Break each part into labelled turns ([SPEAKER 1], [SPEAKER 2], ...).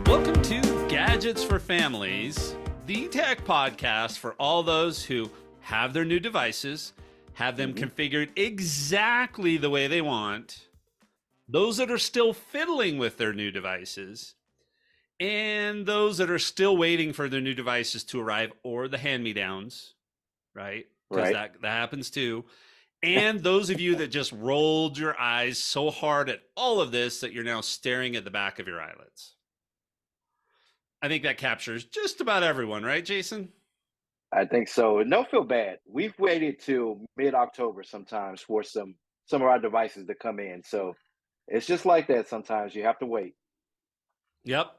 [SPEAKER 1] Welcome to Gadgets for Families, the tech podcast for all those who have their new devices, have them configured exactly the way they want, those that are still fiddling with their new devices, and those that are still waiting for their new devices to arrive or the hand-me-downs, right? Because
[SPEAKER 2] Right.
[SPEAKER 1] that happens too. And those of you that just rolled your eyes so hard at all of this that you're now staring at the back of your eyelids. I think that captures just about everyone, right, Jason?
[SPEAKER 2] I think so. And don't feel bad. We've waited till mid-October sometimes for some of our devices to come in. So it's just like that sometimes. You have to wait.
[SPEAKER 1] Yep.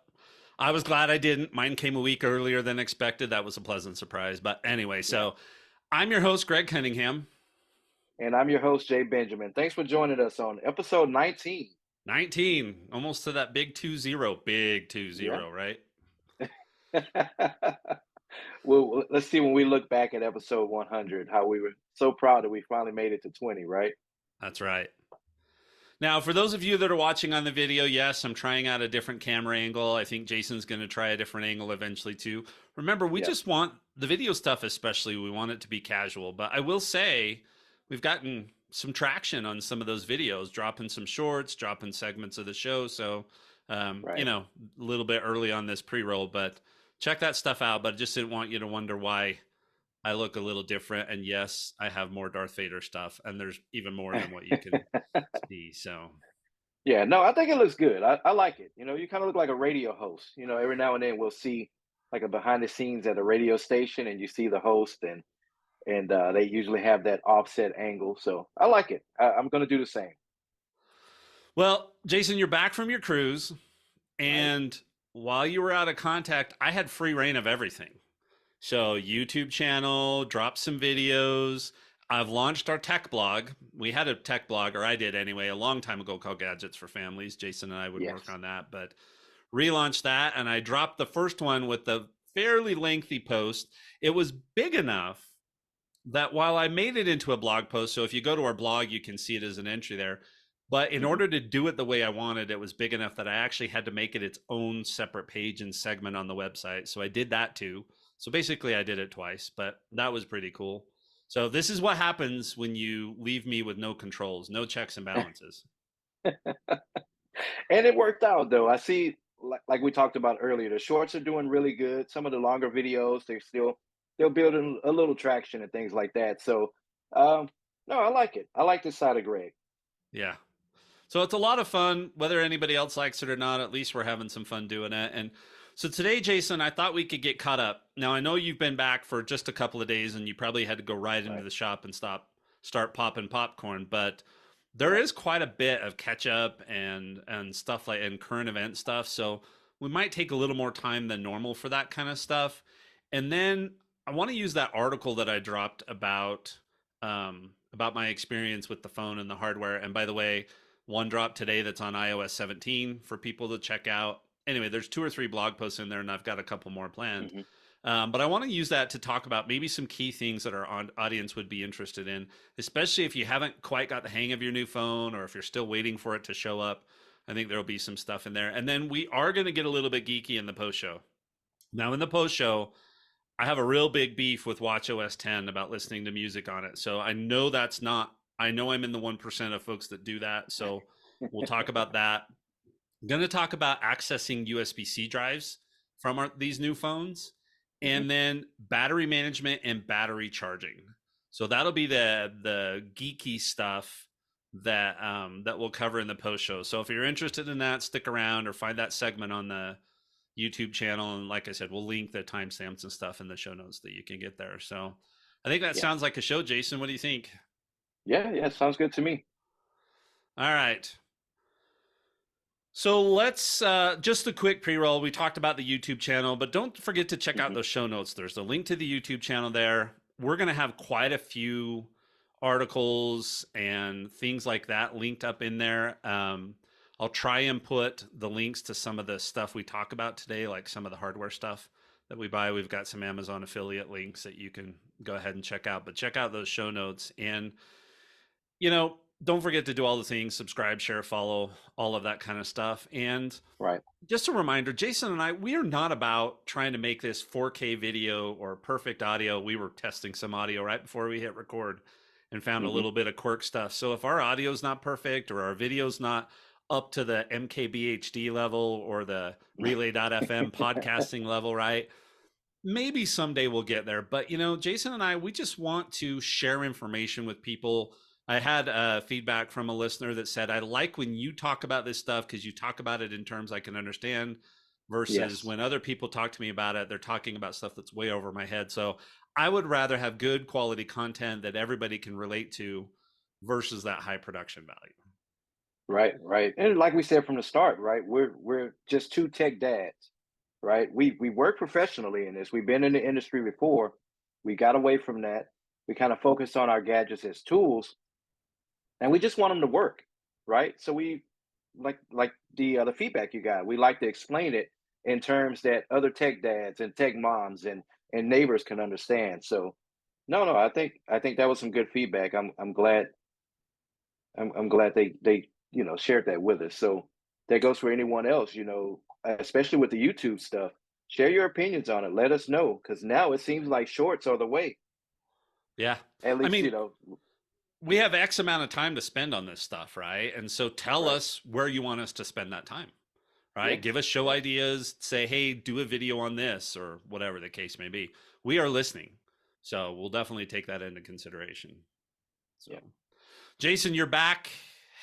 [SPEAKER 1] I was glad I didn't. Mine came a week earlier than expected. That was a pleasant surprise. But anyway,
[SPEAKER 2] Yeah.
[SPEAKER 1] so I'm your host, Greg Cunningham.
[SPEAKER 2] And I'm your host, Jay Benjamin. Thanks for joining us on episode 19.
[SPEAKER 1] 19, almost to that big 2-0. Big
[SPEAKER 2] Yeah.
[SPEAKER 1] 2-0, right?
[SPEAKER 2] Well, let's see when we look back at episode 100, how we were so proud that we finally made it to 20, right?
[SPEAKER 1] That's right. Now, for those of you that are watching on the video, yes, I'm trying out a different camera angle. I think Jason's going to try a different angle eventually too. Remember, we
[SPEAKER 2] Yeah.
[SPEAKER 1] just want the video stuff, especially, we want it to be casual. But I will say, we've gotten some traction on some of those videos, dropping some shorts, dropping segments of the show. So,
[SPEAKER 2] Right.
[SPEAKER 1] a little bit early on this pre roll, but check that stuff out. But I just didn't want you to wonder why I look a little different. And yes, I have more Darth Vader stuff, and there's even more than what you can see. So,
[SPEAKER 2] Yeah, no, I think it looks good. I like it. You kind of look like a radio host. Every now and then we'll see like a behind the scenes at a radio station and you see the host and they usually have that offset angle. So I like it. I'm going to do the same.
[SPEAKER 1] well, Jason, you're back from your cruise,
[SPEAKER 2] Right.
[SPEAKER 1] and while you were out of contact, I had free reign of everything. So, YouTube channel, dropped some videos. I've launched our tech blog. We had a tech blog, or I did anyway, a long time ago called Gadgets for Families. Jason and I would work
[SPEAKER 2] Yes.
[SPEAKER 1] on that, but relaunched that, and I dropped the first one with the fairly lengthy post. It was big enough that while I made it into a blog post, so if you go to our blog, you can see it as an entry there. But in
[SPEAKER 2] Hmm.
[SPEAKER 1] order to do it the way I wanted, it was big enough that I actually had to make it its own separate page and segment on the website. So I did that too. So basically, I did it twice, but that was pretty cool. So this is what happens when you leave me with no controls, no checks and balances.
[SPEAKER 2] And it worked out though. I see, like we talked about earlier, the shorts are doing really good. Some of the longer videos, they're building a little traction and things like that. So, um, no, I like it. I like this side of Greg.
[SPEAKER 1] Yeah. So it's a lot of fun, whether anybody else likes it or not. At least we're having some fun doing it. And so today, Jason, I thought we could get caught up. Now I know you've been back for just a couple of days, and you probably had to go right into
[SPEAKER 2] Right.
[SPEAKER 1] the shop and start popping popcorn. But there
[SPEAKER 2] Yeah.
[SPEAKER 1] is quite a bit of catch up and stuff like and current event stuff. So we might take a little more time than normal for that kind of stuff. And then I want to use that article that I dropped about my experience with the phone and the hardware. And by the way, one drop today that's on iOS 17 for people to check out. Anyway, there's 2 or 3 blog posts in there, and I've got a couple more planned.
[SPEAKER 2] Hmm.
[SPEAKER 1] But I want to use that to talk about maybe some key things that our audience would be interested in, especially if you haven't quite got the hang of your new phone or if you're still waiting for it to show up. I think there'll be some stuff in there. And then we are going to get a little bit geeky in the post show. Now, in the post show, I have a real big beef with WatchOS 10 about listening to music on it. So I know that's not, I know I'm in the 1% of folks that do that. So we'll talk about that. I'm going to talk about accessing USB-C drives from these new phones,
[SPEAKER 2] Hmm.
[SPEAKER 1] and then battery management and battery charging. So that'll be the geeky stuff that we'll cover in the post show. So if you're interested in that, stick around or find that segment on the YouTube channel. And like I said, we'll link the timestamps and stuff in the show notes that you can get there. So I think that
[SPEAKER 2] Yeah.
[SPEAKER 1] sounds like a show, Jason. What do you think?
[SPEAKER 2] Yeah. Yeah. Sounds good to me.
[SPEAKER 1] All right. So let's just a quick pre-roll. We talked about the YouTube channel, but don't forget to check out
[SPEAKER 2] Hmm.
[SPEAKER 1] those show notes. There's a link to the YouTube channel there. We're going to have quite a few articles and things like that linked up in there. I'll try and put the links to some of the stuff we talk about today, like some of the hardware stuff that we buy. We've got some Amazon affiliate links that you can go ahead and check out. But check out those show notes. And, you know, don't forget to do all the things: subscribe, share, follow, all of that kind of stuff. And
[SPEAKER 2] Right.
[SPEAKER 1] just a reminder, Jason and I, we are not about trying to make this 4K video or perfect audio. We were testing some audio right before we hit record and found a
[SPEAKER 2] Hmm.
[SPEAKER 1] little bit of quirk stuff. So if our audio is not perfect or our video's not up to the MKBHD level or the relay.fm podcasting level, right? Maybe someday we'll get there. But, Jason and I, we just want to share information with people. I had feedback from a listener that said, I like when you talk about this stuff because you talk about it in terms I can understand versus
[SPEAKER 2] Yes.
[SPEAKER 1] when other people talk to me about it, they're talking about stuff that's way over my head. So I would rather have good quality content that everybody can relate to versus that high production value.
[SPEAKER 2] Right. Right. And like we said from the start, right? We're just two tech dads, right? We work professionally in this. We've been in the industry before. We got away from that. We kind of focused on our gadgets as tools, and we just want them to work, right? So we like the feedback you got. We like to explain it in terms that other tech dads and tech moms and neighbors can understand. So no, I think that was some good feedback. I'm glad they shared that with us. So that goes for anyone else, especially with the YouTube stuff. Share your opinions on it. Let us know because now it seems like shorts are the way.
[SPEAKER 1] Yeah.
[SPEAKER 2] At
[SPEAKER 1] I
[SPEAKER 2] least
[SPEAKER 1] mean, we have X amount of time to spend on this stuff, right? And so tell
[SPEAKER 2] right.
[SPEAKER 1] us where you want us to spend that time, right?
[SPEAKER 2] Yes.
[SPEAKER 1] Give us show
[SPEAKER 2] Yes.
[SPEAKER 1] ideas, say, hey, do a video on this or whatever the case may be. We are listening. So we'll definitely take that into consideration. So,
[SPEAKER 2] Yeah.
[SPEAKER 1] Jason, you're back.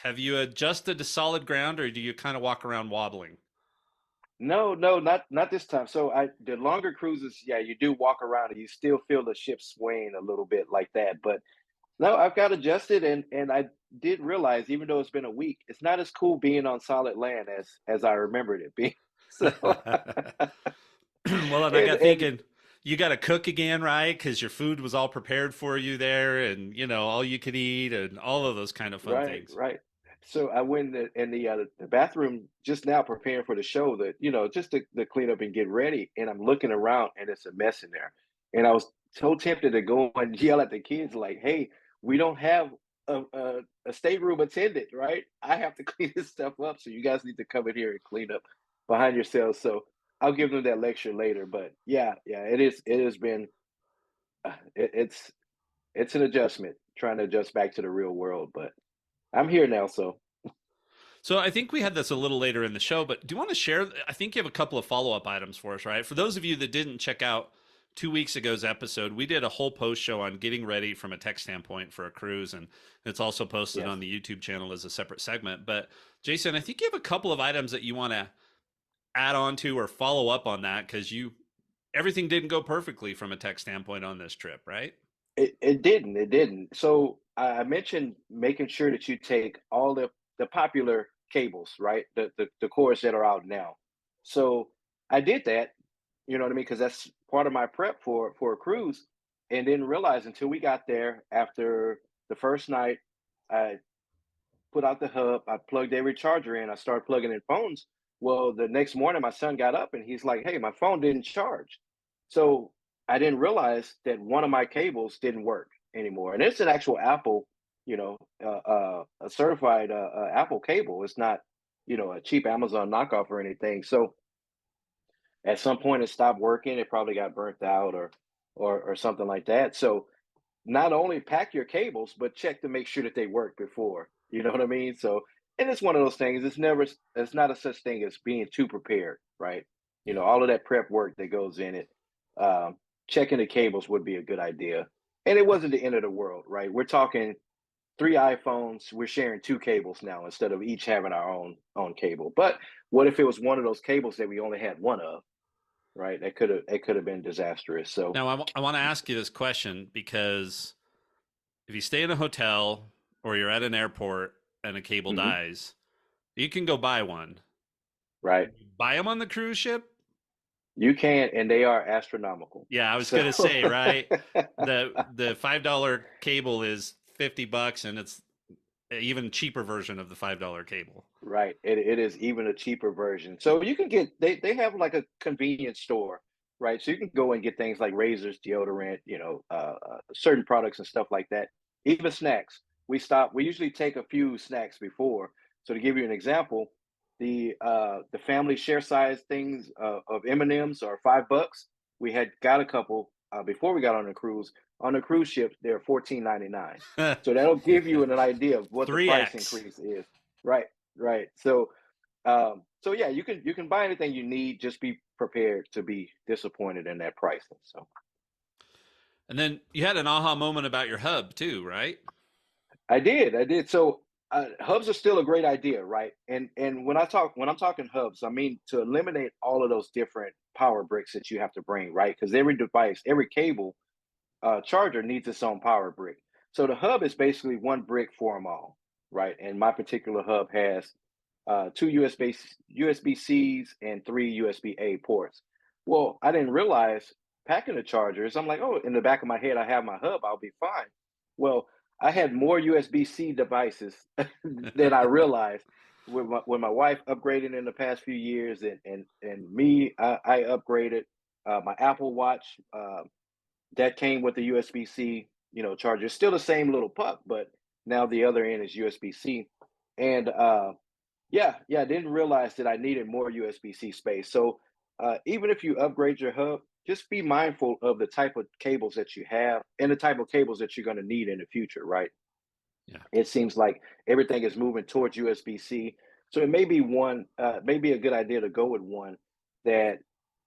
[SPEAKER 1] Have you adjusted to solid ground or do you kind of walk around wobbling?
[SPEAKER 2] No, no, not this time. So I the longer cruises, yeah, you do walk around and you still feel the ship swaying a little bit like that. But no, I've got adjusted and I did realize even though it's been a week, it's not as cool being on solid land as I remembered it being. So
[SPEAKER 1] Well, and I got
[SPEAKER 2] and
[SPEAKER 1] thinking, you got to cook again, right? Because your food was all prepared for you there, and all you could eat, and all of those kind of fun
[SPEAKER 2] right,
[SPEAKER 1] things.
[SPEAKER 2] right. So I went in the bathroom just now preparing for the show that, just to clean up and get ready. And I'm looking around and it's a mess in there. And I was so tempted to go and yell at the kids, like, hey, we don't have a stateroom attendant, right? I have to clean this stuff up. So you guys need to come in here and clean up behind yourselves. So I'll give them that lecture later. But yeah, it has been, it's an adjustment trying to adjust back to the real world. But I'm here now. So
[SPEAKER 1] So I think we had this a little later in the show, but do you want to share? I think you have a couple of follow up items for us, right? For those of you that didn't check out 2 weeks ago's episode, we did a whole post show on getting ready from a tech standpoint for a cruise, and it's also posted
[SPEAKER 2] yes.
[SPEAKER 1] on the YouTube channel as a separate segment. But Jason, I think you have a couple of items that you want to add on to or follow up on that because everything didn't go perfectly from a tech standpoint on this trip, right?
[SPEAKER 2] It didn't. So I mentioned making sure that you take all the popular cables, right? The cores that are out now. So I did that, you know what I mean? Because that's part of my prep for a cruise, and didn't realize until we got there after the first night, I put out the hub, I plugged every charger in, I started plugging in phones. Well, the next morning my son got up and he's like, "Hey, my phone didn't charge." So I didn't realize that one of my cables didn't work anymore. And it's an actual Apple, a certified Apple cable. It's not, a cheap Amazon knockoff or anything. So at some point it stopped working. It probably got burnt out or something like that. So not only pack your cables, but check to make sure that they work before. You know what I mean? So, and it's one of those things. It's not a such thing as being too prepared, right?
[SPEAKER 1] Yeah.
[SPEAKER 2] All of that prep work that goes in it. Um, Checking the cables would be a good idea. And it wasn't the end of the world, right? We're talking three iPhones. We're sharing two cables now instead of each having our own cable. But what if it was one of those cables that we only had one of, right? That could have been disastrous. So,
[SPEAKER 1] Now, I want to ask you this question because if you stay in a hotel or you're at an airport and a cable
[SPEAKER 2] mhm,
[SPEAKER 1] dies, you can go buy one.
[SPEAKER 2] right.
[SPEAKER 1] Can you buy them on the cruise ship?
[SPEAKER 2] You can, and they are astronomical.
[SPEAKER 1] Yeah, I was
[SPEAKER 2] So,
[SPEAKER 1] gonna say, right? The $5 cable is $50 and it's an even cheaper version of the $5 cable.
[SPEAKER 2] right, it is even a cheaper version. So you can get they have like a convenience store, right? So you can go and get things like razors, deodorant, certain products and stuff like that, even snacks. we usually take a few snacks before. So to give you an example, the family share size things of M&Ms are $5. We had got a couple before we got on the cruise. On the cruise ship, they're 14.99. So that'll give you an idea of what the price
[SPEAKER 1] 3x.
[SPEAKER 2] increase is. Right, right. So yeah, you can buy anything you need. Just be prepared to be disappointed in that pricing. So
[SPEAKER 1] And then you had an aha moment about your hub too, right?
[SPEAKER 2] I did. So hubs are still a great idea, right? And when I'm talking hubs, I mean to eliminate all of those different power bricks that you have to bring, right? Because every device, every cable charger needs its own power brick. So the hub is basically one brick for them all, right? And my particular hub has two USB Cs and three USB A ports. Well, I didn't realize packing the chargers. I'm like, oh, in the back of my head, I have my hub. I'll be fine. Well, I had more USB C devices than I realized. When my wife upgraded in the past few years, and me, I upgraded my Apple Watch. That came with the USB-C, charger. It's still the same little puck, but now the other end is USB-C. And yeah, I didn't realize that I needed more USB-C space. So even if you upgrade your hub, just be mindful of the type of cables that you have and the type of cables that you're going to need in the future, right?
[SPEAKER 1] Yeah.
[SPEAKER 2] It seems like everything is moving towards USB-C. So it may be may be a good idea to go with one that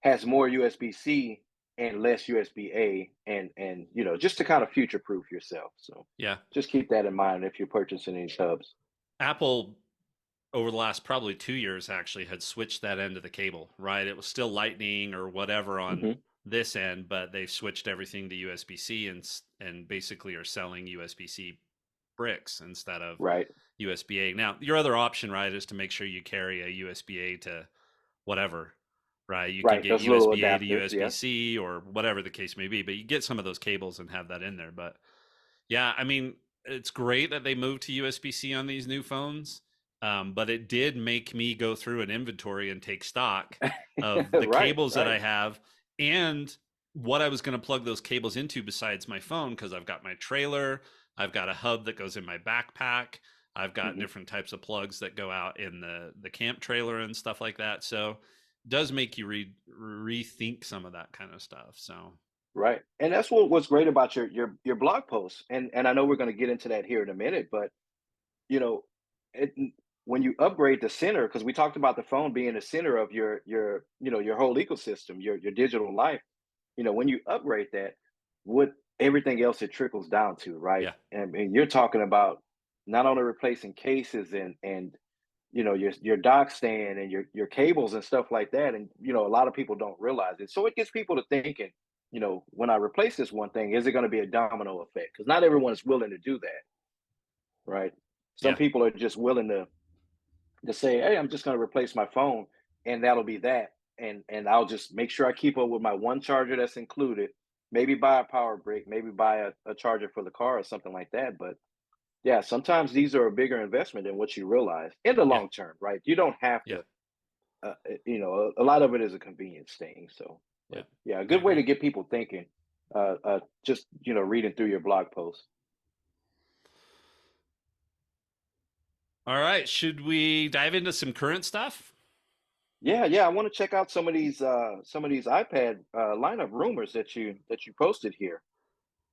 [SPEAKER 2] has more USB-C and less USB-A, and just to kind of future proof yourself. So
[SPEAKER 1] Yeah.
[SPEAKER 2] just keep that in mind if you're purchasing these hubs.
[SPEAKER 1] Apple over the last probably 2 years actually had switched that end of the cable, right? It was still lightning or whatever on
[SPEAKER 2] Hmm.
[SPEAKER 1] this end, but they've switched everything to USB-C and basically are selling USB-C bricks instead of
[SPEAKER 2] Right,
[SPEAKER 1] USB-A. Now, your other option, right, is to make sure you carry a USB-A to whatever, right? You can
[SPEAKER 2] right.
[SPEAKER 1] get
[SPEAKER 2] Those little
[SPEAKER 1] USB-A to
[SPEAKER 2] adapters, yeah.
[SPEAKER 1] USB-C or whatever the case may be, but you get some of those cables and have that in there. But yeah, I mean, it's great that they moved to USB-C on these new phones, but it did make me go through an inventory and take stock of the
[SPEAKER 2] Right,
[SPEAKER 1] cables that
[SPEAKER 2] right.
[SPEAKER 1] I have and what I was going to plug those cables into besides my phone because I've got my trailer, I've got a hub that goes in my backpack, I've got
[SPEAKER 2] Hmm.
[SPEAKER 1] different types of plugs that go out in the camp trailer and stuff like that. So it does make you rethink some of that kind of stuff. So
[SPEAKER 2] Right. And that's what's great about your blog posts. And I know we're going to get into that here in a minute, but you know, it, when you upgrade the center, because we talked about the phone being the center of your whole ecosystem, your digital life. When you upgrade that, what everything else it trickles down to, right?
[SPEAKER 1] yeah,
[SPEAKER 2] And you're talking about not only replacing cases and your dock stand and your cables and stuff like that. And a lot of people don't realize it. So it gets people to thinking, when I replace this one thing, is it going to be a domino effect? Because not everyone is willing to do that, right? Some
[SPEAKER 1] yeah,
[SPEAKER 2] people are just willing to say, "Hey, I'm just going to replace my phone, and that'll be that." And I'll just make sure I keep up with my one charger that's included. Maybe buy a power brick, maybe buy a charger for the car or something like that. But yeah, sometimes these are a bigger investment than what you realize in the
[SPEAKER 1] yeah,
[SPEAKER 2] long term, right? You don't have
[SPEAKER 1] yeah,
[SPEAKER 2] to. A lot of it is a convenience thing. So,
[SPEAKER 1] yeah.
[SPEAKER 2] but yeah, a
[SPEAKER 1] I
[SPEAKER 2] good way
[SPEAKER 1] agree.
[SPEAKER 2] to get people thinking. Just reading through your blog post.
[SPEAKER 1] All right. Should we dive into some current stuff?
[SPEAKER 2] Yeah. I want to check out some of these iPad lineup rumors that you posted here.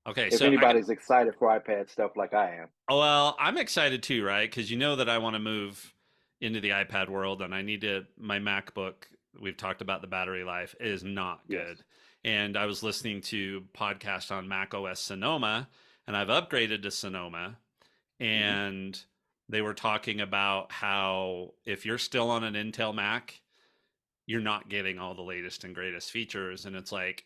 [SPEAKER 1] Okay.
[SPEAKER 2] If
[SPEAKER 1] So I got,
[SPEAKER 2] anybody's excited for iPad stuff like I am.
[SPEAKER 1] oh, well, I'm excited too, right? Because you know that I want to move into the iPad world and I need to, my MacBook, we've talked about the battery life, is not
[SPEAKER 2] Yes.
[SPEAKER 1] good. And I was listening to podcast on Mac OS Sonoma and I've upgraded to Sonoma
[SPEAKER 2] Hmm.
[SPEAKER 1] and they were talking about how if you're still on an Intel Mac, you're not getting all the latest and greatest features. And it's like,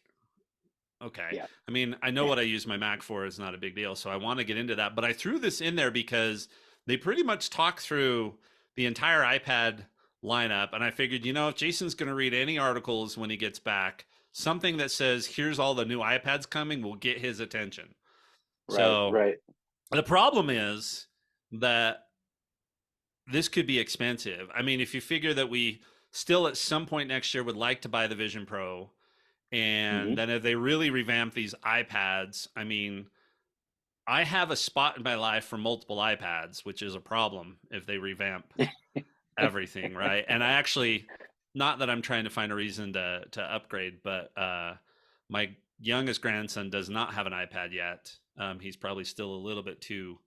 [SPEAKER 1] okay.
[SPEAKER 2] Yeah.
[SPEAKER 1] I mean, I know what I use my Mac for is not a big deal. So I want to get into that. But I threw this in there because they pretty much talk through the entire iPad lineup. And I figured, if Jason's going to read any articles when he gets back, something that says, here's all the new iPads coming will get his attention.
[SPEAKER 2] Right.
[SPEAKER 1] So
[SPEAKER 2] Right.
[SPEAKER 1] the problem is that this could be expensive. I mean, if you figure that we still at some point next year would like to buy the Vision Pro, and
[SPEAKER 2] Hmm.
[SPEAKER 1] then if they really revamp these iPads, I mean, I have a spot in my life for multiple iPads, which is a problem if they revamp everything, right? And I actually, not that I'm trying to find a reason to upgrade, but my youngest grandson does not have an iPad yet. He's probably still a little bit too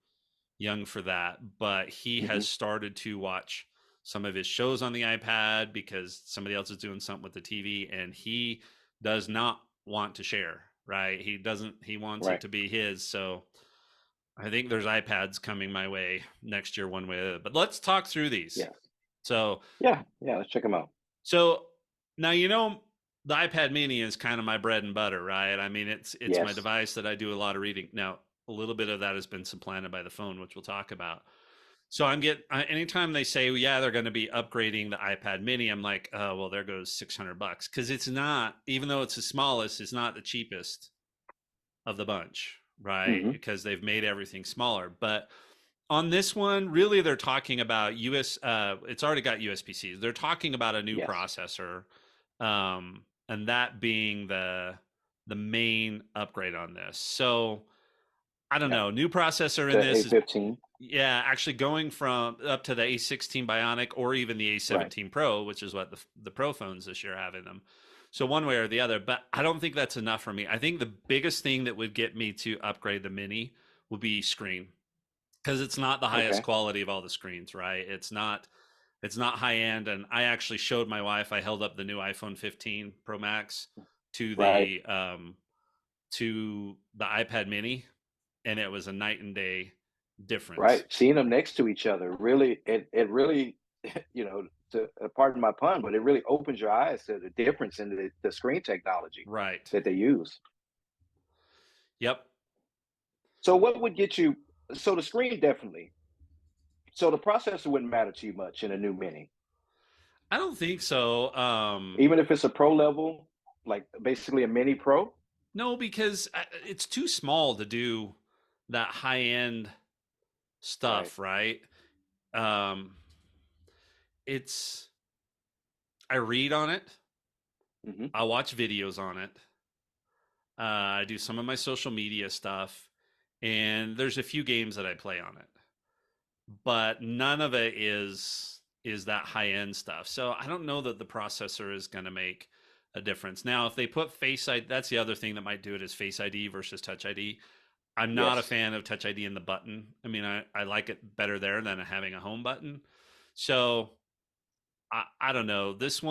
[SPEAKER 1] young for that, but he
[SPEAKER 2] Hmm.
[SPEAKER 1] has started to watch some of his shows on the iPad because somebody else is doing something with the TV, and he does not want to share, right? He doesn't, he wants it
[SPEAKER 2] Right.
[SPEAKER 1] to be his. So I think there's iPads coming my way next year, one way or the other. But let's talk through these.
[SPEAKER 2] Yes.
[SPEAKER 1] So,
[SPEAKER 2] Yeah. Yeah. Let's check them out.
[SPEAKER 1] so now the iPad Mini is kind of my bread and butter, right? I mean, it's my
[SPEAKER 2] Yes.
[SPEAKER 1] device that I do a lot of reading. Now, a little bit of that has been supplanted by the phone, which we'll talk about. So anytime they say, well, yeah, they're going to be upgrading the iPad Mini, I'm like, oh, well, there goes $600 because it's not, even though it's the smallest, it's not the cheapest of the bunch, right?
[SPEAKER 2] Hmm.
[SPEAKER 1] Because they've made everything smaller. But on this one, really, they're talking about It's already got USB-C. They're talking about a new
[SPEAKER 2] Yes.
[SPEAKER 1] processor, and that being the main upgrade on this. So I don't
[SPEAKER 2] Yeah.
[SPEAKER 1] know. New processor in
[SPEAKER 2] The
[SPEAKER 1] this is,
[SPEAKER 2] A15.
[SPEAKER 1] yeah, actually going from up to the A16 Bionic or even the
[SPEAKER 2] Right.
[SPEAKER 1] A17 Pro, which is what the Pro phones this year have in them. So one way or the other, but I don't think that's enough for me. I think the biggest thing that would get me to upgrade the Mini would be screen, because it's not the highest
[SPEAKER 2] Okay.
[SPEAKER 1] quality of all the screens, right? It's not high end. And I actually showed my wife, I held up the new iPhone 15 Pro Max to
[SPEAKER 2] Right.
[SPEAKER 1] the iPad Mini, and it was a night and day difference.
[SPEAKER 2] Right. Seeing them next to each other really, it really, to pardon my pun, but it really opens your eyes to the difference in the screen technology
[SPEAKER 1] Right.
[SPEAKER 2] that they use.
[SPEAKER 1] Yep.
[SPEAKER 2] So what would get you? So the screen definitely. So the processor wouldn't matter too much in a new Mini,
[SPEAKER 1] I don't think so.
[SPEAKER 2] even if it's a Pro level, like basically a Mini Pro.
[SPEAKER 1] No, because it's too small to do that high end
[SPEAKER 2] Right.
[SPEAKER 1] stuff, right? Um, it's I read on it.
[SPEAKER 2] Hmm.
[SPEAKER 1] I watch videos on it. I do some of my social media stuff, and there's a few games that I play on it, but none of it is that high end stuff. So I don't know that the processor is going to make a difference. Now, if they put Face ID, that's the other thing that might do it, is Face ID versus Touch ID. I'm not a
[SPEAKER 2] Yes.
[SPEAKER 1] fan of Touch ID in the button. I mean, I like it better there than having a home button. So I don't know. This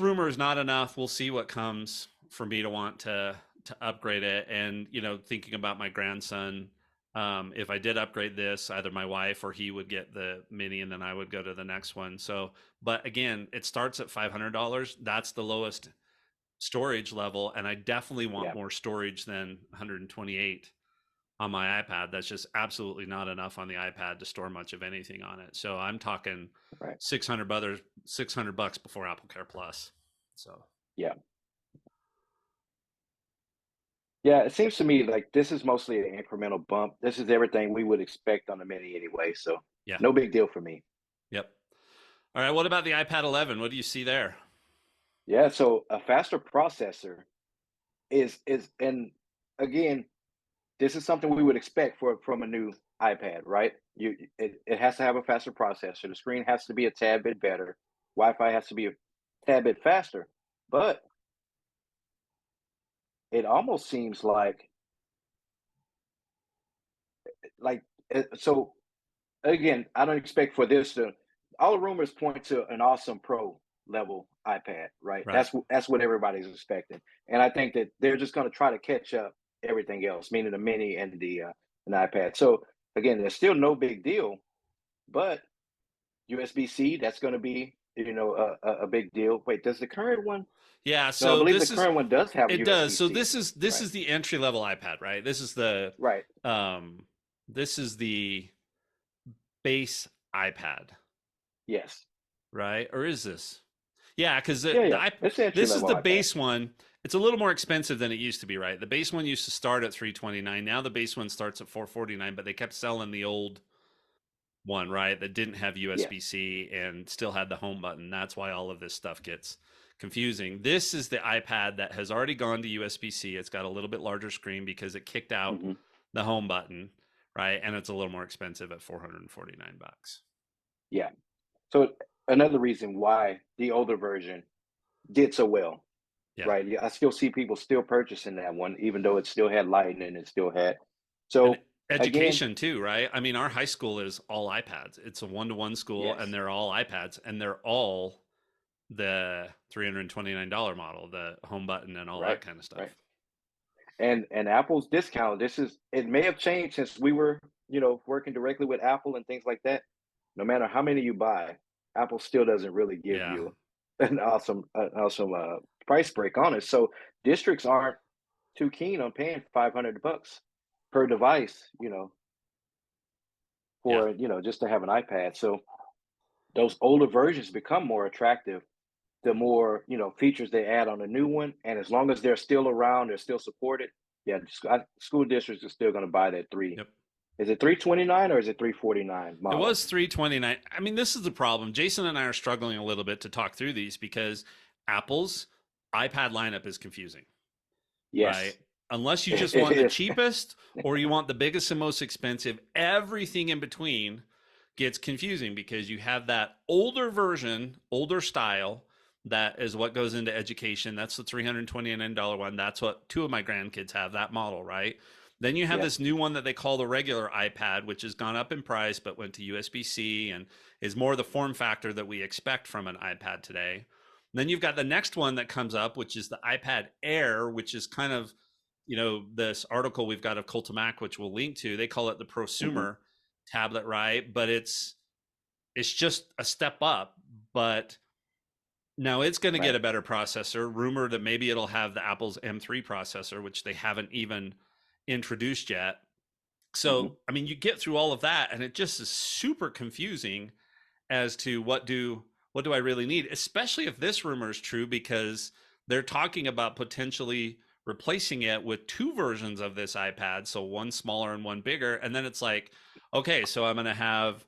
[SPEAKER 1] rumor is not enough. We'll see what comes for me to want to upgrade it. And thinking about my grandson, if I did upgrade this, either my wife or he would get the Mini, and then I would go to the next one. So, but again, it starts at $500. That's the lowest storage level, and I definitely want
[SPEAKER 2] Yeah.
[SPEAKER 1] more storage than 128 on my iPad. That's just absolutely not enough on the iPad to store much of anything on it. So I'm talking
[SPEAKER 2] Right.
[SPEAKER 1] 600 bucks before Apple Care Plus. So
[SPEAKER 2] Yeah. Yeah. It seems to me like this is mostly an incremental bump. This is everything we would expect on the Mini anyway. So
[SPEAKER 1] yeah,
[SPEAKER 2] no big deal for me.
[SPEAKER 1] yep. All right. What about the iPad 11? What do you see there?
[SPEAKER 2] Yeah. So a faster processor and again, this is something we would expect from a new iPad, right? It has to have a faster processor. The screen has to be a tad bit better. Wi-Fi has to be a tad bit faster. But it almost seems like so again, I don't expect for this to all the rumors point to an awesome pro level iPad, right?
[SPEAKER 1] Right.
[SPEAKER 2] That's what everybody's expecting. And I think that they're just going to try to catch up everything else, meaning the mini and the an iPad. So again, there's still no big deal, but USB-C, that's going to be a big deal. Wait, does the current one?
[SPEAKER 1] Yeah.
[SPEAKER 2] No, I
[SPEAKER 1] So
[SPEAKER 2] believe the
[SPEAKER 1] this is
[SPEAKER 2] current one does have
[SPEAKER 1] it does. So
[SPEAKER 2] USB-C in
[SPEAKER 1] this
[SPEAKER 2] it.
[SPEAKER 1] is this
[SPEAKER 2] Right.
[SPEAKER 1] is the entry level iPad, right?
[SPEAKER 2] Right.
[SPEAKER 1] Um this is the base iPad,
[SPEAKER 2] Yes.
[SPEAKER 1] right? Or is this? Yeah, because
[SPEAKER 2] Yeah, yeah. It's the entry
[SPEAKER 1] this is
[SPEAKER 2] level
[SPEAKER 1] the
[SPEAKER 2] iPad.
[SPEAKER 1] base one. It's a little more expensive than it used to be, right? The base one used to start at 329. Now the base one starts at 449, but they kept selling the old one, right? That didn't have
[SPEAKER 2] Yes.
[SPEAKER 1] USB-C and still had the home button. That's why all of this stuff gets confusing. This is the iPad that has already gone to USB-C. It's got a little bit larger screen because it kicked out
[SPEAKER 2] Hmm.
[SPEAKER 1] the home button, right? And it's a little more expensive at 449 bucks.
[SPEAKER 2] Yeah. So another reason why the older version did so well,
[SPEAKER 1] Yeah.
[SPEAKER 2] right? Yeah, I still see people still purchasing that one, even though it still had Lightning and it still had.
[SPEAKER 1] And
[SPEAKER 2] So again,
[SPEAKER 1] education too, right? I mean, our high school is all iPads. It's a one-to-one school and
[SPEAKER 2] yes,
[SPEAKER 1] they're all iPads and they're all the $329 model, the home button and all
[SPEAKER 2] right,
[SPEAKER 1] that kind of
[SPEAKER 2] right.
[SPEAKER 1] stuff.
[SPEAKER 2] And Apple's discount, this is it may have changed since we were, working directly with Apple and things like that. No matter how many you buy, Apple still doesn't really give
[SPEAKER 1] Yeah.
[SPEAKER 2] you an awesome price break on it. So districts aren't too keen on paying 500 bucks per device,
[SPEAKER 1] Yeah.
[SPEAKER 2] for just to have an iPad. So those older versions become more attractive the more features they add on a new one, and as long as they're still around, they're still supported. Yeah, school districts are still going to buy that three.
[SPEAKER 1] Yep.
[SPEAKER 2] Is it 329 or is it 349
[SPEAKER 1] It
[SPEAKER 2] model?
[SPEAKER 1] was 329. I mean, this is the problem. Jason and I are struggling a little bit to talk through these because Apple's iPad lineup is confusing, right?
[SPEAKER 2] Yes,
[SPEAKER 1] Unless you just
[SPEAKER 2] it
[SPEAKER 1] want the
[SPEAKER 2] is.
[SPEAKER 1] cheapest or you want the biggest and most expensive, everything in between gets confusing because you have that older version, older style. That is what goes into education. That's the $329 one. That's what two of my grandkids have, that model, right? Then you have
[SPEAKER 2] Yeah,
[SPEAKER 1] this new one that they call the regular iPad, which has gone up in price but went to USB C and is more the form factor that we expect from an iPad today. Then you've got the next one that comes up, which is the iPad Air, which is kind of, this article we've got of Cultamac, which we'll link to. They call it the
[SPEAKER 2] hmm,
[SPEAKER 1] prosumer tablet, right? But it's just a step up. But now it's going to get
[SPEAKER 2] right.
[SPEAKER 1] a better processor. Rumor that maybe it'll have the Apple's M3 processor, which they haven't even introduced yet.
[SPEAKER 2] Hmm.
[SPEAKER 1] So, I mean, you get through all of that, and it just is super confusing as to what do I really need, especially if this rumor is true, because they're talking about potentially replacing it with two versions of this iPad, so one smaller and one bigger, and then it's like, okay, so I'm going to have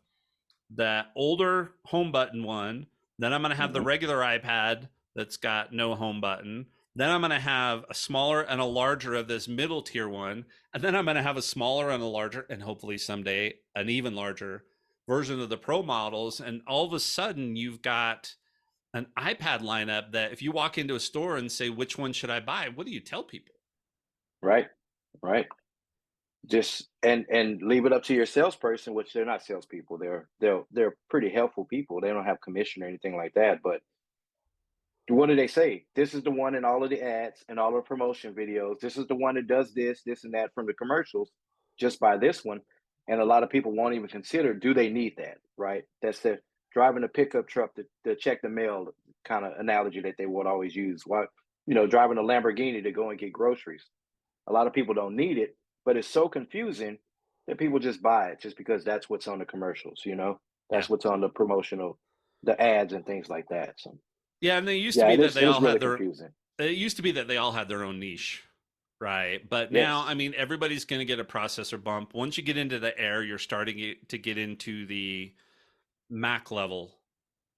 [SPEAKER 1] that older home button one, then I'm going to have the
[SPEAKER 2] Hmm.
[SPEAKER 1] regular iPad that's got no home button. Then I'm going to have a smaller and a larger of this middle tier one. And then I'm going to have a smaller and a larger, and hopefully someday an even larger version of the Pro models. And all of a sudden, you've got an iPad lineup that if you walk into a store and say, which one should I buy? What do you tell people?
[SPEAKER 2] Right, right. Just and leave it up to your salesperson, which they're not salespeople. They're pretty helpful people. They don't have commission or anything like that. But what do they say? This is the one in all of the ads and all of the promotion videos. This is the one that does this, this, and that from the commercials. Just buy this one. And a lot of people won't even consider, do they need that? Right? That's the driving a pickup truck to check the mail kind of analogy that they would always use. Why, driving a Lamborghini to go and get groceries. A lot of people don't need it, but it's so confusing that people just buy it just because that's what's on the commercials.
[SPEAKER 1] Yeah.
[SPEAKER 2] That's what's on the promotional, the ads and things like that. So
[SPEAKER 1] Yeah. And they used to
[SPEAKER 2] yeah,
[SPEAKER 1] be
[SPEAKER 2] it
[SPEAKER 1] that
[SPEAKER 2] is
[SPEAKER 1] they
[SPEAKER 2] it is
[SPEAKER 1] all
[SPEAKER 2] really
[SPEAKER 1] had their,
[SPEAKER 2] confusing.
[SPEAKER 1] it used to be that they all had their own niche. Right. But now,
[SPEAKER 2] Yes.
[SPEAKER 1] I mean, everybody's going to get a processor bump. Once you get into the Air, you're starting to get into the Mac level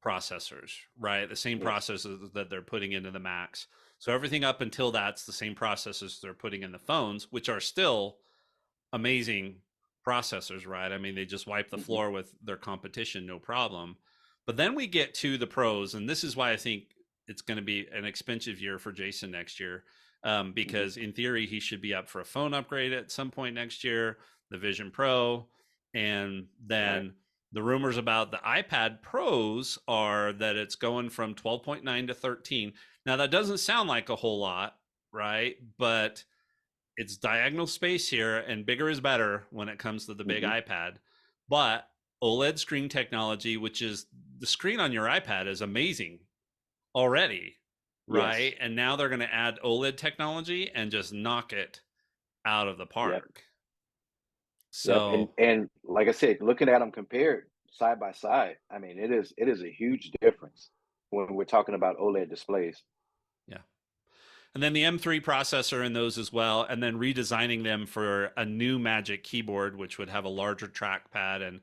[SPEAKER 1] processors, right? The same
[SPEAKER 2] Yes.
[SPEAKER 1] processors that they're putting into the Macs. So everything up until that's the same processors they're putting in the phones, which are still amazing processors, right? I mean, they just wipe the
[SPEAKER 2] Mhm.
[SPEAKER 1] floor with their competition, no problem. But then we get to the pros, and this is why I think it's going to be an expensive year for Jason next year,
[SPEAKER 2] Mhm.
[SPEAKER 1] because in theory he should be up for a phone upgrade at some point next year, the Vision Pro, and
[SPEAKER 2] Right.
[SPEAKER 1] then the rumors about the iPad Pros are that it's going from 12.9 to 13. Now that doesn't sound like a whole lot, right? But it's diagonal space here, and bigger is better when it comes to the big
[SPEAKER 2] Mhm.
[SPEAKER 1] iPad. But OLED screen technology, which is the screen on your iPad, is amazing already,
[SPEAKER 2] Yes.
[SPEAKER 1] right? And now they're going to add OLED technology and just knock it out of the
[SPEAKER 2] Yep.
[SPEAKER 1] park.
[SPEAKER 2] Yep. And
[SPEAKER 1] So,
[SPEAKER 2] and like I said, looking at them compared side by side, I mean, it is a huge difference when we're talking about OLED displays.
[SPEAKER 1] yeah. And then the M3 processor in those as well, and then redesigning them for a new Magic keyboard, which would have a larger trackpad and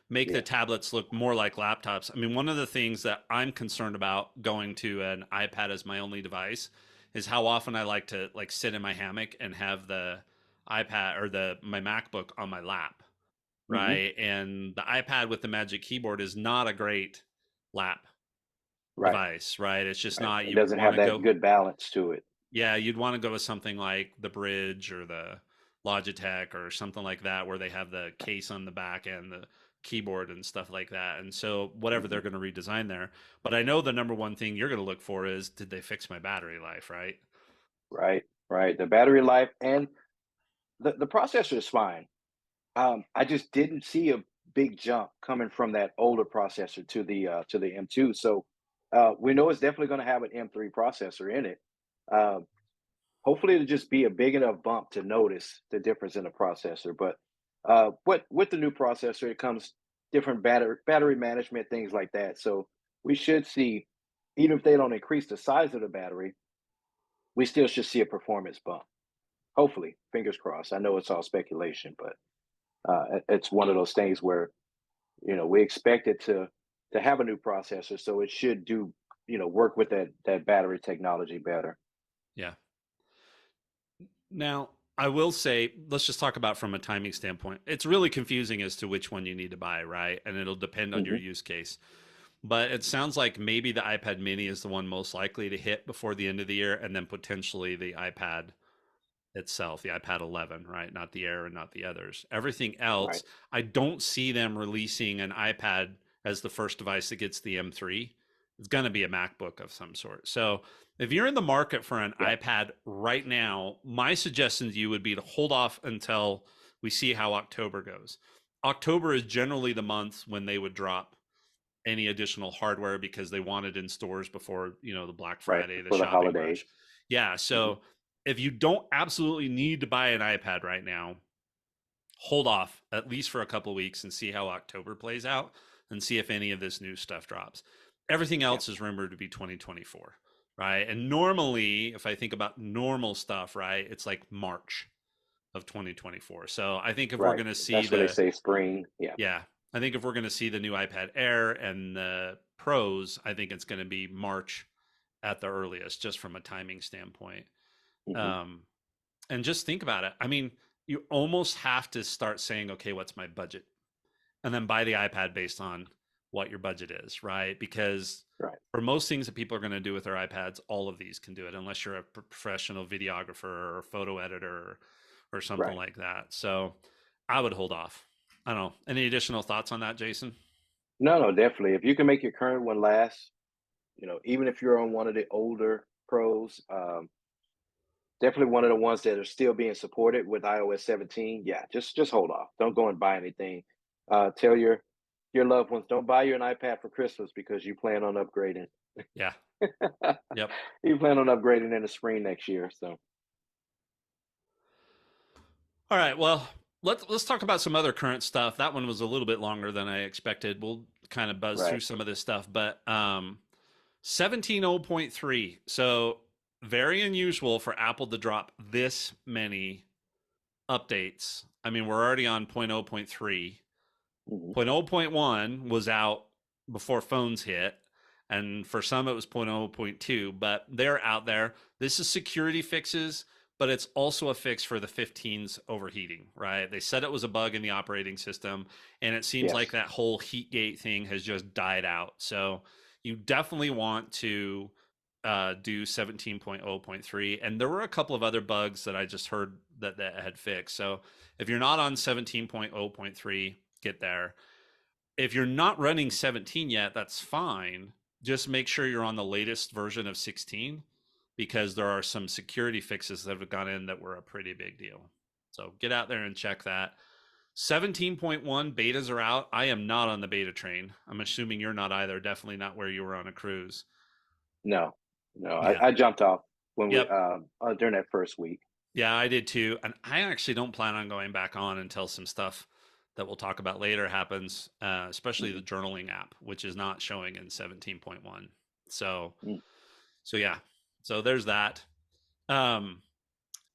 [SPEAKER 1] make the
[SPEAKER 2] Yeah.
[SPEAKER 1] tablets look more like laptops. I mean, one of the things that I'm concerned about going to an iPad as my only device is how often I like to like sit in my hammock and have the iPad or the my MacBook on my lap,
[SPEAKER 2] Hmm.
[SPEAKER 1] right? And the iPad with the Magic Keyboard is not a great lap
[SPEAKER 2] Right.
[SPEAKER 1] device, right? It's just
[SPEAKER 2] Right.
[SPEAKER 1] not.
[SPEAKER 2] It
[SPEAKER 1] You would
[SPEAKER 2] doesn't
[SPEAKER 1] want
[SPEAKER 2] have
[SPEAKER 1] to
[SPEAKER 2] that
[SPEAKER 1] go,
[SPEAKER 2] good balance to it.
[SPEAKER 1] yeah, you'd want to go with something like the Bridge or the Logitech or something like that, where they have the case on the back and the keyboard and stuff like that. And so, whatever
[SPEAKER 2] Hmm.
[SPEAKER 1] they're going to redesign there. But I know the number one thing you're going to look for is did they fix my battery life, right?
[SPEAKER 2] Right. Right. The battery life and the processor is fine. I just didn't see a big jump coming from that older processor to the M2. So we know it's definitely going to have an M3 processor in it. Um, Hopefully, it'll just be a big enough bump to notice the difference in the processor. But what with the new processor, it comes different battery management things like that. So we should see, even if they don't increase the size of the battery, we still should see a performance bump. Hopefully, fingers crossed. I know it's all speculation, but it's one of those things where we expect it to have a new processor, so it should do work with that battery technology better.
[SPEAKER 1] Yeah. Now, I will say, let's just talk about from a timing standpoint. It's really confusing as to which one you need to buy, right? And it'll depend on your
[SPEAKER 2] Hmm.
[SPEAKER 1] use case. But it sounds like maybe the iPad mini is the one most likely to hit before the end of the year, and then potentially the iPad itself, the iPad 11, right? Not the Air and not the others. Everything
[SPEAKER 2] Right.
[SPEAKER 1] else, I don't see them releasing an iPad as the first device that gets the M3. It's going to be a MacBook of some sort. So if you're in the market for an
[SPEAKER 2] Yeah.
[SPEAKER 1] iPad right now, my suggestion to you would be to hold off until we see how October goes. October is generally the month when they would drop any additional hardware because they want it in stores before the Black
[SPEAKER 2] Right.
[SPEAKER 1] Friday, the
[SPEAKER 2] Before the
[SPEAKER 1] shopping
[SPEAKER 2] holidays.
[SPEAKER 1] rush. Yeah,
[SPEAKER 2] Hmm.
[SPEAKER 1] so if you don't absolutely need to buy an iPad right now, hold off at least for a couple of weeks and see how October plays out and see if any of this new stuff drops. Everything
[SPEAKER 2] Yeah.
[SPEAKER 1] else is rumored to be 2024, right? And normally, if I think about normal stuff, right, it's like March of 2024. So I think if we're
[SPEAKER 2] Right.
[SPEAKER 1] going to see
[SPEAKER 2] That's when they
[SPEAKER 1] the
[SPEAKER 2] say spring. Yeah.
[SPEAKER 1] yeah, I think if we're going to see the new iPad Air and the Pros, I think it's going to be March at the earliest, just from a timing standpoint.
[SPEAKER 2] Hmm.
[SPEAKER 1] Um, and just think about it. I mean, you almost have to start saying, okay, what's my budget? And then buy the iPad based on what your budget is, right? Because
[SPEAKER 2] Right.
[SPEAKER 1] for most things that people are going to do with their iPads, all of these can do it, unless you're a professional videographer or photo editor or something
[SPEAKER 2] Right.
[SPEAKER 1] like that. So I would hold off. I don't know. Any additional thoughts on that, Jason?
[SPEAKER 2] No, no, definitely. If you can make your current one last, even if you're on one of the older pros, definitely one of the ones that are still being supported with iOS 17. Yeah, just hold off. Don't go and buy anything. Tell your loved ones don't buy you an iPad for Christmas because you plan on upgrading.
[SPEAKER 1] Yeah. Yep.
[SPEAKER 2] You plan on upgrading in the spring next year. So
[SPEAKER 1] All right. Well, let's talk about some other current stuff. That one was a little bit longer than I expected. We'll kind of buzz through
[SPEAKER 2] right.
[SPEAKER 1] some of this stuff, but 17.0.3. So very unusual for Apple to drop this many updates. I mean, we're already on 0.0.3.
[SPEAKER 2] Hmm.
[SPEAKER 1] 0.0.1 was out before phones hit, and for some it was 0.0.2, but they're out there. This is security fixes, but it's also a fix for the 15's overheating, right? They said it was a bug in the operating system, and it seems like
[SPEAKER 2] Yes.
[SPEAKER 1] that whole Heatgate thing has just died out. So you definitely want to do 17.0.3. And there were a couple of other bugs that I just heard that had fixed. So if you're not on 17.0.3, get there. If you're not running 17 yet, that's fine. Just make sure you're on the latest version of 16 because there are some security fixes that have gone in that were a pretty big deal. So get out there and check that. 17.1 betas are out. I am not on the beta train. I'm assuming you're not either. Definitely not where you were on a cruise.
[SPEAKER 2] No. No.
[SPEAKER 1] Yeah.
[SPEAKER 2] I jumped off when we
[SPEAKER 1] Yep.
[SPEAKER 2] during that first week.
[SPEAKER 1] Yeah, I did too. And I actually don't plan on going back on until some stuff that we'll talk about later happens, especially the
[SPEAKER 2] Hmm.
[SPEAKER 1] journaling app, which is not showing in 17.1. So,
[SPEAKER 2] Mm.
[SPEAKER 1] so yeah, so there's that. Um,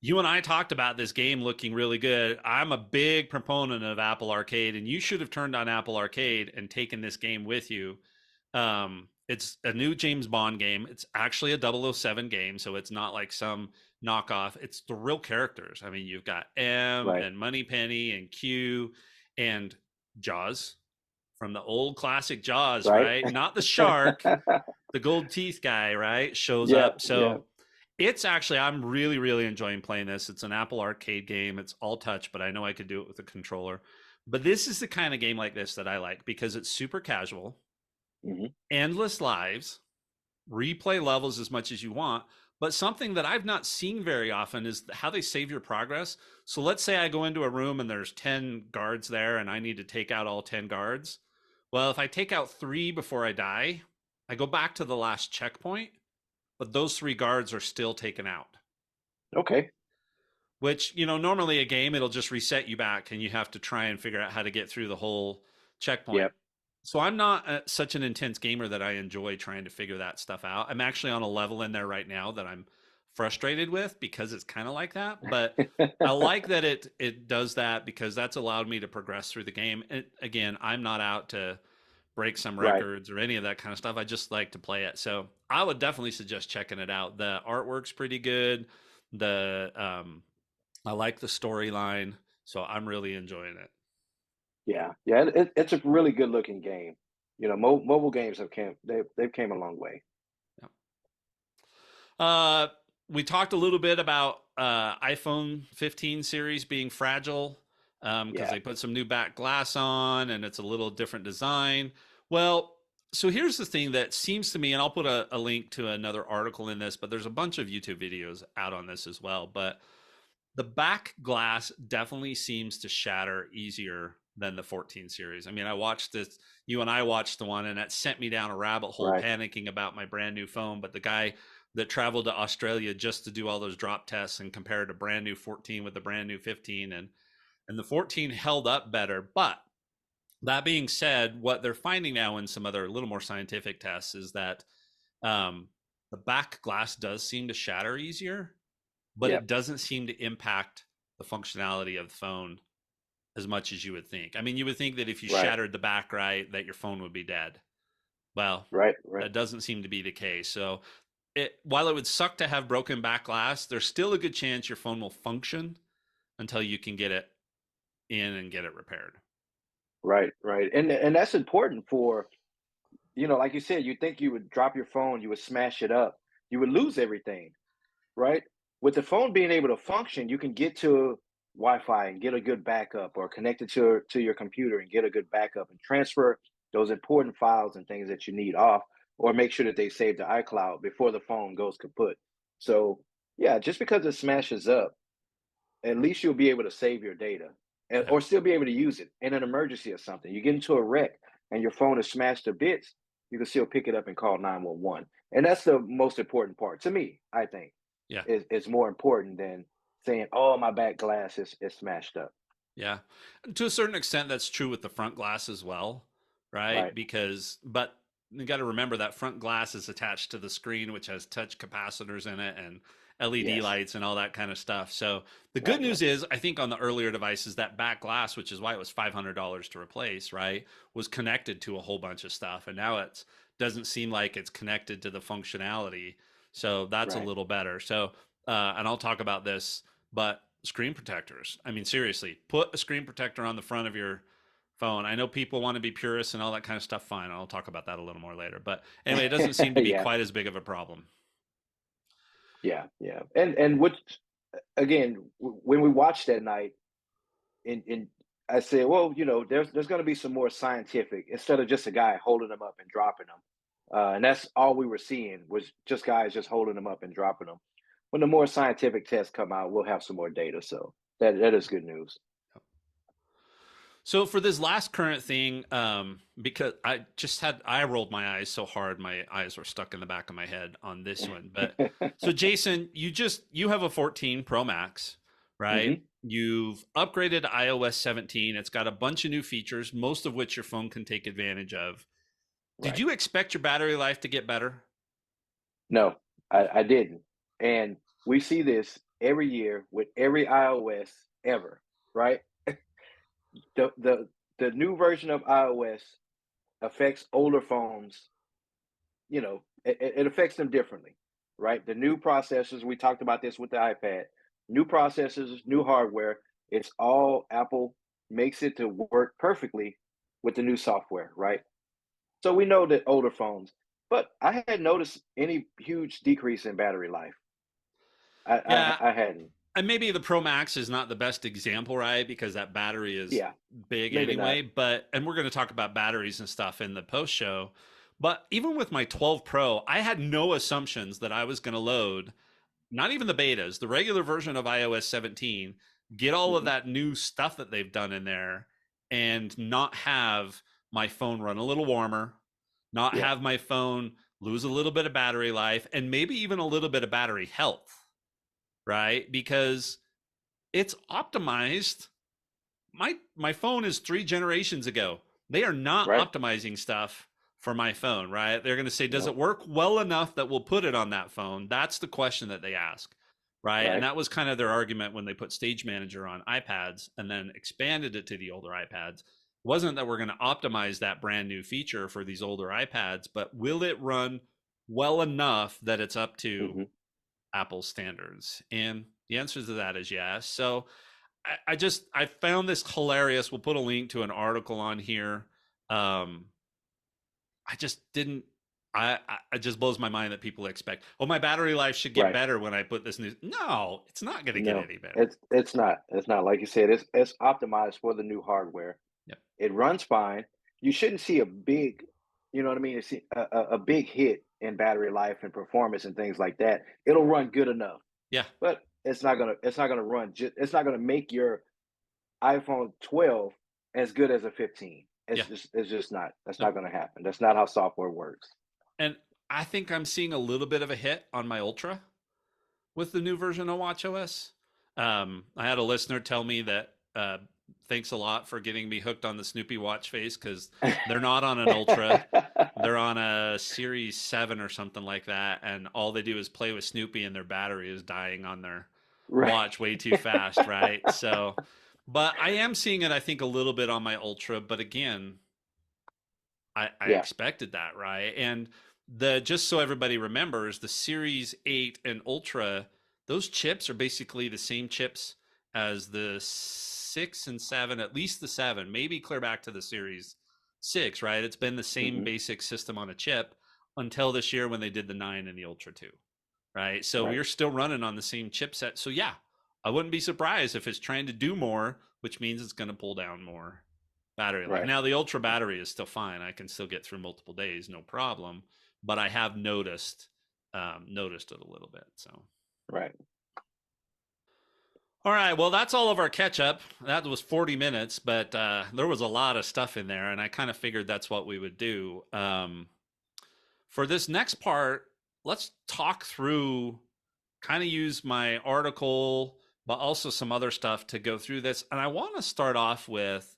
[SPEAKER 1] You and I talked about this game looking really good. I'm a big proponent of Apple Arcade, and you should have turned on Apple Arcade and taken this game with you. It's a new James Bond game. It's actually a 007 game, so it's not like some knockoff. It's the real characters. I mean, you've got M
[SPEAKER 2] Right.
[SPEAKER 1] and Moneypenny and Q and Jaws from the old classic Jaws,
[SPEAKER 2] Right.
[SPEAKER 1] right? Not the shark, the gold teeth guy, right? Shows
[SPEAKER 2] Yeah.
[SPEAKER 1] up.
[SPEAKER 2] Yeah.
[SPEAKER 1] So it's actually, I'm really, really enjoying playing this. It's an Apple Arcade game. It's all touch, but I know I could do it with a controller. But this is the kind of game like this that I like because it's super casual,
[SPEAKER 2] Hmm.
[SPEAKER 1] endless lives, replay levels as much as you want. But something that I've not seen very often is how they save your progress. So let's say I go into a room and there's 10 guards there and I need to take out all 10 guards. Well, if I take out 3 before I die, I go back to the last checkpoint, but those 3 guards are still taken out.
[SPEAKER 2] Okay.
[SPEAKER 1] Which, normally a game, it'll just reset you back and you have to try and figure out how to get through the whole checkpoint.
[SPEAKER 2] Yep.
[SPEAKER 1] So I'm not such an intense gamer that I enjoy trying to figure that stuff out. I'm actually on a level in there right now that I'm frustrated with because it's kind of like that, but I like that it does that because that's allowed me to progress through the game. And again, I'm not out to break some
[SPEAKER 2] Right.
[SPEAKER 1] records or any of that kind of stuff. I just like to play it. So I would definitely suggest checking it out. The artwork's pretty good. The I like the storyline, so I'm really enjoying it.
[SPEAKER 2] Yeah. Yeah. It's a really good looking game. You know, mobile games they've came a long way.
[SPEAKER 1] Yeah. Uh, we talked a little bit about iPhone 15 series being fragile because
[SPEAKER 2] Yeah.
[SPEAKER 1] they put some new back glass on and it's a little different design. Well, so here's the thing that seems to me, and I'll put a link to another article in this, but there's a bunch of YouTube videos out on this as well. But the back glass definitely seems to shatter easier than the 14 series. I mean, I watched this, you and I watched the one, and that sent me down a rabbit hole
[SPEAKER 2] Right.
[SPEAKER 1] panicking about my brand new phone. But the guy that traveled to Australia just to do all those drop tests and compared a brand new 14 with the brand new 15, and the 14 held up better. But that being said, what they're finding now in some other little more scientific tests is that um, the back glass does seem to shatter easier, but
[SPEAKER 2] Yep.
[SPEAKER 1] it doesn't seem to impact the functionality of the phone as much as you would think. I mean, you would think that if you
[SPEAKER 2] Right.
[SPEAKER 1] shattered the back right, that your phone would be dead. Well,
[SPEAKER 2] Right. Right.
[SPEAKER 1] that doesn't seem to be the case. So, while it would suck to have broken back glass, there's still a good chance your phone will function until you can get it in and get it repaired.
[SPEAKER 2] Right. Right. And that's important for, you know, like you said, you think you would drop your phone, you would smash it up, you would lose everything, right? With the phone being able to function, you can get to Wi-Fi and get a good backup, or connect it to your computer and get a good backup and transfer those important files and things that you need off, or make sure that they save to iCloud before the phone goes kaput. So yeah, just because it smashes up, at least you'll be able to save your data, and,
[SPEAKER 1] Yeah.
[SPEAKER 2] or still be able to use it in an emergency or something. You get into a wreck and your phone is smashed to bits, you can still pick it up and call 911. And that's the most important part to me, I think,
[SPEAKER 1] Yeah.
[SPEAKER 2] is more important than saying, oh, my back glass is smashed up.
[SPEAKER 1] Yeah. To a certain extent, that's true with the front glass as well, right?
[SPEAKER 2] Right.
[SPEAKER 1] But you got to remember that front glass is attached to the screen, which has touch capacitors in it and LED
[SPEAKER 2] Yes.
[SPEAKER 1] lights and all that kind of stuff. So the good
[SPEAKER 2] Right. Right.
[SPEAKER 1] news is, I think on the earlier devices, that back glass, which is why it was $500 to replace, right, was connected to a whole bunch of stuff. And now it doesn't seem like it's connected to the functionality. So that's a
[SPEAKER 2] Right.
[SPEAKER 1] little better. So, and I'll talk about this, but screen protectors. I mean, seriously, put a screen protector on the front of your phone. I know people want to be purists and all that kind of stuff. Fine. I'll talk about that a little more later. But anyway, it doesn't seem to be
[SPEAKER 2] Yeah.
[SPEAKER 1] quite as big of a problem.
[SPEAKER 2] Yeah. Yeah. And what, again, when we watched that night, and I said, well, you know, there's going to be some more scientific, instead of just a guy holding them up and dropping them. And that's all we were seeing, was just guys just holding them up and dropping them. When the more scientific tests come out, we'll have some more data. So that is good news.
[SPEAKER 1] So for this last current thing, because I rolled my eyes so hard, my eyes were stuck in the back of my head on this one. But so Jason, you have a 14 Pro Max, right?
[SPEAKER 2] Hmm.
[SPEAKER 1] You've upgraded to iOS 17. It's got a bunch of new features, most of which your phone can take advantage of. Did
[SPEAKER 2] Right.
[SPEAKER 1] you expect your battery life to get better?
[SPEAKER 2] No, I didn't. And we see this. every year with every iOS ever, right? The the the new version of iOS affects older phones, it affects them differently, right? The new processors, we talked about this with the iPad, new processors, new hardware, it's all Apple makes it to work perfectly with the new software, right? So we know that older phones, but I hadn't noticed any huge decrease in battery life. I
[SPEAKER 1] Yeah,
[SPEAKER 2] I, I hadn't.
[SPEAKER 1] and maybe the Pro Max is not the best example, right? Because that battery is
[SPEAKER 2] Yeah,
[SPEAKER 1] big
[SPEAKER 2] maybe not.
[SPEAKER 1] anyway. But, and we're going to talk about batteries and stuff in the post show. But even with my 12 Pro, I had no assumptions that I was going to load, not even the betas, the regular version of iOS 17, get all of
[SPEAKER 2] Hmm.
[SPEAKER 1] that new stuff that they've done in there and not have my phone run a little warmer, not
[SPEAKER 2] Yeah,
[SPEAKER 1] have my phone lose a little bit of battery life, and maybe even a little bit of battery health, right? Because it's optimized. My phone is 3 generations ago. They are not
[SPEAKER 2] right.
[SPEAKER 1] optimizing stuff for my phone, right? They're going to say, does
[SPEAKER 2] No,
[SPEAKER 1] it work well enough that we'll put it on that phone? That's the question that they ask, right? And
[SPEAKER 2] right.
[SPEAKER 1] that was kind of their argument when they put Stage Manager on iPads and then expanded it to the older iPads. It wasn't that we're going to optimize that brand new feature for these older iPads, but will it run well enough that it's up to
[SPEAKER 2] Hmm.
[SPEAKER 1] Apple standards? And the answer to that is yes. So I found this hilarious. We'll put a link to an article on here. Um, I just didn't. It just blows my mind that people expect, oh, my battery life should get
[SPEAKER 2] Right.
[SPEAKER 1] better when I put this new. No, it's not going to get
[SPEAKER 2] No,
[SPEAKER 1] any better.
[SPEAKER 2] it's not. It's not like you said. It's optimized for the new hardware.
[SPEAKER 1] Yep.
[SPEAKER 2] It runs fine. You shouldn't see a big, you know what I mean? See a big hit in battery life and performance and things like that. It'll run good enough,
[SPEAKER 1] Yeah.
[SPEAKER 2] but it's not gonna run. It's not gonna make your iPhone 12 as good as a 15.
[SPEAKER 1] Yeah.
[SPEAKER 2] It's just not. That's
[SPEAKER 1] Nope.
[SPEAKER 2] not gonna happen. That's not how software works.
[SPEAKER 1] And I think I'm seeing a little bit of a hit on my Ultra with the new version of WatchOS. I had a listener tell me that thanks a lot for getting me hooked on the Snoopy watch face because they're not on an Ultra. They're on a Series 7 or something like that. And all they do is play with Snoopy and their battery is dying on their
[SPEAKER 2] Right.
[SPEAKER 1] watch way too fast, right? So, but I am seeing it, I think, a little bit on my Ultra. But again, I
[SPEAKER 2] Yeah.
[SPEAKER 1] expected that, right? And the just so everybody remembers, the Series 8 and Ultra, those chips are basically the same chips as the 6 and 7, at least the 7, maybe clear back to the Series 6, right? It's been the same
[SPEAKER 2] Hmm.
[SPEAKER 1] basic system on a chip until this year when they did the 9 and the Ultra 2, right? So
[SPEAKER 2] Right.
[SPEAKER 1] we're still running on the same chipset. So yeah, I wouldn't be surprised if it's trying to do more, which means it's going to pull down more battery life.
[SPEAKER 2] Right.
[SPEAKER 1] Now the Ultra battery is still fine. I can still get through multiple days, no problem. But I have noticed it a little bit. So,
[SPEAKER 2] Right.
[SPEAKER 1] all right. Well, that's all of our catch up. That was 40 minutes, but there was a lot of stuff in there, and I kind of figured that's what we would do. For this next part, let's talk through, kind of use my article, but also some other stuff to go through this. And I want to start off with,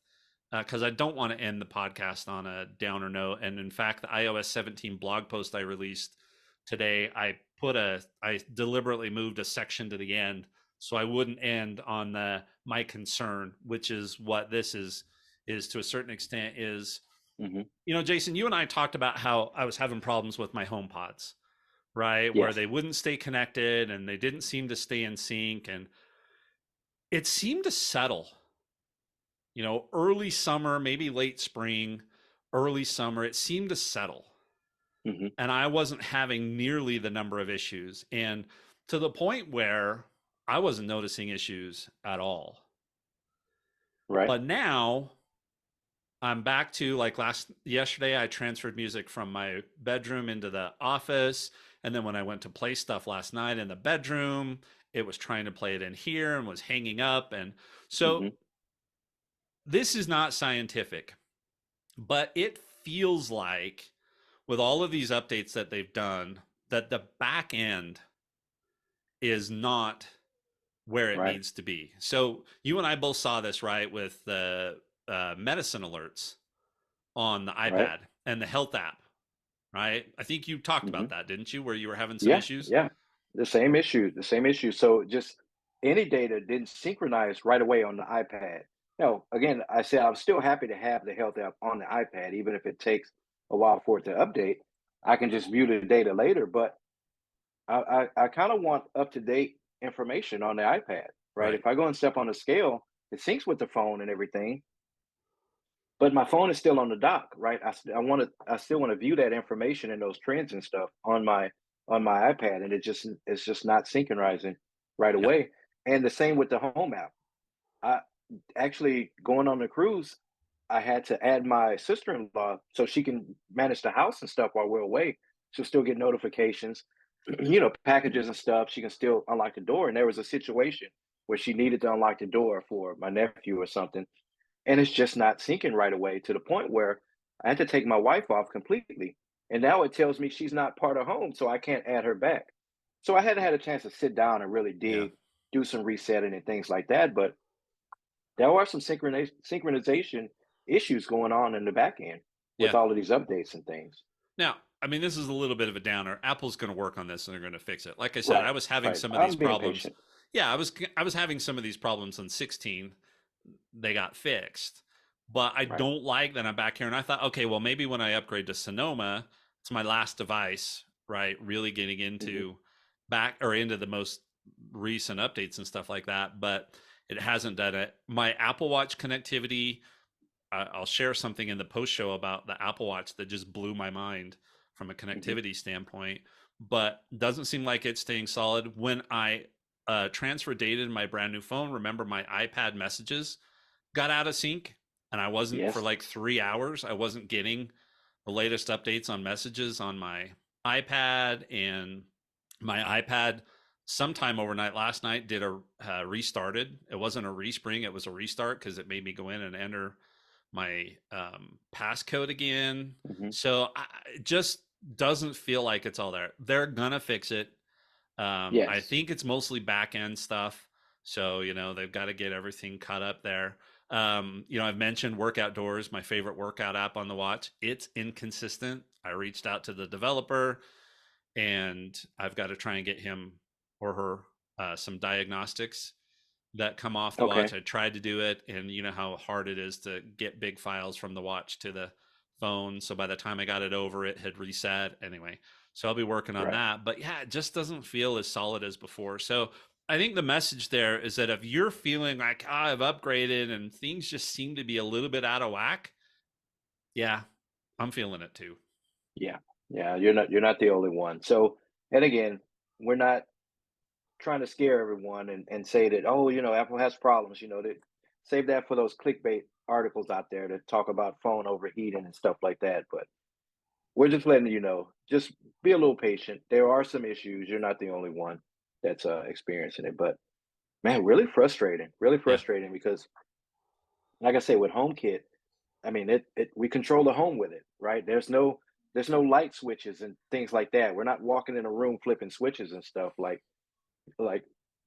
[SPEAKER 1] because I don't want to end the podcast on a downer note. And in fact, the iOS 17 blog post I released today, I deliberately moved a section to the end so I wouldn't end on the my concern, which is what this is to a certain extent is,
[SPEAKER 2] Hmm.
[SPEAKER 1] Jason, you and I talked about how I was having problems with my home pods, right? Where
[SPEAKER 2] Yes.
[SPEAKER 1] they wouldn't stay connected and they didn't seem to stay in sync. And it seemed to settle, early summer, maybe late spring, early summer, it seemed to settle.
[SPEAKER 2] Hmm.
[SPEAKER 1] And I wasn't having nearly the number of issues. And to the point where I wasn't noticing issues at all.
[SPEAKER 2] Right.
[SPEAKER 1] But now I'm back to like yesterday, I transferred music from my bedroom into the office. And then when I went to play stuff last night in the bedroom, it was trying to play it in here and was hanging up. And so
[SPEAKER 2] Hmm.
[SPEAKER 1] this is not scientific, but it feels like with all of these updates that they've done, that the back end is not where it
[SPEAKER 2] Right.
[SPEAKER 1] needs to be. So you and I both saw this, right, with the medicine alerts on the
[SPEAKER 2] Right.
[SPEAKER 1] iPad and the health app, right? I think you talked
[SPEAKER 2] Hmm.
[SPEAKER 1] about that, didn't you? Where you were having some
[SPEAKER 2] Yeah.
[SPEAKER 1] issues.
[SPEAKER 2] Yeah. The same issue. The same issue. So just any data didn't synchronize right away on the iPad. Now, again, I said I'm still happy to have the health app on the iPad, even if it takes a while for it to update. I can just view the data later, but I kind of want up to date information on the iPad, right?
[SPEAKER 1] Right.
[SPEAKER 2] If I go and step on the scale, it syncs with the phone and everything, but my phone is still on the dock, right? I still want to view that information and those trends and stuff on my iPad, and it's just not synchronizing right
[SPEAKER 1] Yeah.
[SPEAKER 2] away. And the same with the home app. I actually going on the cruise, I had to add my sister-in-law so she can manage the house and stuff while we're away. She'll still get notifications, packages and stuff. She can still unlock the door. And there was a situation where she needed to unlock the door for my nephew or something, and it's just not syncing right away to the point where I had to take my wife off completely. And now it tells me she's not part of home, so I can't add her back. So I hadn't had a chance to sit down and really
[SPEAKER 1] Yeah.
[SPEAKER 2] dig, do some resetting and things like that. But there are some synchronization issues going on in the back end with
[SPEAKER 1] Yeah.
[SPEAKER 2] all of these updates and things.
[SPEAKER 1] Now, I mean, this is a little bit of a downer. Apple's going to work on this and they're going to fix it. Like I said, I
[SPEAKER 2] Right,
[SPEAKER 1] was having
[SPEAKER 2] right.
[SPEAKER 1] some of these
[SPEAKER 2] I'm being
[SPEAKER 1] problems.
[SPEAKER 2] patient.
[SPEAKER 1] Yeah, I was having some of these problems on 16. They got fixed. But I
[SPEAKER 2] Right.
[SPEAKER 1] don't like that I'm back here and I thought, okay, well maybe when I upgrade to Sonoma, it's my last device, right? Really getting
[SPEAKER 2] Hmm.
[SPEAKER 1] into back or into the most recent updates and stuff like that, but it hasn't done it. My Apple Watch connectivity, I'll share something in the post show about the Apple Watch that just blew my mind from a
[SPEAKER 2] Hmm.
[SPEAKER 1] connectivity standpoint, but doesn't seem like it's staying solid. When I transfer data to my brand new phone, remember my iPad messages got out of sync and I wasn't for
[SPEAKER 2] Yes.
[SPEAKER 1] like 3 hours. I wasn't getting the latest updates on messages on my iPad, and my iPad sometime overnight last night did a restarted. It wasn't a respring, it was a restart because it made me go in and enter my passcode again.
[SPEAKER 2] Hmm.
[SPEAKER 1] So it just doesn't feel like it's all there. They're gonna fix it. I
[SPEAKER 2] Yes.
[SPEAKER 1] think it's mostly back end stuff. So, they've got to get everything cut up there. I've mentioned Work Outdoors, my favorite workout app on the watch. It's inconsistent. I reached out to the developer and I've got to try and get him or her some diagnostics that come off the watch.
[SPEAKER 2] Okay.
[SPEAKER 1] I tried to do it, and you know how hard it is to get big files from the watch to the phone. So by the time I got it over, it had reset anyway. So I'll be working on
[SPEAKER 2] Right.
[SPEAKER 1] that. But yeah, it just doesn't feel as solid as before. So I think the message there is that if you're feeling like I've upgraded and things just seem to be a little bit out of whack, yeah, I'm feeling it too.
[SPEAKER 2] Yeah. Yeah. You're not the only one. So, and again, we're not trying to scare everyone and say that, oh, Apple has problems, that save that for those clickbait articles out there that talk about phone overheating and stuff like that. But we're just letting you know, just be a little patient. There are some issues. You're not the only one that's experiencing it. But man, really
[SPEAKER 1] Yeah,
[SPEAKER 2] frustrating because like I say, with HomeKit, I mean, it we control the home with it, right? There's no light switches and things like that. We're not walking in a room flipping switches and stuff like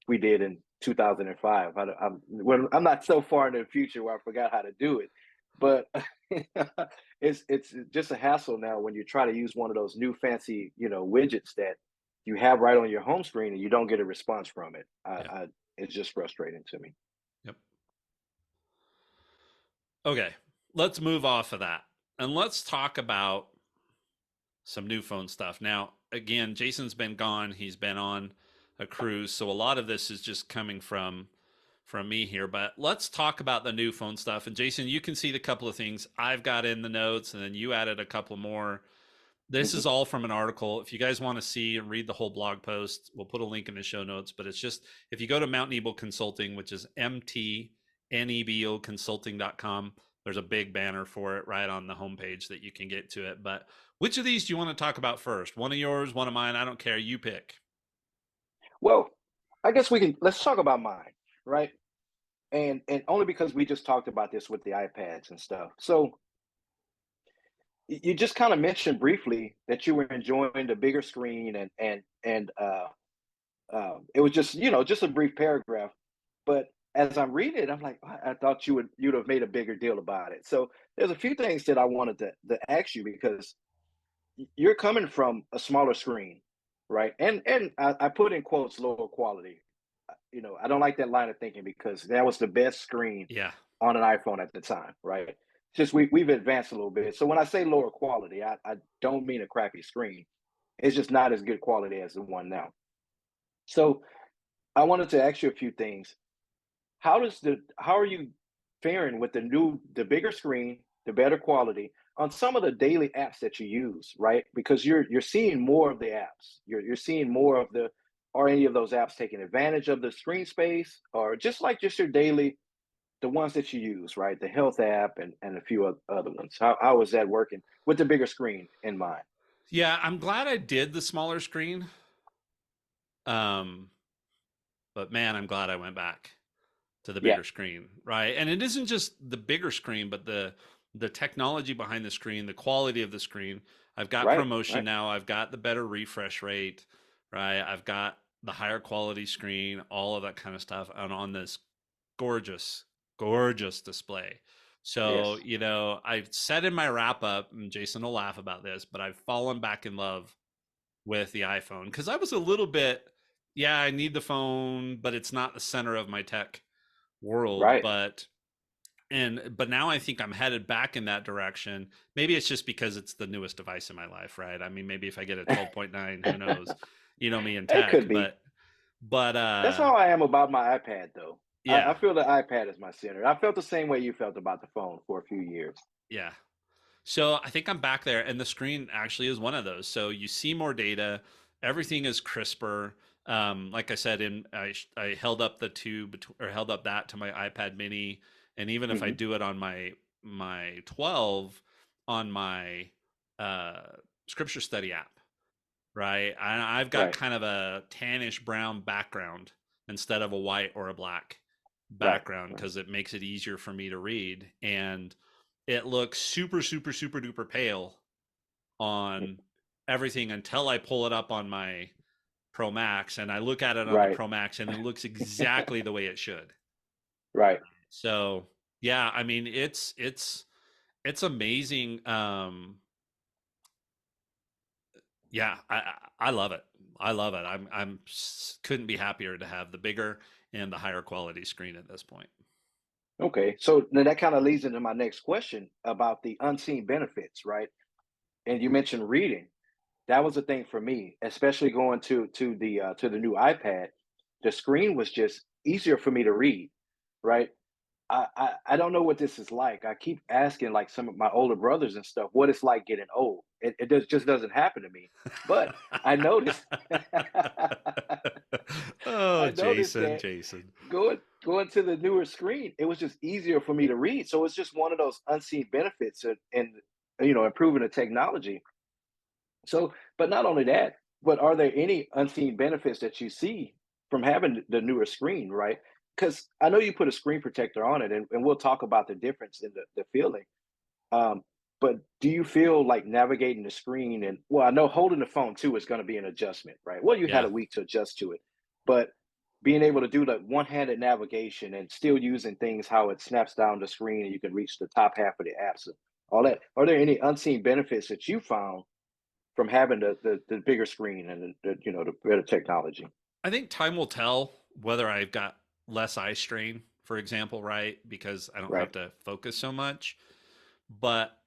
[SPEAKER 2] we did in 2005. I'm not so far into the future where I forgot how to do it, but it's just a hassle now when you try to use one of those new fancy widgets that you have right on your home screen and you don't get a response from it.
[SPEAKER 1] yeah,
[SPEAKER 2] It's just frustrating to me.
[SPEAKER 1] yep. Okay, let's move off of that and let's talk about some new phone stuff. Now, again, Jason's been gone. He's been on a cruise, so a lot of this is just coming from me here. But let's talk about the new phone stuff. And Jason, you can see the couple of things I've got in the notes, and then you added a couple more. This
[SPEAKER 2] Hmm.
[SPEAKER 1] is all from an article. If you guys want to see and read the whole blog post, we'll put a link in the show notes. But it's just if you go to Mount Nebo Consulting, which is mtneboconsulting.com, there's a big banner for it right on the homepage that you can get to it. But which of these do you want to talk about first? One of yours, one of mine? I don't care. You pick.
[SPEAKER 2] Well, I guess let's talk about mine, right? And only because we just talked about this with the iPads and stuff. So you just kind of mentioned briefly that you were enjoying the bigger screen and it was just just a brief paragraph, but as I'm reading it, I'm like, I thought you'd have made a bigger deal about it. So there's a few things that I wanted to ask you because you're coming from a smaller screen, right? And I put in quotes lower quality. I don't like that line of thinking because that was the best screen
[SPEAKER 1] Yeah.
[SPEAKER 2] on an iPhone at the time, right? Just we've advanced a little bit. So when I say lower quality, I don't mean a crappy screen. It's just not as good quality as the one now. So I wanted to ask you a few things. How are you faring with the bigger screen, the better quality on some of the daily apps that you use, right? Because you're seeing more of the apps. You're seeing more of the are any of those apps taking advantage of the screen space or just your daily the ones that you use, right? The health app and a few other ones. How is that working with the bigger screen in mind?
[SPEAKER 1] Yeah, I'm glad I did the smaller screen. Um, but man, I'm glad I went back to the
[SPEAKER 2] Yeah,
[SPEAKER 1] bigger screen, right? And it isn't just the bigger screen, but the technology behind the screen, the quality of the screen. I've got
[SPEAKER 2] right,
[SPEAKER 1] promotion
[SPEAKER 2] right.
[SPEAKER 1] now. I've got the better refresh rate, right? I've got the higher quality screen, all of that kind of stuff, and on this gorgeous, gorgeous display. So,
[SPEAKER 2] Yes.
[SPEAKER 1] I said in my wrap up, and Jason will laugh about this, but I've fallen back in love with the iPhone because I was a little bit, yeah, I need the phone, but it's not the center of my tech world.
[SPEAKER 2] Right.
[SPEAKER 1] But now I think I'm headed back in that direction. Maybe it's just because it's the newest device in my life, right? I mean, maybe if I get a 12.9, who knows? You know me in
[SPEAKER 2] It
[SPEAKER 1] tech,
[SPEAKER 2] could be.
[SPEAKER 1] but
[SPEAKER 2] That's how I am about my iPad, though. I
[SPEAKER 1] yeah,
[SPEAKER 2] feel the iPad is my center. I felt the same way you felt about the phone for a few years.
[SPEAKER 1] yeah. So I think I'm back there, and the screen actually is one of those. So you see more data, everything is crisper. Like I said, I held up the or held up that to my iPad Mini, and even if I
[SPEAKER 2] Hmm.
[SPEAKER 1] do it on my 12 on my uh, Scripture Study app, right? I've got
[SPEAKER 2] Right,
[SPEAKER 1] kind of a tannish brown background instead of a white or a black
[SPEAKER 2] right,
[SPEAKER 1] background
[SPEAKER 2] right.
[SPEAKER 1] because it makes it easier for me to read. And it looks super, super, super duper pale on everything until I pull it up on my Pro Max and I look at it on the
[SPEAKER 2] Right,
[SPEAKER 1] Pro Max and it looks exactly the way it should.
[SPEAKER 2] right.
[SPEAKER 1] So yeah, I mean it's amazing. Yeah, I love it. I love it. Couldn't be happier to have the bigger and the higher quality screen at this point.
[SPEAKER 2] Okay. So then that kind of leads into my next question about the unseen benefits, right? And you mentioned reading. That was a thing for me, especially going to the new iPad. The screen was just easier for me to read, right? I don't know what this is like. I keep asking like some of my older brothers and stuff what it's like getting old. Just doesn't happen to me. But I noticed
[SPEAKER 1] Oh,
[SPEAKER 2] I noticed
[SPEAKER 1] Jason,
[SPEAKER 2] that
[SPEAKER 1] Jason.
[SPEAKER 2] going to the newer screen, it was just easier for me to read. So it's just one of those unseen benefits and improving the technology. So, but not only that, but are there any unseen benefits that you see from having the newer screen, right? Because I know you put a screen protector on it, and we'll talk about the difference in the feeling. Um, but do you feel like navigating the screen and well, I know holding the phone too is going to be an adjustment, right? Well, you had
[SPEAKER 1] Yeah.
[SPEAKER 2] a week to adjust to it, but being able to do the one-handed navigation and still using things how it snaps down the screen and you can reach the top half of the apps and all that. Are there any unseen benefits that you found from having the bigger screen and the better technology?
[SPEAKER 1] I think time will tell whether I've got less eye strain, for example, right? Because I don't
[SPEAKER 2] Right.
[SPEAKER 1] have to focus so much. But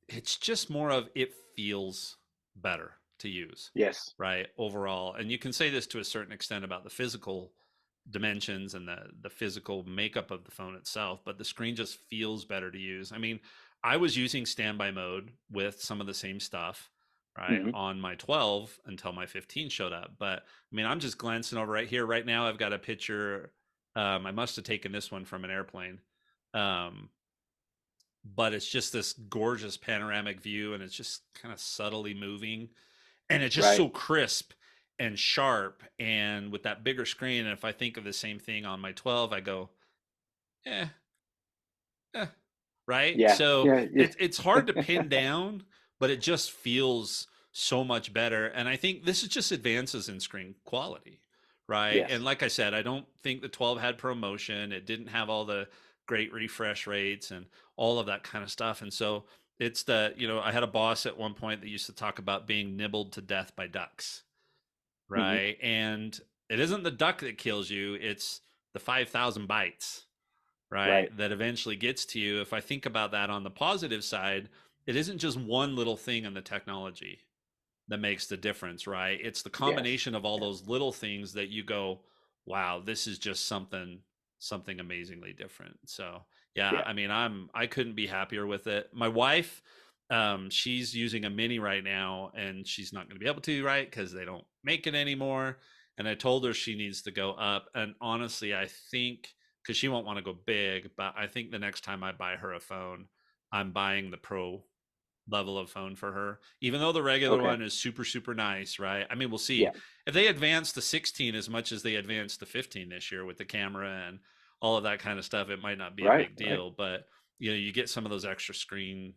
[SPEAKER 1] it's just more of it feels better to use,
[SPEAKER 2] Yes.
[SPEAKER 1] right? Overall. And you can say this to a certain extent about the physical dimensions and the physical makeup of the phone itself, but the screen just feels better to use. I mean, I was using standby mode with some of the same stuff, right,
[SPEAKER 2] Hmm.
[SPEAKER 1] on my 12 until my 15 showed up. But I mean, I'm just glancing over right here. Right now, I've got a picture. I must have taken this one from an airplane. Um, but it's just this gorgeous panoramic view and it's just kind of subtly moving and it's just
[SPEAKER 2] Right.
[SPEAKER 1] so crisp and sharp and with that bigger screen. And if I think of the same thing on my 12, I go, eh, eh, right?
[SPEAKER 2] Yeah.
[SPEAKER 1] So
[SPEAKER 2] Yeah. Yeah.
[SPEAKER 1] it's hard to pin down, but it just feels so much better. And I think this is just advances in screen quality, right? And
[SPEAKER 2] Yes.
[SPEAKER 1] like I said, I don't think the 12 had promotion. It didn't have all the great refresh rates and all of that kind of stuff. And so it's I had a boss at one point that used to talk about being nibbled to death by ducks,
[SPEAKER 2] Hmm.
[SPEAKER 1] right? And it isn't the duck that kills you, it's the 5,000 bytes, right?
[SPEAKER 2] Right.
[SPEAKER 1] That eventually gets to you. If I think about that on the positive side, it isn't just one little thing in the technology that makes the difference, right? It's the
[SPEAKER 2] Yes.
[SPEAKER 1] combination of all
[SPEAKER 2] Yes.
[SPEAKER 1] those little things that you go, wow, this is just something amazingly different. So yeah,
[SPEAKER 2] Yeah.
[SPEAKER 1] I mean, I couldn't be happier with it. My wife, she's using a mini right now, and she's not going to be able to, right? Because they don't make it anymore. And I told her she needs to go up. And honestly, I think because she won't want to go big, but I think the next time I buy her a phone, I'm buying the pro level of phone for her, even though the regular
[SPEAKER 2] Okay.
[SPEAKER 1] one is super, super nice, right? I mean, we'll
[SPEAKER 2] Yeah.
[SPEAKER 1] see if they advance the 16 as much as they advanced the 15 this year with the camera and all of that kind of stuff. It might not be a
[SPEAKER 2] Right.
[SPEAKER 1] big
[SPEAKER 2] Right.
[SPEAKER 1] deal, but you get some of those extra screen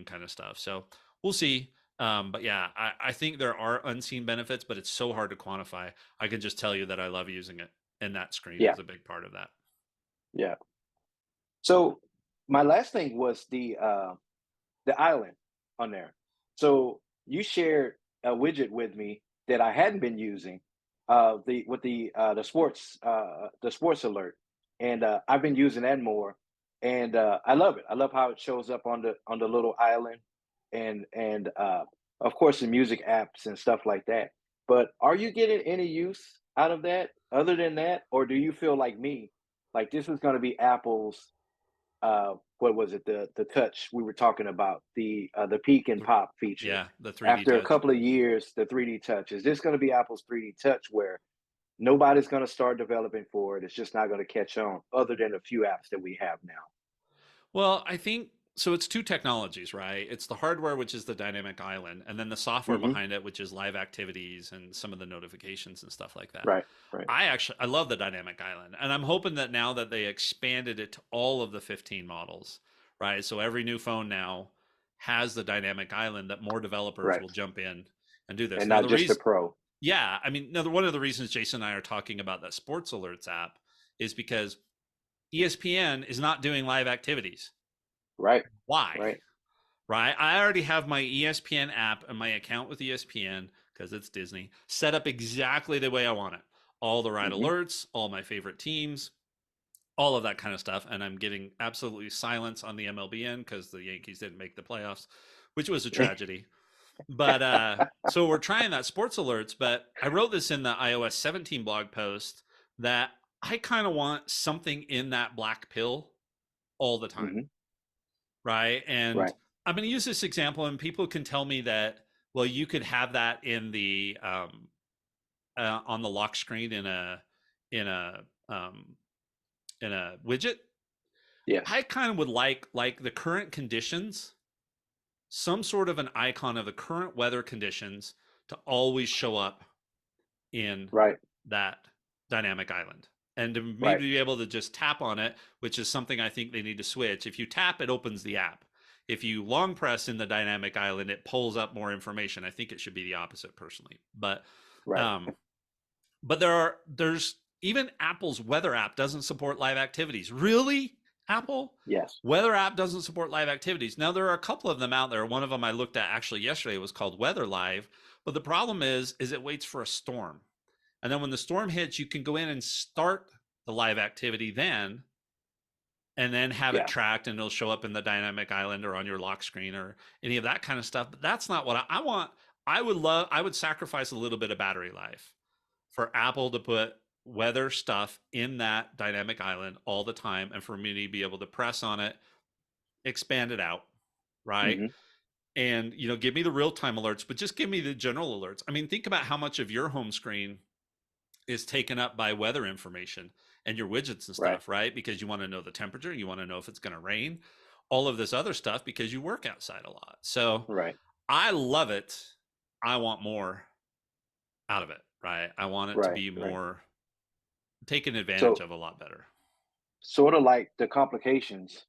[SPEAKER 1] kind of stuff. So we'll see. But yeah, I think there are unseen benefits, but it's so hard to quantify. I can just tell you that I love using it, and that screen
[SPEAKER 2] Yeah.
[SPEAKER 1] is a big part of that.
[SPEAKER 2] Yeah. So my last thing was the island on there. So you shared a widget with me that I hadn't been using, the with the sports alert, and I've been using that more, and I love it. I love how it shows up on the little island, and of course the music apps and stuff like that. But are you getting any use out of that other than that, or do you feel like me, like this is going to be Apple's what was it, the touch we were talking about, the peek and pop feature
[SPEAKER 1] Yeah, the 3D
[SPEAKER 2] after a
[SPEAKER 1] touch.
[SPEAKER 2] couple of years, the 3D touch, is this going to be Apple's 3D touch where nobody's going to start developing for it, it's just not going to catch on other than a few apps that we have now?
[SPEAKER 1] Well, I think so. It's two technologies, right? It's the hardware, which is the dynamic island, and then the software
[SPEAKER 2] Hmm.
[SPEAKER 1] behind it, which is live activities and some of the notifications and stuff like that.
[SPEAKER 2] Right. Right.
[SPEAKER 1] I love the dynamic island, and I'm hoping that now that they expanded it to all of the 15 models, right? So every new phone now has the dynamic island, that more developers
[SPEAKER 2] Right.
[SPEAKER 1] will jump in and do this.
[SPEAKER 2] And
[SPEAKER 1] Now
[SPEAKER 2] not
[SPEAKER 1] the
[SPEAKER 2] just the
[SPEAKER 1] reason,
[SPEAKER 2] pro.
[SPEAKER 1] yeah, I mean, now one of the reasons Jason and I are talking about that Sports Alerts app is because ESPN is not doing live activities.
[SPEAKER 2] Right.
[SPEAKER 1] Why?
[SPEAKER 2] Right.
[SPEAKER 1] Right? I already have my ESPN app and my account with ESPN, because it's Disney, set up exactly the way I want it. All the right
[SPEAKER 2] Hmm.
[SPEAKER 1] alerts, all my favorite teams, all of that kind of stuff. And I'm getting absolutely silence on the MLBN because the Yankees didn't make the playoffs, which was a tragedy. But so we're trying that sports alerts. But I wrote this in the iOS 17 blog post that I kind of want something in that black pill all the time,
[SPEAKER 2] Hmm.
[SPEAKER 1] right? And
[SPEAKER 2] Right.
[SPEAKER 1] I'm going to use this example, and people can tell me that, well, you could have that in the on the lock screen in a um, in a widget.
[SPEAKER 2] Yes.
[SPEAKER 1] I kind of would like the current conditions, some sort of an icon of the current weather conditions to always show up in
[SPEAKER 2] Right.
[SPEAKER 1] that dynamic island. And to
[SPEAKER 2] Right.
[SPEAKER 1] maybe be able to just tap on it, which is something I think they need to switch. If you tap, it opens the app. If you long press in the dynamic island, it pulls up more information. I think it should be the opposite personally.
[SPEAKER 2] Right.
[SPEAKER 1] Um, but there's even Apple's weather app doesn't support live activities. Really? Apple?
[SPEAKER 2] Yes.
[SPEAKER 1] Weather app doesn't support live activities. Now there are a couple of them out there. One of them I looked at actually yesterday was called Weather Live, but the problem is it waits for a storm. And then when the storm hits, you can go in and start the live activity then, and then have it
[SPEAKER 2] Yeah.
[SPEAKER 1] tracked, and it'll show up in the dynamic island or on your lock screen or any of that kind of stuff. But that's not what I want. I would sacrifice a little bit of battery life for Apple to put weather stuff in that dynamic island all the time, and for me to be able to press on it, expand it out, right?
[SPEAKER 2] Hmm.
[SPEAKER 1] And give me the real-time alerts, but just give me the general alerts. I mean, think about how much of your home screen is taken up by weather information and your widgets and
[SPEAKER 2] Right.
[SPEAKER 1] stuff, right? Because you want to know the temperature, you want to know if it's going to rain, all of this other stuff because you work outside a lot. So
[SPEAKER 2] Right.
[SPEAKER 1] I love it. I want more out of it, right? I want it to
[SPEAKER 2] Right.
[SPEAKER 1] be
[SPEAKER 2] Right.
[SPEAKER 1] more taken advantage
[SPEAKER 2] So
[SPEAKER 1] of a lot better.
[SPEAKER 2] sort of like the complications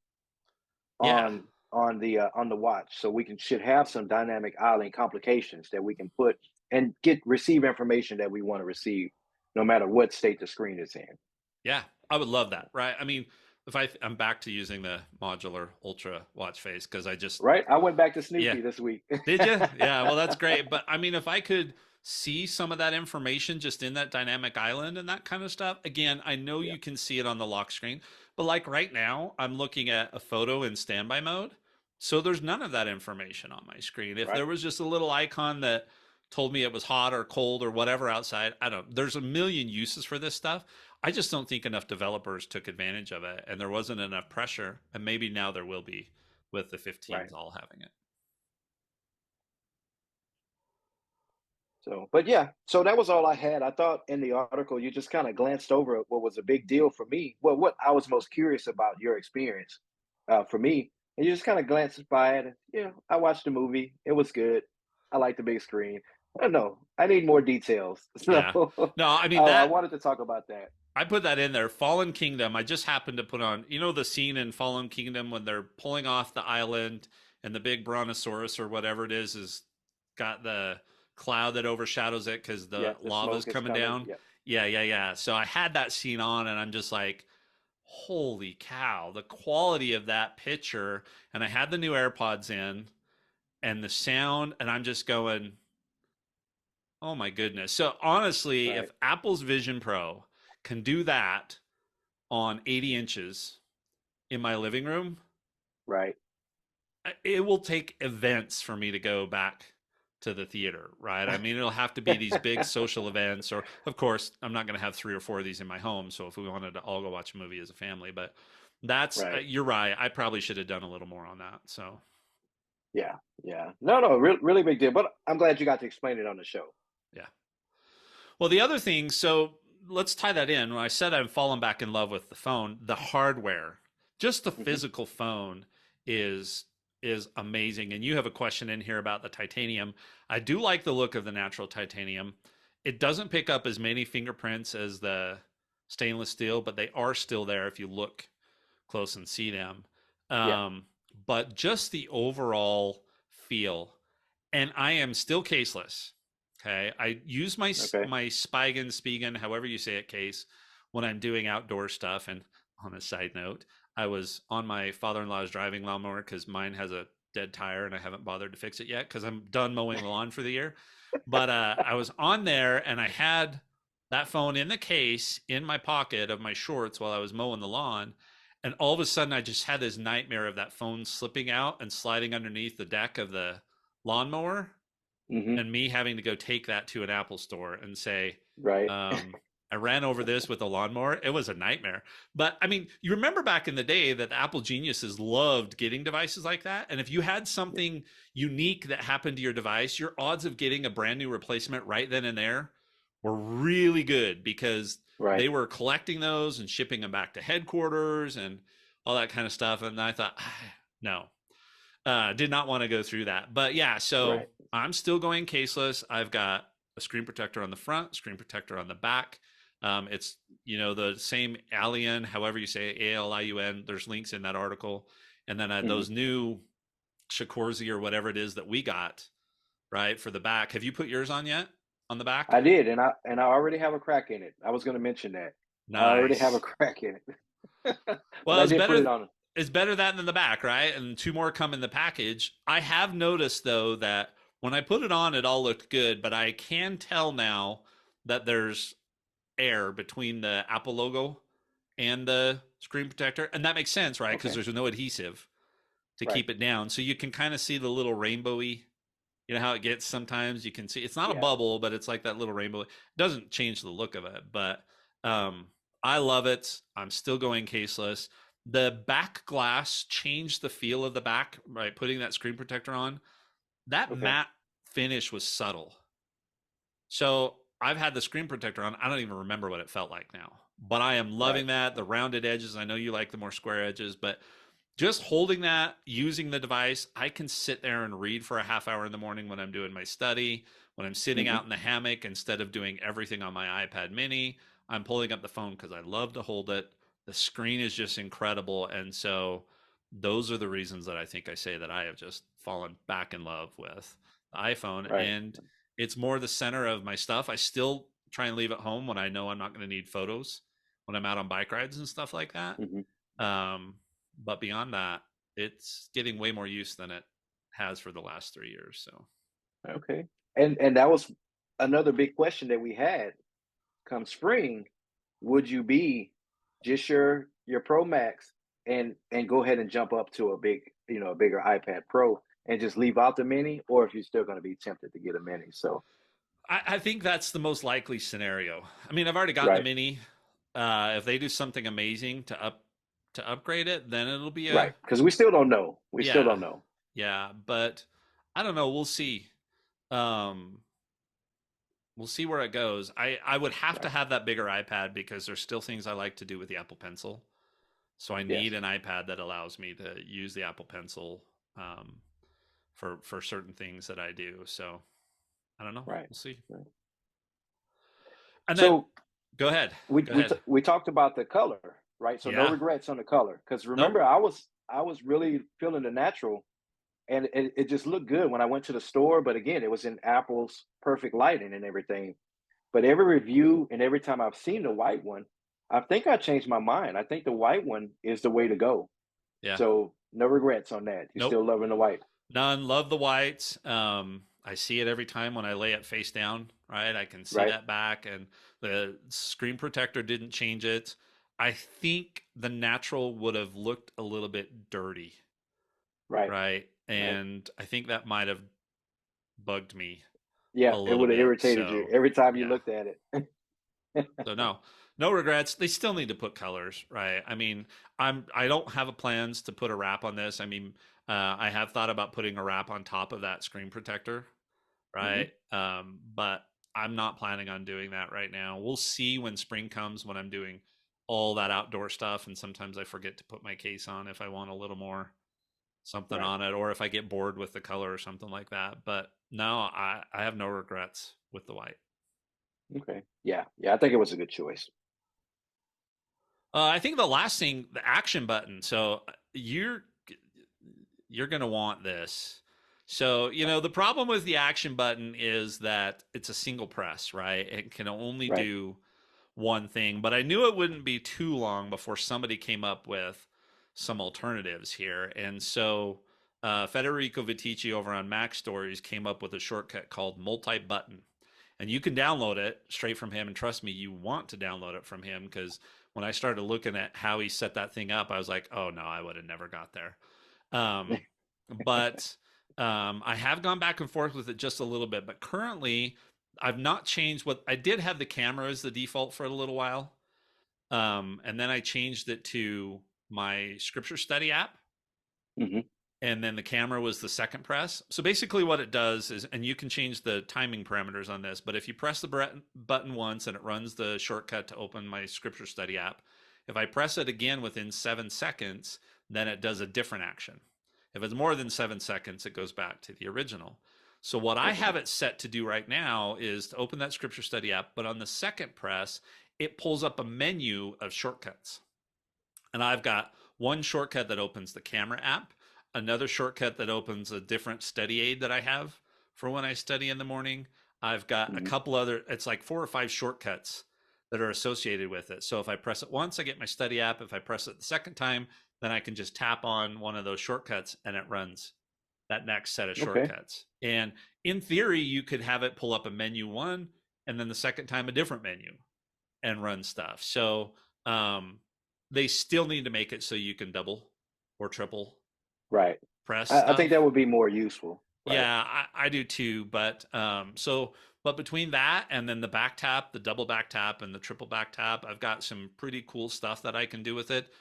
[SPEAKER 1] Yeah.
[SPEAKER 2] on the watch, so we can should have some dynamic island complications that we can put and get receive information that we want to receive, no matter what state the screen is in.
[SPEAKER 1] Yeah. I would love that, right? I mean, if I'm back to using the modular ultra watch face because I just,
[SPEAKER 2] Right? I went back to
[SPEAKER 1] yeah.
[SPEAKER 2] Snoopy this week.
[SPEAKER 1] Did you? Yeah. Well, that's great. But I mean, if I could see some of that information just in that dynamic island and that kind of stuff. Again, I know
[SPEAKER 2] Yeah.
[SPEAKER 1] you can see it on the lock screen, but like right now, I'm looking at a photo in standby mode. So there's none of that information on my screen. If
[SPEAKER 2] Right.
[SPEAKER 1] there was just a little icon that told me it was hot or cold or whatever outside, I don't, there's a million uses for this stuff. I just don't think enough developers took advantage of it and there wasn't enough pressure. And maybe now there will be with the
[SPEAKER 2] Right.
[SPEAKER 1] 15s all having it.
[SPEAKER 2] So, but yeah, so that was all I had. I thought in the article you just kind of glanced over what was a big deal for me. Well, what I was most curious about your experience, for me, and you just kind of glanced by it. Yeah, I watched the movie. It was good. I like the big screen. I don't know. I need more details.
[SPEAKER 1] Yeah.
[SPEAKER 2] So
[SPEAKER 1] No, I mean
[SPEAKER 2] I
[SPEAKER 1] that
[SPEAKER 2] wanted to talk about that.
[SPEAKER 1] I put that in there. Fallen Kingdom. I just happened to put on, the scene in Fallen Kingdom when they're pulling off the island and the big brontosaurus or whatever it is got the cloud that overshadows it because
[SPEAKER 2] Yeah,
[SPEAKER 1] the
[SPEAKER 2] the
[SPEAKER 1] lava's
[SPEAKER 2] smoke is
[SPEAKER 1] coming
[SPEAKER 2] coming.
[SPEAKER 1] down.
[SPEAKER 2] Yeah.
[SPEAKER 1] Yeah, yeah, yeah. So I had that scene on and I'm just like, holy cow, the quality of that picture. And I had the new AirPods in and the sound, and I'm just going, oh my goodness. So honestly,
[SPEAKER 2] Right.
[SPEAKER 1] if Apple's Vision Pro can do that on 80 inches in my living room,
[SPEAKER 2] Right.
[SPEAKER 1] it will take events for me to go back to the theater, right? I mean, it'll have to be these big social events, or of course, I'm not going to have 3 or 4 of these in my home. So if we wanted to all go watch a movie as a family, but that's,
[SPEAKER 2] Right.
[SPEAKER 1] you're right. I probably should have done a little more on that. So
[SPEAKER 2] Yeah. Yeah. No, no, really big deal. But I'm glad you got to explain it on the show.
[SPEAKER 1] yeah. Well, the other thing, so let's tie that in. When I said I'm falling back in love with the phone, the hardware, just the
[SPEAKER 2] Hmm.
[SPEAKER 1] physical phone is is amazing. And you have a question in here about the titanium. I do like the look of the natural titanium. It doesn't pick up as many fingerprints as the stainless steel, but they are still there if you look close and see them.
[SPEAKER 2] Yeah.
[SPEAKER 1] Um, but just the overall feel, and I am still caseless. Okay, I use
[SPEAKER 2] Okay.
[SPEAKER 1] my Spigen, however you say it, case when I'm doing outdoor stuff. And on a side note, I was on my father-in-law's driving lawnmower because mine has a dead tire and I haven't bothered to fix it yet because I'm done mowing the lawn for the year. But I was on there and I had that phone in the case in my pocket of my shorts while I was mowing the lawn. And all of a sudden, I just had this nightmare of that phone slipping out and sliding underneath the deck of the lawnmower
[SPEAKER 2] Hmm.
[SPEAKER 1] and me having to go take that to an Apple store and say,
[SPEAKER 2] Right.
[SPEAKER 1] um, I ran over this with a lawnmower. It was a nightmare. But I mean, you remember back in the day that the Apple geniuses loved getting devices like that. And if you had something unique that happened to your device, your odds of getting a brand new replacement right then and there were really good because they
[SPEAKER 2] Right.
[SPEAKER 1] were collecting those and shipping them back to headquarters and all that kind of stuff. And I thought, no, did not want to go through that. But yeah, so
[SPEAKER 2] Right.
[SPEAKER 1] I'm still going caseless. I've got a screen protector on the front, screen protector on the back. It's the same Allium, however you say it, ALIUN. There's links in that article, and then
[SPEAKER 2] Hmm.
[SPEAKER 1] those new Sikorsky or whatever it is that we got right for the back. Have you put yours on yet on the back?
[SPEAKER 2] I did, and I already have a crack in it. I was going to mention that. I already have a
[SPEAKER 1] Nice.
[SPEAKER 2] crack in it, but
[SPEAKER 1] Well,
[SPEAKER 2] I did put it on.
[SPEAKER 1] it's better that than the back, right? And 2 more come in the package. I have noticed though that when I put it on, it all looked good, but I can tell now that there's air between the Apple logo and the screen protector, and that makes sense, right? Because
[SPEAKER 2] Okay.
[SPEAKER 1] there's no adhesive to
[SPEAKER 2] Right.
[SPEAKER 1] keep it down, so you can kind of see the little rainbowy. You know how it gets sometimes. You can see it's not a
[SPEAKER 2] Yeah.
[SPEAKER 1] bubble, but it's like that little rainbow. It doesn't change the look of it, but um, I love it. I'm still going caseless. The back glass changed the feel of the back by putting that screen protector on. That
[SPEAKER 2] Okay.
[SPEAKER 1] matte finish was subtle. So I've had the screen protector on. I don't even remember what it felt like now, but I am
[SPEAKER 2] Right.
[SPEAKER 1] loving that. The rounded edges. I know you like the more square edges, but just holding that, using the device, I can sit there and read for a half hour in the morning when I'm doing my study, when I'm sitting
[SPEAKER 2] Hmm.
[SPEAKER 1] out in the hammock instead of doing everything on my iPad mini. I'm pulling up the phone because I love to hold it. The screen is just incredible. And so those are the reasons that I think I say that I have just fallen back in love with the iPhone.
[SPEAKER 2] Right.
[SPEAKER 1] And it's more the center of my stuff. I still try and leave it home when I know I'm not going to need photos when I'm out on bike rides and stuff like that.
[SPEAKER 2] Hmm.
[SPEAKER 1] Um, but beyond that, it's getting way more use than it has for the last 3 years. So
[SPEAKER 2] Okay. And that was another big question that we had come spring, would you be just your Pro Max and go ahead and jump up to a big, a bigger iPad Pro and just leave out the mini, or if you're still going to be tempted to get a mini? So
[SPEAKER 1] I think that's the most likely scenario. I mean, I've already got the
[SPEAKER 2] right,
[SPEAKER 1] mini. If they do something amazing to upgrade it, then it'll be
[SPEAKER 2] right,
[SPEAKER 1] a
[SPEAKER 2] because we still don't know. We still
[SPEAKER 1] yeah,
[SPEAKER 2] don't know.
[SPEAKER 1] yeah. But I don't know. We'll see. Um, we'll see where it goes. I would have to
[SPEAKER 2] Right.
[SPEAKER 1] have that bigger iPad because there's still things I like to do with the Apple Pencil. So I
[SPEAKER 2] Yes.
[SPEAKER 1] need an iPad that allows me to use the Apple Pencil for certain things that I do. So I don't know.
[SPEAKER 2] Right.
[SPEAKER 1] We'll see.
[SPEAKER 2] Right.
[SPEAKER 1] And then
[SPEAKER 2] So
[SPEAKER 1] go ahead.
[SPEAKER 2] we
[SPEAKER 1] Go
[SPEAKER 2] we
[SPEAKER 1] ahead.
[SPEAKER 2] t- we talked about the color, right? So no
[SPEAKER 1] Yeah.
[SPEAKER 2] regrets on the color, because
[SPEAKER 1] Nope.
[SPEAKER 2] remember I was really feeling the natural, and it just looked good when I went to the store. But again, it was in Apple's perfect lighting and everything. But every review and every time I've seen the white one, I think I changed my mind. I think the white one is the way to go.
[SPEAKER 1] Yeah.
[SPEAKER 2] So no regrets on that. You're
[SPEAKER 1] Nope.
[SPEAKER 2] still loving the white,
[SPEAKER 1] None. Love the whites. I see it every time when I lay it face down, right? I can see
[SPEAKER 2] right?
[SPEAKER 1] that back, and the screen protector didn't change it. I think the natural would have looked a little bit dirty,
[SPEAKER 2] Right.
[SPEAKER 1] right?
[SPEAKER 2] Right.
[SPEAKER 1] And I think that might have bugged me a
[SPEAKER 2] Yeah, it
[SPEAKER 1] little
[SPEAKER 2] would have
[SPEAKER 1] bit.
[SPEAKER 2] irritated you
[SPEAKER 1] So,
[SPEAKER 2] every time you
[SPEAKER 1] yeah.
[SPEAKER 2] looked at it.
[SPEAKER 1] So no, no regrets. They still need to put colors, right? I mean, I don't have plans to put a wrap on this. I mean, I have thought about putting a wrap on top of that screen protector,
[SPEAKER 2] Hmm.
[SPEAKER 1] right? But I'm not planning on doing that right now. We'll see when spring comes when I'm doing all that outdoor stuff, and sometimes I forget to put my case on if I want a little more something
[SPEAKER 2] Right.
[SPEAKER 1] on it, or if I get bored with the color or something like that. But no, I have no regrets with the white.
[SPEAKER 2] Okay. Yeah. Yeah. I think it was a good choice.
[SPEAKER 1] I think the last thing, the action button. So you're gonna want this. So the problem with the action button is that it's a single press, right? It can only
[SPEAKER 2] Right.
[SPEAKER 1] do one thing. But I knew it wouldn't be too long before somebody came up with some alternatives here, and so Federico Vitici over on Mac Stories came up with a shortcut called multi-button, and you can download it straight from him. And trust me, you want to download it from him because when I started looking at how he set that thing up, I was like, oh no, I would have never got there. Um, but I have gone back and forth with it just a little bit. But currently, I've not changed what I did have the camera as the default for a little while. And then I changed it to my scripture study app,
[SPEAKER 2] Hmm.
[SPEAKER 1] and then the camera was the second press. So basically, what it does is, and you can change the timing parameters on this, but if you press the button once and it runs the shortcut to open my scripture study app, if I press it again within 7 seconds, then it does a different action. If it's more than 7 seconds, it goes back to the original. So, what I
[SPEAKER 2] Okay.
[SPEAKER 1] have it set to do right now is to open that scripture study app, but on the second press, it pulls up a menu of shortcuts. And I've got one shortcut that opens the camera app, another shortcut that opens a different study aid that I have for when I study in the morning. I've got a
[SPEAKER 2] Hmm.
[SPEAKER 1] couple other, it's like 4 or 5 shortcuts that are associated with it. So if I press it once, I get my study app. If I press it the second time, then I can just tap on one of those shortcuts and it runs that next set of
[SPEAKER 2] Okay.
[SPEAKER 1] shortcuts. And in theory, you could have it pull up a menu one and then the second time a different menu and run stuff. So um, they still need to make it so you can double or triple
[SPEAKER 2] Right.
[SPEAKER 1] press
[SPEAKER 2] I think that
[SPEAKER 1] stuff.
[SPEAKER 2] would be more useful. Right.
[SPEAKER 1] Yeah, I do too. But but between that and then the back tap, the double back tap, and the triple back tap, I've got some pretty cool stuff that I can do with it.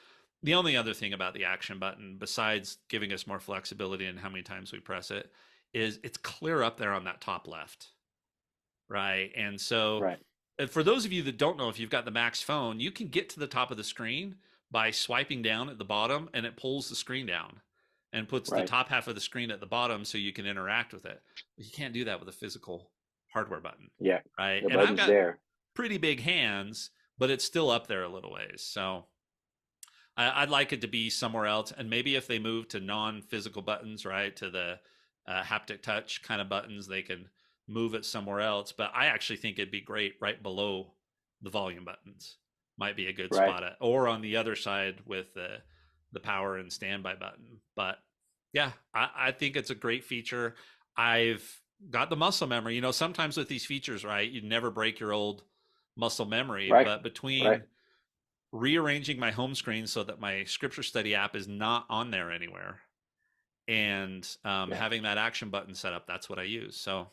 [SPEAKER 1] The only other thing about the action button, besides giving us more flexibility in how many times we press it, is it's clear up there on that top left, right? And so,
[SPEAKER 2] Right.
[SPEAKER 1] for those of you that don't know, if you've got the Max phone, you can get to the top of the screen by swiping down at the bottom, and it pulls the screen down and puts the
[SPEAKER 2] Right.
[SPEAKER 1] top half of the screen at the bottom so you can interact with it. But you can't do that with a physical hardware button,
[SPEAKER 2] Yeah.
[SPEAKER 1] right?
[SPEAKER 2] The
[SPEAKER 1] And I've
[SPEAKER 2] button's
[SPEAKER 1] got
[SPEAKER 2] there.
[SPEAKER 1] pretty big hands, but it's still up there a little ways. So I'd like it to be somewhere else. And maybe if they move to non-physical buttons, right, to the haptic touch kind of buttons, they can move it somewhere else. But I actually think it'd be great right below the volume buttons. Might be a good
[SPEAKER 2] Right.
[SPEAKER 1] spot at, or on the other side with the power and standby button. But yeah, I think it's a great feature. I've got the muscle memory. You know, sometimes with these features, right, you never break your old muscle memory,
[SPEAKER 2] Right.
[SPEAKER 1] but
[SPEAKER 2] Right.
[SPEAKER 1] between rearranging my home screen so that my scripture study app is not on there anywhere and
[SPEAKER 2] Yeah.
[SPEAKER 1] having that action button set up, that's what I use. So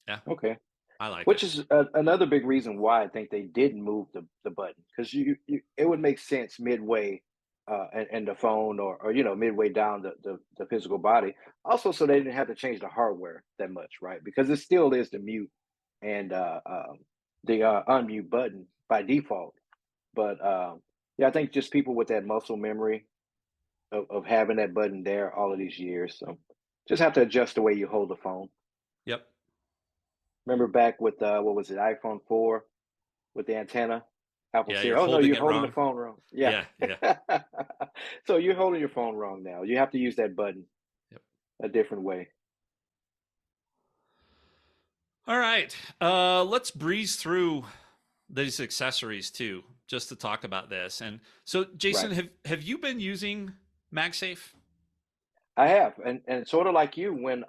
[SPEAKER 1] yeah,
[SPEAKER 2] Okay.
[SPEAKER 1] I like it.
[SPEAKER 2] Which is another big reason why I think they didn't move the button, because it would make sense midway in the phone, or midway down the physical body. Also, so they didn't have to change the hardware that much, right? Because it still is the mute and the unmute button by default. But yeah, I think just people with that muscle memory of having that button there all of these years, so just have to adjust the way you hold the phone.
[SPEAKER 1] Yep.
[SPEAKER 2] Remember back with what was it, iPhone 4 with the antenna? Apple
[SPEAKER 1] Yeah,
[SPEAKER 2] Siri.
[SPEAKER 1] you're
[SPEAKER 2] Oh no,
[SPEAKER 1] holding
[SPEAKER 2] you're
[SPEAKER 1] it
[SPEAKER 2] holding the
[SPEAKER 1] wrong.
[SPEAKER 2] phone wrong. Yeah.
[SPEAKER 1] Yeah, yeah.
[SPEAKER 2] So you're holding your phone wrong now. You have to use that button
[SPEAKER 1] Yep.
[SPEAKER 2] a different way.
[SPEAKER 1] All right. Let's breeze through these accessories too, just to talk about this. And so, Jason,
[SPEAKER 2] Right.
[SPEAKER 1] have you been using MagSafe?
[SPEAKER 2] I have, and sort of like you, when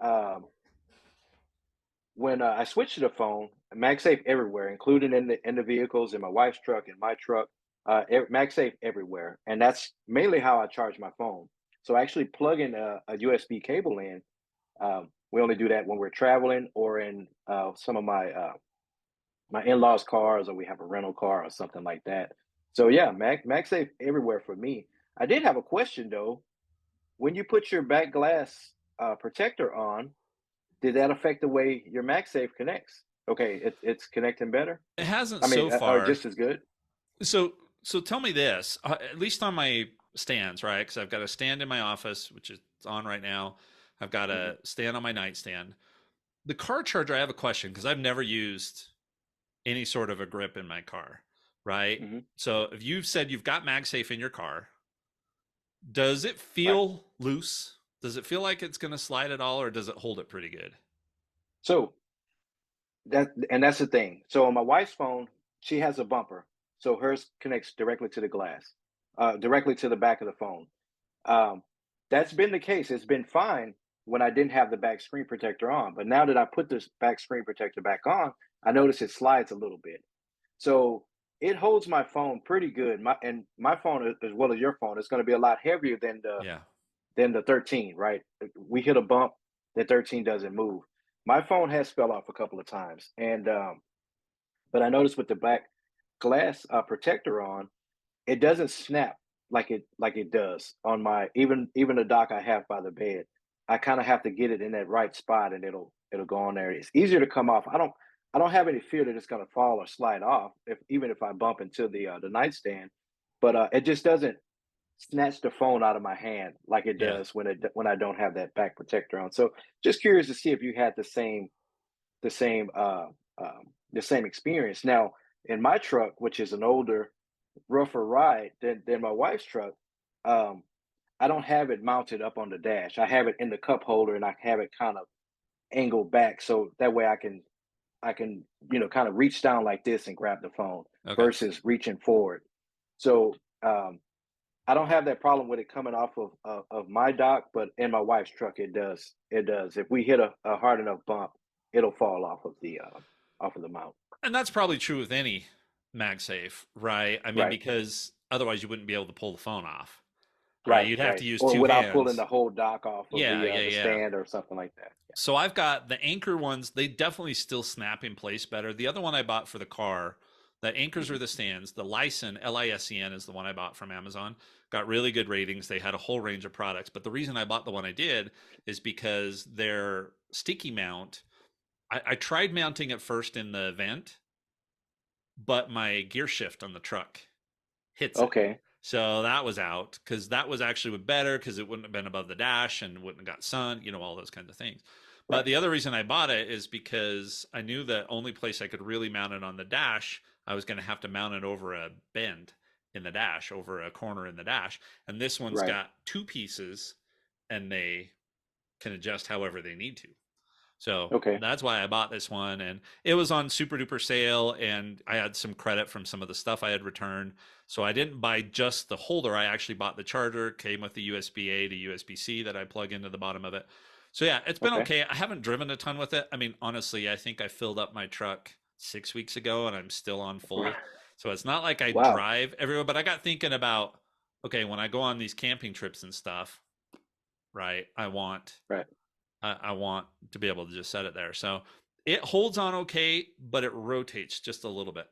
[SPEAKER 2] I switched to the phone, MagSafe everywhere, including in the vehicles, in my wife's truck, in my truck, MagSafe everywhere, and that's mainly how I charge my phone. So I actually plug in a USB cable in. We only do that when we're traveling or in some of my in-laws' cars, or we have a rental car or something like that. So yeah, MagSafe everywhere for me. I did have a question though. When you put your back glass protector on, did that affect the way your MagSafe connects? Okay, it's connecting better.
[SPEAKER 1] It hasn't
[SPEAKER 2] I
[SPEAKER 1] so
[SPEAKER 2] mean, or
[SPEAKER 1] far.
[SPEAKER 2] just as good.
[SPEAKER 1] So, so tell me this. At least on my stands, right? Because I've got a stand in my office, which is on right now. I've got
[SPEAKER 2] Hmm.
[SPEAKER 1] a stand on my nightstand. The car charger, I have a question because I've never used any sort of a grip in my car, right?
[SPEAKER 2] Hmm.
[SPEAKER 1] So if you've said you've got MagSafe in your car, does it
[SPEAKER 2] Right.
[SPEAKER 1] feel loose? Does it feel like it's going to slide at all, or does it hold it pretty good?
[SPEAKER 2] So that's the thing. So on my wife's phone, she has a bumper, so hers connects directly to the glass, directly to the back of the phone. Um, that's been the case. It's been fine when I didn't have the back screen protector on, but now that I put this back screen protector back on, I notice it slides a little bit. So it holds my phone pretty good. My phone, as well as your phone, is going to be a lot heavier
[SPEAKER 1] Yeah.
[SPEAKER 2] than the 13, right? We hit a bump, the 13 doesn't move. My phone has fell off a couple of times, and but I noticed with the back glass protector on, it doesn't snap like it does on my, even the dock I have by the bed. I kind of have to get it in that right spot, and it'll go on there. It's easier to come off. I don't have any fear that it's going to fall or slide off, if even if I bump into the nightstand. But it just doesn't snatch the phone out of my hand like it
[SPEAKER 1] Yeah.
[SPEAKER 2] does when I don't have that back protector on. So just curious to see if you had the same the same experience. Now in my truck, which is an older, rougher ride than my wife's truck, um, I don't have it mounted up on the dash. I have it in the cup holder, and I have it kind of angled back, so that way I can kind of reach down like this and grab the phone
[SPEAKER 1] Okay.
[SPEAKER 2] versus reaching forward. So I don't have that problem with it coming off of my dock, but in my wife's truck, it does. It does. If we hit a hard enough bump, it'll fall off of the mount.
[SPEAKER 1] And that's probably true with any MagSafe, right? I mean,
[SPEAKER 2] Right.
[SPEAKER 1] because otherwise you wouldn't be able to pull the phone off, right?
[SPEAKER 2] Right.
[SPEAKER 1] You'd have
[SPEAKER 2] Right.
[SPEAKER 1] to use
[SPEAKER 2] Or
[SPEAKER 1] two
[SPEAKER 2] without pulling the
[SPEAKER 1] hands.
[SPEAKER 2] whole dock off of
[SPEAKER 1] Yeah, yeah,
[SPEAKER 2] the
[SPEAKER 1] yeah.
[SPEAKER 2] stand or something like that.
[SPEAKER 1] So I've got the Anchor ones. They definitely still snap in place better. The other one I bought for the car, the
[SPEAKER 2] Yeah.
[SPEAKER 1] Anchors are
[SPEAKER 2] Hmm.
[SPEAKER 1] the stands. The Lysen, Lisen, is the one I bought from Amazon. Got really good ratings. They had a whole range of products. But the reason I bought the one I did is because their sticky mount, I tried mounting it first in the vent, but my gear shift on the truck hits it.
[SPEAKER 2] Okay.
[SPEAKER 1] So that was out because that was actually better because it wouldn't have been above the dash and wouldn't have got sun, all those kinds of things. But
[SPEAKER 2] Right.
[SPEAKER 1] the other reason I bought it is because I knew the only place I could really mount it on the dash, I was going to have to mount it over a bend in the dash, over a corner in the dash. And this one's
[SPEAKER 2] Right.
[SPEAKER 1] got two pieces and they can adjust however they need to. So
[SPEAKER 2] Okay.
[SPEAKER 1] that's why I bought this one. And it was on super duper sale. And I had some credit from some of the stuff I had returned. So I didn't buy just the holder. I actually bought the charger, came with the USB A to USB C that I plug into the bottom of it. So yeah, it's been
[SPEAKER 2] Okay.
[SPEAKER 1] okay. I haven't driven a ton with it. I mean, honestly, I think I filled up my truck 6 weeks ago and I'm still on full. So it's not like I
[SPEAKER 2] Wow.
[SPEAKER 1] drive everywhere, but I got thinking about, okay, when I go on these camping trips and stuff, right?
[SPEAKER 2] Right.
[SPEAKER 1] I want to be able to just set it there. So it holds on okay, but it rotates just a little bit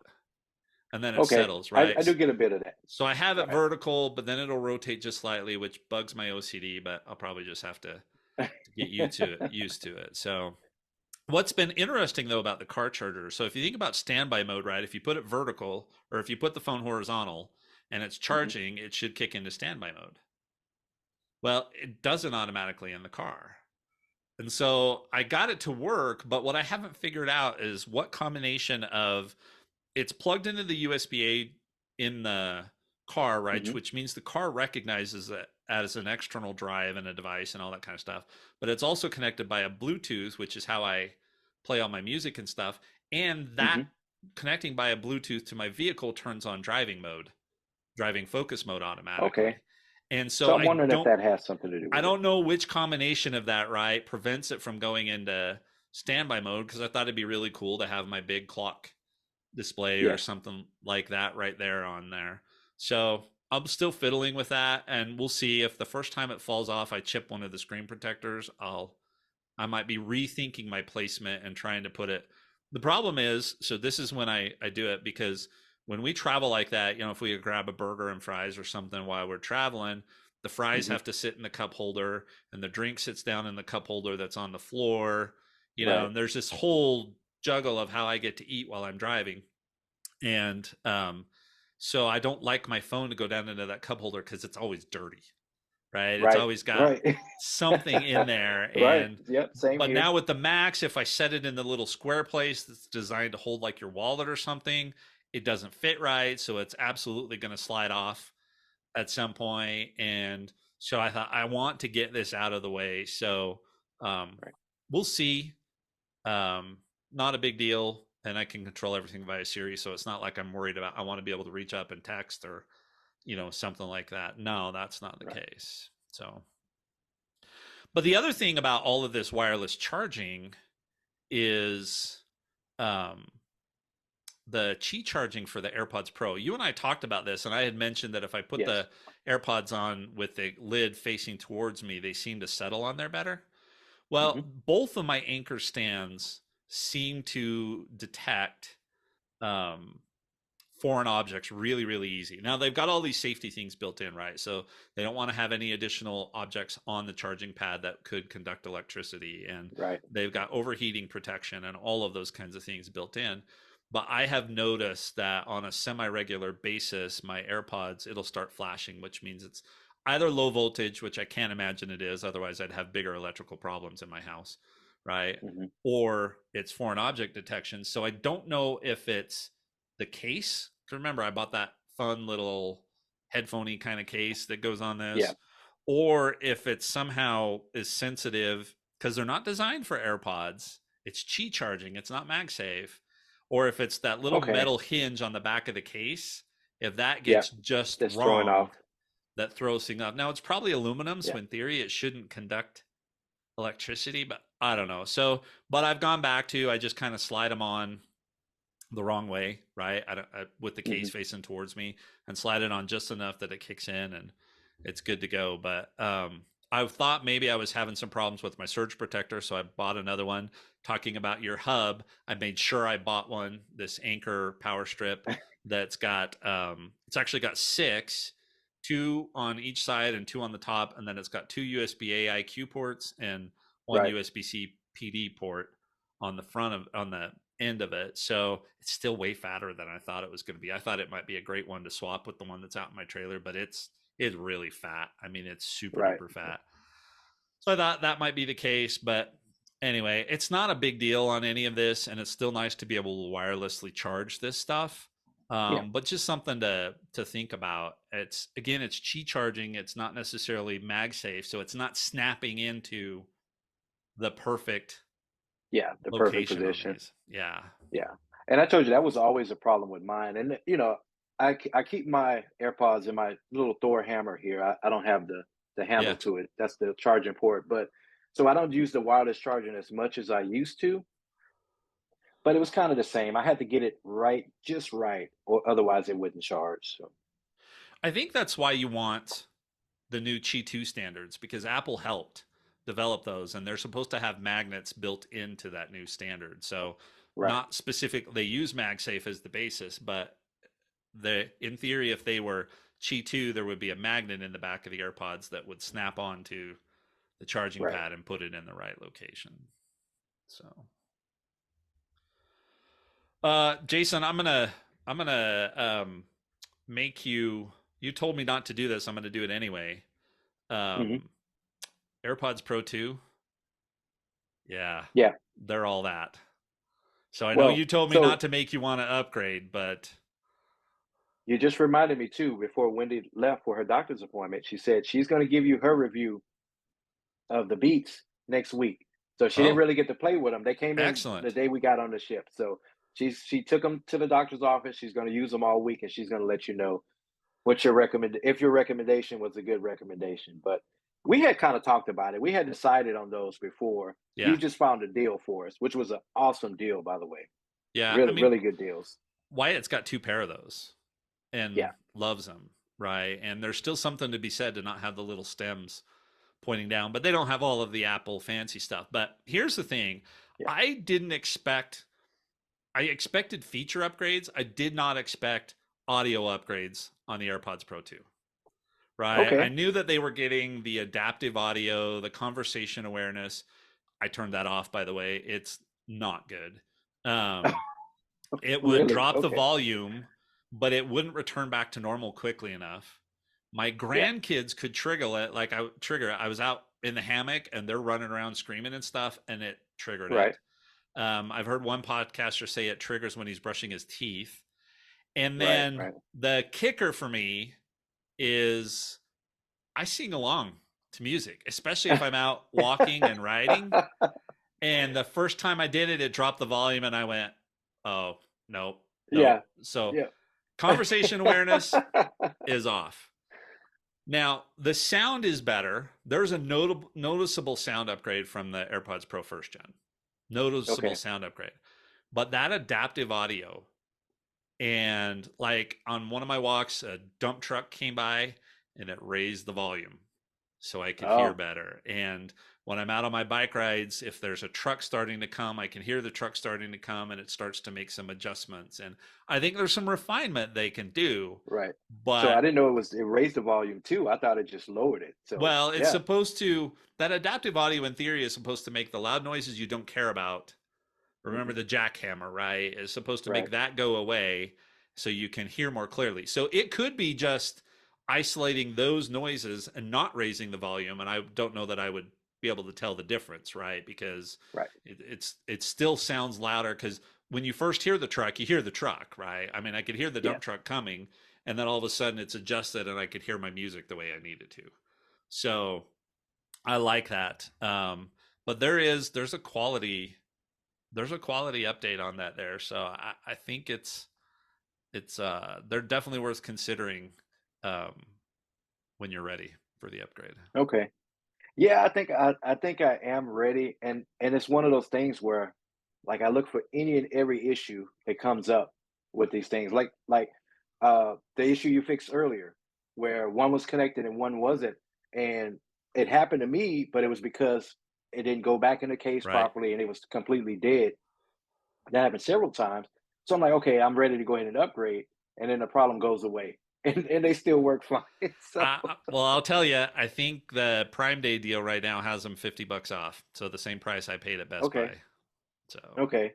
[SPEAKER 1] and then it
[SPEAKER 2] Okay.
[SPEAKER 1] settles,
[SPEAKER 2] I
[SPEAKER 1] right?
[SPEAKER 2] do get a bit of that.
[SPEAKER 1] So I have it
[SPEAKER 2] Right.
[SPEAKER 1] vertical, but then it'll rotate just slightly, which bugs my OCD, but I'll probably just have to get used to it. So what's been interesting though about the car charger, so if you think about standby mode, right? If you put it vertical or if you put the phone horizontal and it's
[SPEAKER 2] Hmm.
[SPEAKER 1] charging, it should kick into standby mode. Well, it doesn't automatically in the car. And so I got it to work, but what I haven't figured out is what combination of it's plugged into the USB-A in the car, right?
[SPEAKER 2] Hmm.
[SPEAKER 1] Which means the car recognizes it as an external drive and a device and all that kind of stuff. But it's also connected by a Bluetooth, which is how I play all my music and stuff. And that
[SPEAKER 2] Hmm.
[SPEAKER 1] connecting by a Bluetooth to my vehicle turns on driving focus mode
[SPEAKER 2] Okay.
[SPEAKER 1] automatically. And so
[SPEAKER 2] So I'm wondering if that has something to do
[SPEAKER 1] I
[SPEAKER 2] with it.
[SPEAKER 1] don't know which combination of that, right, prevents it from going into standby mode because I thought it'd be really cool to have my big clock display or
[SPEAKER 2] Yeah.
[SPEAKER 1] something like that right there on there. So I'm still fiddling with that, and we'll see if the first time it falls off, I chip one of the screen protectors. I might be rethinking my placement and trying to put it. The problem is, so this is when I do it because when we travel like that, if we grab a burger and fries or something while we're traveling, the fries
[SPEAKER 2] Hmm.
[SPEAKER 1] have to sit in the cup holder and the drink sits down in the cup holder that's on the floor,
[SPEAKER 2] Right.
[SPEAKER 1] and there's this whole juggle of how I get to eat while I'm driving. And so I don't like my phone to go down into that cup holder because it's always dirty, right? It's
[SPEAKER 2] Right.
[SPEAKER 1] always got
[SPEAKER 2] Right.
[SPEAKER 1] something in there.
[SPEAKER 2] Right.
[SPEAKER 1] And
[SPEAKER 2] Yep. Same
[SPEAKER 1] but
[SPEAKER 2] here.
[SPEAKER 1] now with the Max, if I set it in the little square place that's designed to hold like your wallet or something, it doesn't fit right. So it's absolutely going to slide off at some point. And so I thought I want to get this out of the way. So um,
[SPEAKER 2] Right.
[SPEAKER 1] we'll see. Um, Not a big deal, and I can control everything via Siri, so it's not like I'm worried about. I want to be able to reach up and text or something like that. No, that's not the
[SPEAKER 2] Right.
[SPEAKER 1] case. So, but the other thing about all of this wireless charging is um, the Qi charging for the AirPods Pro. You and I talked about this, and I had mentioned that if I put
[SPEAKER 2] Yes.
[SPEAKER 1] the AirPods on with the lid facing towards me, they seem to settle on there better.
[SPEAKER 2] Hmm.
[SPEAKER 1] Well, both of my anchor stands seem to detect um, foreign objects really, really easy. Now, they've got all these safety things built in, right? So they don't want to have any additional objects on the charging pad that could conduct electricity. And
[SPEAKER 2] Right.
[SPEAKER 1] they've got overheating protection and all of those kinds of things built in. But I have noticed that on a semi regular basis, my AirPods, it'll start flashing, which means it's either low voltage, which I can't imagine it is. Otherwise, I'd have bigger electrical problems in my house, right?
[SPEAKER 2] Hmm.
[SPEAKER 1] Or it's foreign object detection. So I don't know if it's the case. Remember, I bought that fun little headphoney kind of case that goes on
[SPEAKER 2] Yeah.
[SPEAKER 1] this, or if it somehow is sensitive because they're not designed for AirPods. It's Qi charging. It's not MagSafe. Or if it's that little
[SPEAKER 2] Okay.
[SPEAKER 1] metal hinge on the back of the case, if that
[SPEAKER 2] Yeah.
[SPEAKER 1] gets just
[SPEAKER 2] That's throwing
[SPEAKER 1] wrong,
[SPEAKER 2] off.
[SPEAKER 1] that throws things up. Now it's probably aluminum, so
[SPEAKER 2] Yeah.
[SPEAKER 1] in theory it shouldn't conduct electricity, but I don't know. So, but I've gone back to I just kind of slide them on the wrong way, right? With the
[SPEAKER 2] Hmm.
[SPEAKER 1] case facing towards me and slide it on just enough that it kicks in and it's good to go. But I thought maybe I was having some problems with my surge protector, so I bought another one. Talking about your hub, I made sure I bought one, this Anchor power strip that's got it's actually got six, two on each side and two on the top, and then it's got two USB A IQ ports and one
[SPEAKER 2] Right.
[SPEAKER 1] USB-C PD port on the front of on the end of it. So it's still way fatter than I thought it was going to be. I thought it might be a great one to swap with the one that's out in my trailer, but it's really fat. I mean, it's super
[SPEAKER 2] Right.
[SPEAKER 1] duper fat. So I thought that might be the case, but anyway, it's not a big deal on any of this, and it's still nice to be able to wirelessly charge this stuff.
[SPEAKER 2] Yeah.
[SPEAKER 1] But just something to think about. It's again, it's Qi charging. It's not necessarily MagSafe, so it's not snapping into the perfect
[SPEAKER 2] Yeah. The perfect
[SPEAKER 1] location on
[SPEAKER 2] position.
[SPEAKER 1] these. Yeah,
[SPEAKER 2] Yeah. And I told you that was always a problem with mine. And I keep my AirPods in my little Thor hammer here. I don't have the
[SPEAKER 1] yeah,
[SPEAKER 2] handle to it. That's the charging port. But So I don't use the wireless charging as much as I used to, but it was kind of the same. I had to get it right, just right, or otherwise it wouldn't charge. So
[SPEAKER 1] I think that's why you want the new Qi 2 standards, because Apple helped develop those and they're supposed to have magnets built into that new standard. So
[SPEAKER 2] right,
[SPEAKER 1] not specific, they use MagSafe as the basis, but in theory, if they were Qi 2, there would be a magnet in the back of the AirPods that would snap onto the charging
[SPEAKER 2] right.
[SPEAKER 1] pad and put it in the right location. So Jason, I'm gonna make you. You told me not to do this. I'm gonna do it anyway.
[SPEAKER 2] Hmm.
[SPEAKER 1] Um, AirPods Pro 2, yeah,
[SPEAKER 2] Yeah.
[SPEAKER 1] they're all that. So I know
[SPEAKER 2] Well,
[SPEAKER 1] you told me
[SPEAKER 2] so
[SPEAKER 1] not to make you want to upgrade, but
[SPEAKER 2] you just reminded me too. Before Wendy left for her doctor's appointment, she said she's going to give you her review of the Beats next week. So she didn't
[SPEAKER 1] oh,
[SPEAKER 2] really get to play with them. They came in the
[SPEAKER 1] excellent.
[SPEAKER 2] day we got on the ship. So she took them to the doctor's office. She's going to use them all week, and she's going to let you know what your recommend if your recommendation was a good recommendation. But we had kind of talked about it. We had decided on those before. You
[SPEAKER 1] Yeah,
[SPEAKER 2] just found a deal for us, which was an awesome deal, by the way.
[SPEAKER 1] yeah. I
[SPEAKER 2] Really,
[SPEAKER 1] mean,
[SPEAKER 2] really good deals.
[SPEAKER 1] Wyatt's got two pair of those and
[SPEAKER 2] Yeah,
[SPEAKER 1] loves them, right? And there's still something to be said to not have the little stems pointing down, but they don't have all of the Apple fancy stuff. But here's the thing,
[SPEAKER 2] yeah.
[SPEAKER 1] I didn't expect, I expected feature upgrades. I did not expect audio upgrades on the AirPods Pro 2, right? I
[SPEAKER 2] Okay.
[SPEAKER 1] knew that they were getting the adaptive audio, the conversation awareness. I turned that off, by the way. It's not good. Um, it would
[SPEAKER 2] Really?
[SPEAKER 1] drop the
[SPEAKER 2] Okay.
[SPEAKER 1] volume, but it wouldn't return back to normal quickly enough. My
[SPEAKER 2] Yeah.
[SPEAKER 1] grandkids could trigger it, like I trigger it. I was out in the hammock and they're running around screaming and stuff, and it triggered
[SPEAKER 2] Right.
[SPEAKER 1] it. I've heard one podcaster say it triggers when he's brushing his teeth. And
[SPEAKER 2] Right.
[SPEAKER 1] then
[SPEAKER 2] Right.
[SPEAKER 1] the kicker for me is I sing along to music, especially if I'm out walking and riding. And the first time I did it, it dropped the volume and I went, oh, nope,
[SPEAKER 2] Yeah.
[SPEAKER 1] nope. So
[SPEAKER 2] Yeah.
[SPEAKER 1] conversation awareness is off. Now, the sound is better. There's a noticeable sound upgrade from the AirPods Pro first gen. Noticeable
[SPEAKER 2] Okay.
[SPEAKER 1] sound upgrade. But that adaptive audio, and like on one of my walks, a dump truck came by and it raised the volume so I could hear
[SPEAKER 2] Oh,
[SPEAKER 1] better. And when I'm out on my bike rides, if there's a truck starting to come, I can hear the truck starting to come and it starts to make some adjustments. And I think there's some refinement they can do,
[SPEAKER 2] right. So I
[SPEAKER 1] but
[SPEAKER 2] didn't know it raised the volume too. I thought it just lowered it. So
[SPEAKER 1] well, it's
[SPEAKER 2] yeah.
[SPEAKER 1] supposed to, that adaptive audio in theory is supposed to make the loud noises you don't care about. Remember
[SPEAKER 2] Hmm.
[SPEAKER 1] the jackhammer, right? Is supposed to make
[SPEAKER 2] Right.
[SPEAKER 1] that go away so you can hear more clearly. So it could be just isolating those noises and not raising the volume. And I don't know that I would be able to tell the difference, right? Because
[SPEAKER 2] Right.
[SPEAKER 1] it still sounds louder because when you first hear the truck, you hear the truck, right? I mean, I could hear the
[SPEAKER 2] Yeah.
[SPEAKER 1] dump truck coming, and then all of a sudden it's adjusted and I could hear my music the way I needed to. So I like that. But there's a quality update on that there. So I think it's they're definitely worth considering um, when you're ready for the upgrade.
[SPEAKER 2] Okay. Yeah, I think I am ready, and it's one of those things where, like, I look for any and every issue that comes up with these things, the issue you fixed earlier, where one was connected and one wasn't, and it happened to me, but it was because it didn't go back in the case
[SPEAKER 1] Right.
[SPEAKER 2] properly and it was completely dead. That happened several times, so I'm like, okay, I'm ready to go ahead and upgrade, and then the problem goes away, and they still work fine. So
[SPEAKER 1] Well, I'll tell you, I think the Prime Day deal right now has them $50 off. So the same price I paid at Best
[SPEAKER 2] okay,
[SPEAKER 1] Buy. So,
[SPEAKER 2] okay,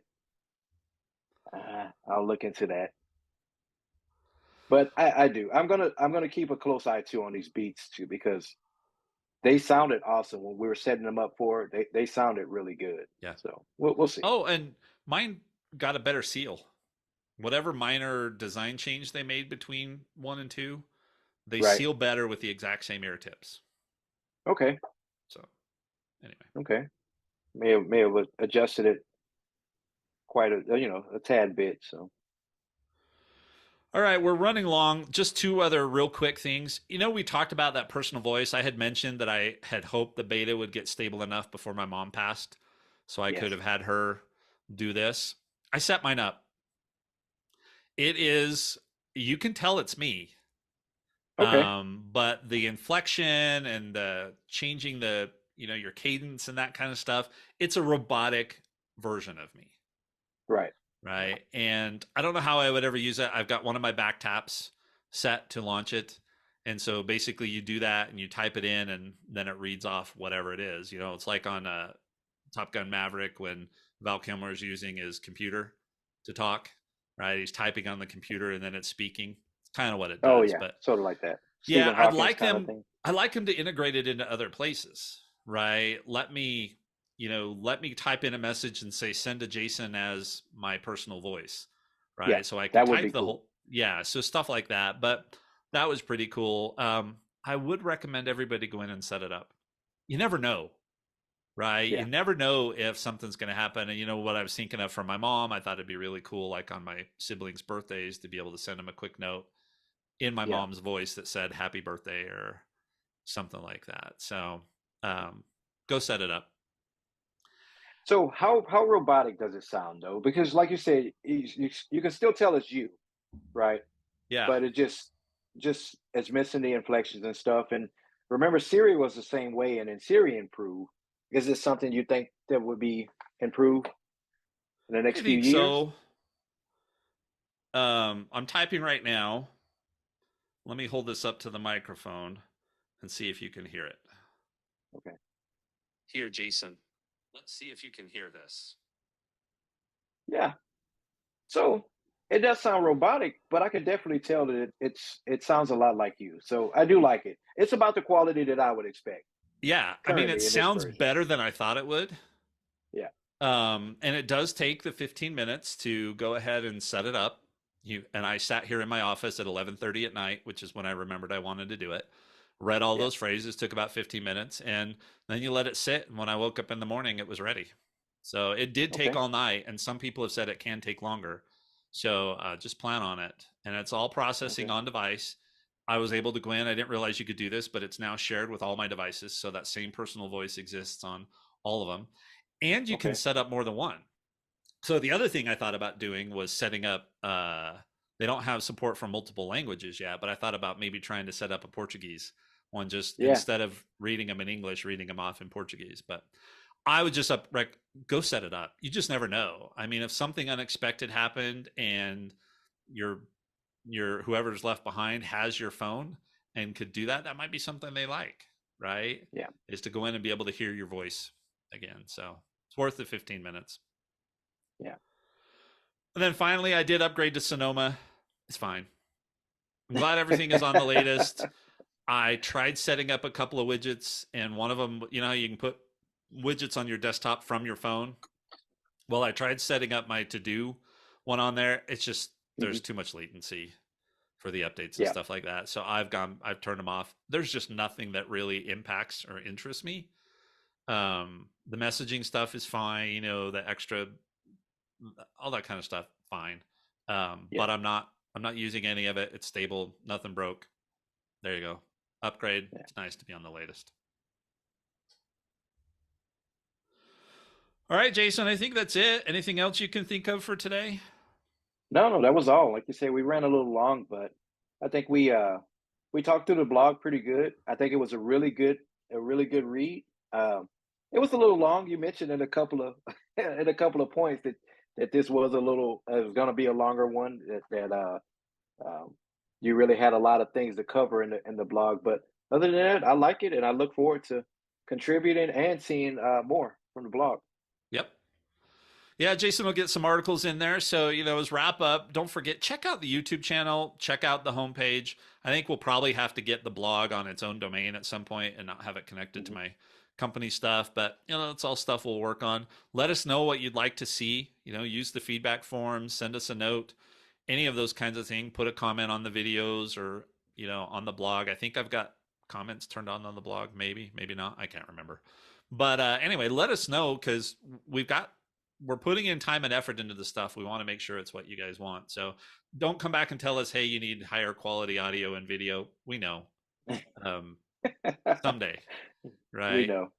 [SPEAKER 2] I'll look into that. But I do. I'm gonna keep a close eye too on these beats too because they sounded awesome when we were setting them up for it. They sounded really good.
[SPEAKER 1] yeah.
[SPEAKER 2] So we'll see.
[SPEAKER 1] Oh, and mine got a better seal. Whatever minor design change they made between 1 and 2, they
[SPEAKER 2] Right.
[SPEAKER 1] seal better with the exact same ear tips.
[SPEAKER 2] Okay.
[SPEAKER 1] So, anyway.
[SPEAKER 2] Okay. May have adjusted it quite a tad bit. So
[SPEAKER 1] All right, we're running long. Just two other real quick things. We talked about that personal voice. I had mentioned that I had hoped the beta would get stable enough before my mom passed, so I could
[SPEAKER 2] Yes.
[SPEAKER 1] have had her do this. I set mine up. It is, you can tell it's me,
[SPEAKER 2] Okay.
[SPEAKER 1] but the inflection and the changing your cadence and that kind of stuff, it's a robotic version of me.
[SPEAKER 2] Right.
[SPEAKER 1] Right. And I don't know how I would ever use it. I've got one of my back taps set to launch it. And so basically you do that and you type it in and then it reads off whatever it is. It's like on Top Gun Maverick when Val Kilmer is using his computer to talk, right? He's typing on the computer and then it's speaking. It's kind of what it
[SPEAKER 2] Oh
[SPEAKER 1] does.
[SPEAKER 2] yeah,
[SPEAKER 1] But
[SPEAKER 2] sort of like that.
[SPEAKER 1] yeah,
[SPEAKER 2] Stephen Hawking's kind of thing.
[SPEAKER 1] I'd like them to integrate it into other places, right? Let me type in a message and say send to Jason as my personal voice,
[SPEAKER 2] Yeah,
[SPEAKER 1] right? So I could
[SPEAKER 2] that would
[SPEAKER 1] type
[SPEAKER 2] be
[SPEAKER 1] the
[SPEAKER 2] cool.
[SPEAKER 1] whole, yeah, so stuff like that. But that was pretty cool. I would recommend everybody go in and set it up. You never know, right? You
[SPEAKER 2] Yeah.
[SPEAKER 1] never know if something's going to happen. And what I was thinking of from my mom, I thought it'd be really cool, like on my siblings' birthdays, to be able to send them a quick note in my
[SPEAKER 2] Yeah.
[SPEAKER 1] mom's voice that said happy birthday or something like that. So um, go set it up.
[SPEAKER 2] So how robotic does it sound though? Because like you said, you can still tell it's you, right?
[SPEAKER 1] Yeah.
[SPEAKER 2] But it just it's missing the inflections and stuff. And remember, Siri was the same way, and then Siri improved. Is this something you think that would be improved in the
[SPEAKER 1] I
[SPEAKER 2] next few
[SPEAKER 1] think
[SPEAKER 2] years?
[SPEAKER 1] so. I'm typing right now. Let me hold this up to the microphone and see if you can hear it.
[SPEAKER 2] Okay.
[SPEAKER 1] Here, Jason. Let's see if you can hear this.
[SPEAKER 2] Yeah. So it does sound robotic, but I can definitely tell that it sounds a lot like you. So I do like it. It's about the quality that I would expect
[SPEAKER 1] Yeah, I mean, it
[SPEAKER 2] currently in this
[SPEAKER 1] sounds
[SPEAKER 2] version.
[SPEAKER 1] better than I thought it would.
[SPEAKER 2] Yeah.
[SPEAKER 1] And it does take the 15 minutes to go ahead and set it up. And I sat here in my office at 11:30 at night, which is when I remembered I wanted to do it. Read all
[SPEAKER 2] Yeah.
[SPEAKER 1] those phrases, took about 15 minutes, and then you let it sit. And when I woke up in the morning, it was ready. So it did take
[SPEAKER 2] Okay.
[SPEAKER 1] all night, and some people have said it can take longer. So just plan on it, and it's all processing
[SPEAKER 2] Okay.
[SPEAKER 1] on device. I was able to go in. I didn't realize you could do this, but it's now shared with all my devices, so that same personal voice exists on all of them, and you can
[SPEAKER 2] Okay.
[SPEAKER 1] set up more than one. So the other thing I thought about doing was setting up. They don't have support for multiple languages yet, but I thought about maybe trying to set up a Portuguese one, just
[SPEAKER 2] Yeah.
[SPEAKER 1] instead of reading them in English, reading them off in Portuguese. But I would just go set it up. You just never know. I mean, if something unexpected happened and your whoever's left behind has your phone and could do that, that might be something they like, right?
[SPEAKER 2] Yeah.
[SPEAKER 1] Is to go in and be able to hear your voice again. So it's worth the 15 minutes.
[SPEAKER 2] Yeah.
[SPEAKER 1] And then finally, I did upgrade to Sonoma. It's fine. I'm glad everything is on the latest. I tried setting up a couple of widgets, and one of them, how you can put widgets on your desktop from your phone. Well, I tried setting up my to do one on there. It's just
[SPEAKER 2] Mhm.
[SPEAKER 1] there's too much latency for the updates and
[SPEAKER 2] Yeah.
[SPEAKER 1] stuff like that. So I've turned them off. There's just nothing that really impacts or interests me. The messaging stuff is fine. The extra, all that kind of stuff, fine.
[SPEAKER 2] Yeah.
[SPEAKER 1] But I'm not using any of it. It's stable. Nothing broke. There you go. Upgrade.
[SPEAKER 2] Yeah.
[SPEAKER 1] It's nice to be on the latest. All right, Jason, I think that's it. Anything else you can think of for today?
[SPEAKER 2] No, no, that was all. Like you said, we ran a little long, but I think we talked through the blog pretty good. I think it was a really good read. It was a little long. You mentioned in a couple of in a couple of points that this was a little it was going to be a longer one. That um, you really had a lot of things to cover in the blog. But other than that, I like it, and I look forward to contributing and seeing more from the blog.
[SPEAKER 1] Yep. Yeah, Jason will get some articles in there. So, as wrap up, don't forget, check out the YouTube channel, check out the homepage. I think we'll probably have to get the blog on its own domain at some point and not have it connected to
[SPEAKER 2] Mhm.
[SPEAKER 1] my company stuff. But, it's all stuff we'll work on. Let us know what you'd like to see. Use the feedback form, send us a note, any of those kinds of things. Put a comment on the videos or, on the blog. I think I've got comments turned on the blog. Maybe not. I can't remember. But anyway, let us know because we've got we're putting in time and effort into the stuff. We want to make sure it's what you guys want. So don't come back and tell us, hey, you need higher quality audio and video. We know um, someday,
[SPEAKER 2] We
[SPEAKER 1] right?
[SPEAKER 2] know.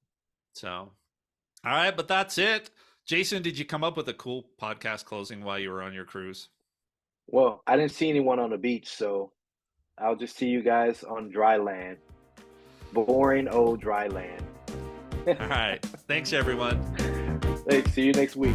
[SPEAKER 1] So, all right, but that's it. Jason, did you come up with a cool podcast closing while you were on your cruise?
[SPEAKER 2] Well, I didn't see anyone on the beach, so I'll just see you guys on dry land. Boring old dry land.
[SPEAKER 1] All right. Thanks, everyone.
[SPEAKER 2] Hey, see you next week.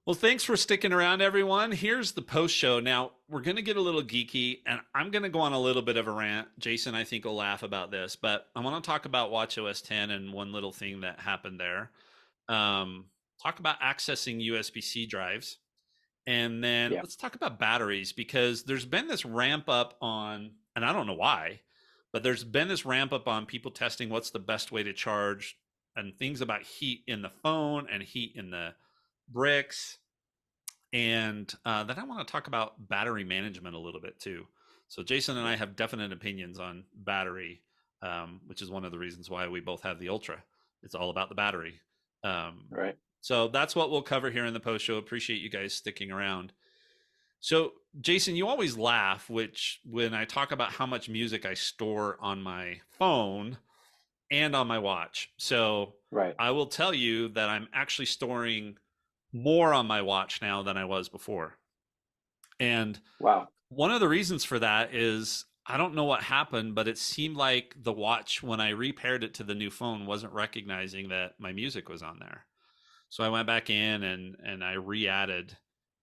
[SPEAKER 1] Well, thanks for sticking around, everyone. Here's the post show. Now, we're going to get a little geeky, and I'm going to go on a little bit of a rant. Jason, I think, will laugh about this, but I want to talk about WatchOS 10 and one little thing that happened there. Talk about accessing USB-C drives. And then
[SPEAKER 2] Yeah.
[SPEAKER 1] let's talk about batteries, because there's been this ramp up on, and I don't know why, but there's been this ramp up on people testing what's the best way to charge and things about heat in the phone and heat in the bricks. And then I want to talk about battery management a little bit too. So Jason and I have definite opinions on battery, which is one of the reasons why we both have the Ultra. It's all about the battery.
[SPEAKER 2] Right.
[SPEAKER 1] So that's what we'll cover here in the post show. Appreciate you guys sticking around. So Jason, you always laugh, which when I talk about how much music I store on my phone and on my watch. So
[SPEAKER 2] Right.
[SPEAKER 1] I will tell you that I'm actually storing more on my watch now than I was before. And
[SPEAKER 2] Wow.
[SPEAKER 1] one of the reasons for that is I don't know what happened, but it seemed like the watch, when I repaired it to the new phone, wasn't recognizing that my music was on there. So I went back in and I re-added.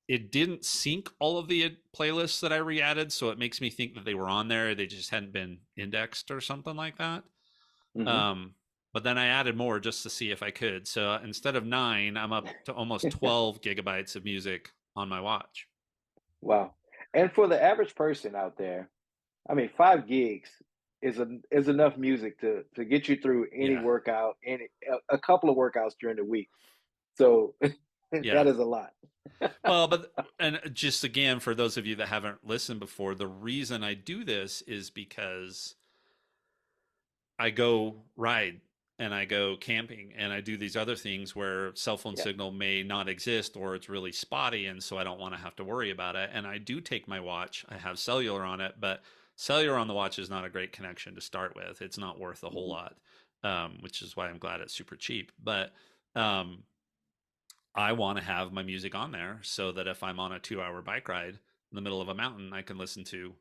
[SPEAKER 1] It didn't sync all of the playlists that I re-added, so it makes me think that they were on there. They just hadn't been indexed or something like that.
[SPEAKER 2] Hmm.
[SPEAKER 1] Um, but then I added more just to see if I could. So instead of 9, I'm up to almost 12 gigabytes of music on my watch.
[SPEAKER 2] Wow. And for the average person out there, I mean, 5 gigs is enough music to get you through any
[SPEAKER 1] Yeah.
[SPEAKER 2] workout, any a couple of workouts during the week. So
[SPEAKER 1] Yeah.
[SPEAKER 2] that is a lot.
[SPEAKER 1] Well, but and just again, for those of you that haven't listened before, the reason I do this is because I go ride and I go camping and I do these other things where cell phone
[SPEAKER 2] Yeah.
[SPEAKER 1] signal may not exist or it's really spotty. And so I don't want to have to worry about it. And I do take my watch, I have cellular on it, but cellular on the watch is not a great connection to start with. It's not worth a whole
[SPEAKER 2] Mhm.
[SPEAKER 1] lot, which is why I'm glad it's super cheap. But um, I want to have my music on there so that if I'm on a 2 hour bike ride in the middle of a mountain, I can listen to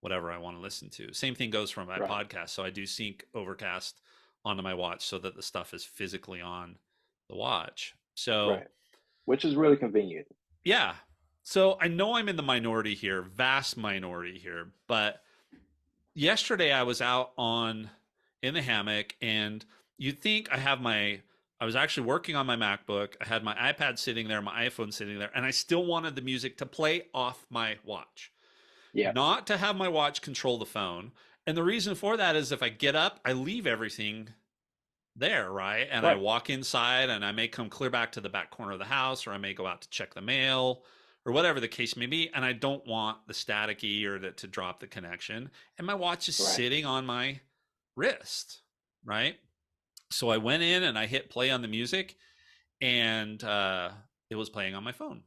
[SPEAKER 1] whatever I want to listen to. Same thing goes for my
[SPEAKER 2] Right.
[SPEAKER 1] podcast. So I do sync Overcast onto my watch so that the stuff is physically on the watch. So
[SPEAKER 2] Right. Which is really convenient.
[SPEAKER 1] yeah. So I know I'm in the minority here, vast minority here, but yesterday I was out on in the hammock and you'd think I was actually working on my MacBook. I had my iPad sitting there, my iPhone sitting there, and I still wanted the music to play off my watch,
[SPEAKER 2] Yeah.
[SPEAKER 1] not to have my watch control the phone. And the reason for that is if I get up, I leave everything there, right? And I
[SPEAKER 2] Right.
[SPEAKER 1] walk inside and I may come clear back to the back corner of the house or I may go out to check the mail or whatever the case may be. And I don't want the staticky or to drop the connection. And my watch is
[SPEAKER 2] Right.
[SPEAKER 1] sitting on my wrist, right? So I went in and I hit play on the music and it was playing on my phone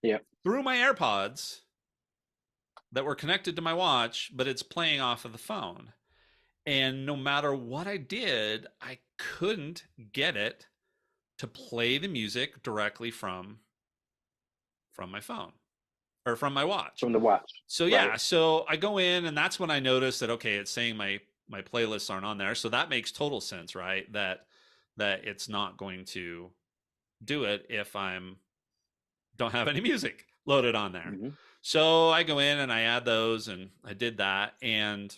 [SPEAKER 2] Yeah.
[SPEAKER 1] through my AirPods that were connected to my watch, but it's playing off of the phone. And no matter what I did, I couldn't get it to play the music directly from my phone or from my watch.
[SPEAKER 2] From the watch.
[SPEAKER 1] So
[SPEAKER 2] Right.
[SPEAKER 1] yeah, so I go in and that's when I noticed that okay, it's saying my playlists aren't on there. So that makes total sense, right? That it's not going to do it if I'm don't have any music loaded on there.
[SPEAKER 2] Hmm.
[SPEAKER 1] So I go in and I add those and I did that and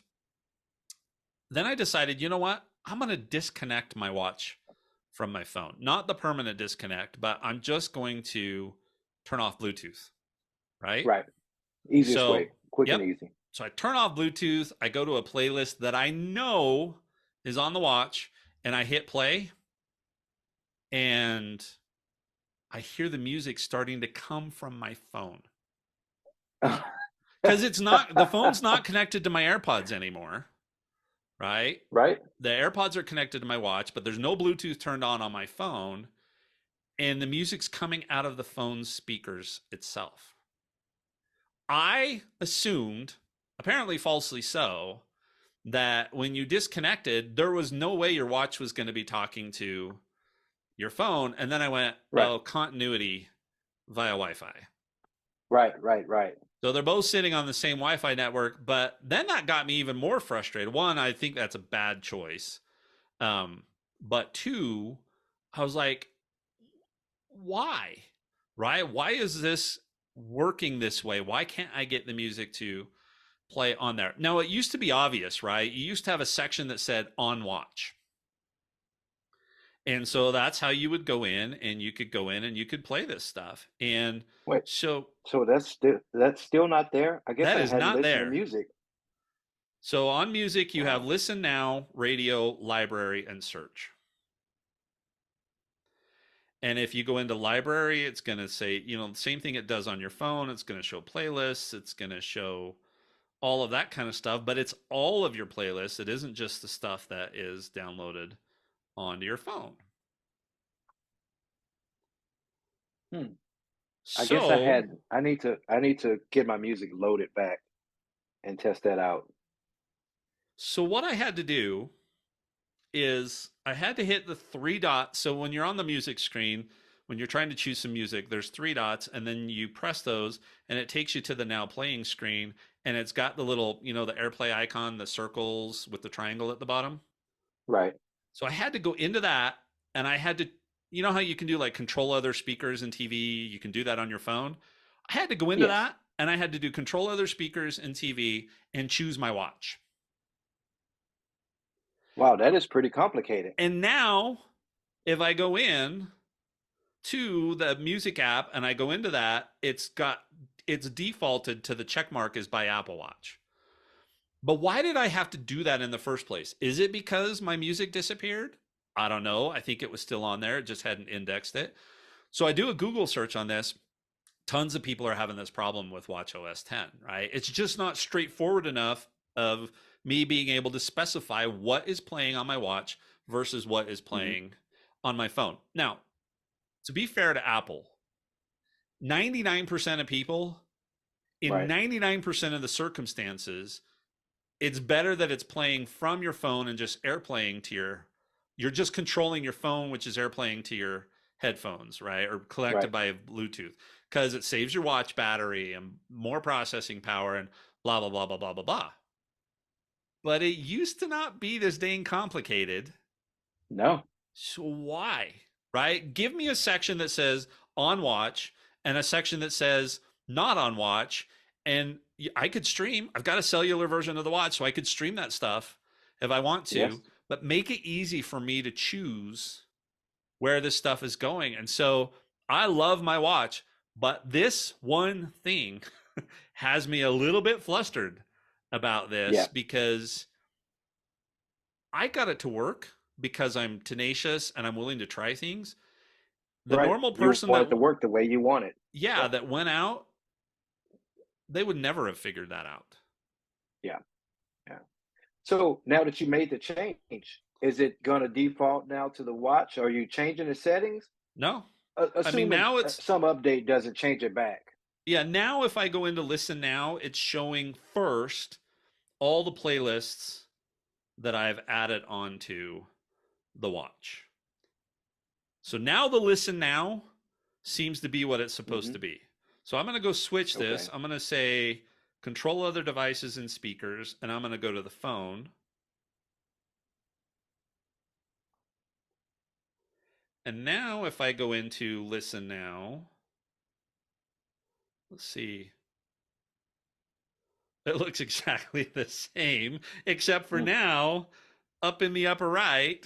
[SPEAKER 1] then I decided, you know what? I'm going to disconnect my watch from my phone. Not the permanent disconnect, but I'm just going to turn off Bluetooth, right?
[SPEAKER 2] Right. Easiest
[SPEAKER 1] So,
[SPEAKER 2] way. Quick and
[SPEAKER 1] yep.
[SPEAKER 2] easy.
[SPEAKER 1] So I turn off Bluetooth, I go to a playlist that I know is on the watch, and I hit play, and I hear the music starting to come from my phone. Because the phone's not connected to my AirPods anymore. right?
[SPEAKER 2] Right.
[SPEAKER 1] The AirPods are connected to my watch, but there's no Bluetooth turned on my phone, and the music's coming out of the phone's speakers itself. I assumed, apparently falsely so, that when you disconnected, there was no way your watch was going to be talking to your phone. And then I went,
[SPEAKER 2] Right.
[SPEAKER 1] oh, continuity via Wi Fi.
[SPEAKER 2] Right. Right. Right.
[SPEAKER 1] So they're both sitting on the same Wi Fi network. But then that got me even more frustrated. One, I think that's a bad choice. Um, but two, I was like, why? Right? Why is this working this way? Why can't I get the music to play on there? Now, it used to be obvious, right? You used to have a section that said on watch. And so that's how you would go in, and you could go in and you could play this stuff. And
[SPEAKER 2] Wait.
[SPEAKER 1] so
[SPEAKER 2] So that's still not there. I guess
[SPEAKER 1] that
[SPEAKER 2] I
[SPEAKER 1] is
[SPEAKER 2] hadn't
[SPEAKER 1] not
[SPEAKER 2] listened to
[SPEAKER 1] there.
[SPEAKER 2] music.
[SPEAKER 1] So on music, you have
[SPEAKER 2] Wow.
[SPEAKER 1] listen now, radio, library, and search. And if you go into library, it's going to say, the same thing it does on your phone. It's going to show playlists. It's going to show all of that kind of stuff, but it's all of your playlists. It isn't just the stuff that is downloaded onto your phone.
[SPEAKER 2] Hmm. I guess
[SPEAKER 1] So,
[SPEAKER 2] I need to get my music loaded back and test that out.
[SPEAKER 1] so what I had to do is I had to hit the three dots. So when you're on the music screen, when you're trying to choose some music, there's three dots, and then you press those, and it takes you to the now playing screen, and it's got the little, the AirPlay icon, the circles with the triangle at the bottom.
[SPEAKER 2] Right.
[SPEAKER 1] So I had to go into that, and I had to, how you can do like control other speakers and TV, you can do that on your phone. I had to go into
[SPEAKER 2] Yes.
[SPEAKER 1] that, and I had to do control other speakers and TV and choose my watch.
[SPEAKER 2] Wow, that is pretty complicated.
[SPEAKER 1] And now, if I go in to the music app and I go into that, it's defaulted to the check mark is by Apple Watch. But why did I have to do that in the first place? Is it because my music disappeared? I don't know. I think it was still on there. It just hadn't indexed it. So I do a Google search on this. Tons of people are having this problem with WatchOS 10, right? It's just not straightforward enough of me being able to specify what is playing on my watch versus what is
[SPEAKER 2] Hmm.
[SPEAKER 1] playing on my phone. Now, to be fair to Apple, 99% of people in
[SPEAKER 2] Right.
[SPEAKER 1] 99% of the circumstances, it's better that it's playing from your phone and just airplaying to you're just controlling your phone, which is airplaying to your headphones, right? Or collected
[SPEAKER 2] Right.
[SPEAKER 1] by Bluetooth, because it saves your watch battery and more processing power and blah, blah, blah, blah, blah, blah, blah. But it used to not be this dang complicated.
[SPEAKER 2] No.
[SPEAKER 1] So why? Right? Give me a section that says on watch and a section that says not on watch. And I could stream. I've got a cellular version of the watch, so I could stream that stuff if I want
[SPEAKER 2] Yes.
[SPEAKER 1] to, but make it easy for me to choose where this stuff is going. And so I love my watch, but this one thing has me a little bit flustered about this
[SPEAKER 2] Yeah.
[SPEAKER 1] because I got it to work because I'm tenacious and I'm willing to try things. The
[SPEAKER 2] Right.
[SPEAKER 1] normal
[SPEAKER 2] You
[SPEAKER 1] person
[SPEAKER 2] want
[SPEAKER 1] that,
[SPEAKER 2] it to work the way you want it.
[SPEAKER 1] yeah,
[SPEAKER 2] Yeah.
[SPEAKER 1] that went out, they would never have figured that out.
[SPEAKER 2] Yeah. Yeah. So now that you made the change, is it going to default now to the watch? Are you changing the settings?
[SPEAKER 1] No, I mean,
[SPEAKER 2] Assuming
[SPEAKER 1] now it's,
[SPEAKER 2] some update doesn't change it back.
[SPEAKER 1] yeah, now if I go into listen now, it's showing first all the playlists that I've added onto the watch. So now the listen now seems to be what it's supposed
[SPEAKER 2] Hmm.
[SPEAKER 1] to be. So I'm going to go switch this.
[SPEAKER 2] Okay.
[SPEAKER 1] I'm going to say control other devices and speakers, and I'm going to go to the phone. And now if I go into listen now, let's see. It looks exactly the same, except for
[SPEAKER 2] Mm.
[SPEAKER 1] now, up in the upper right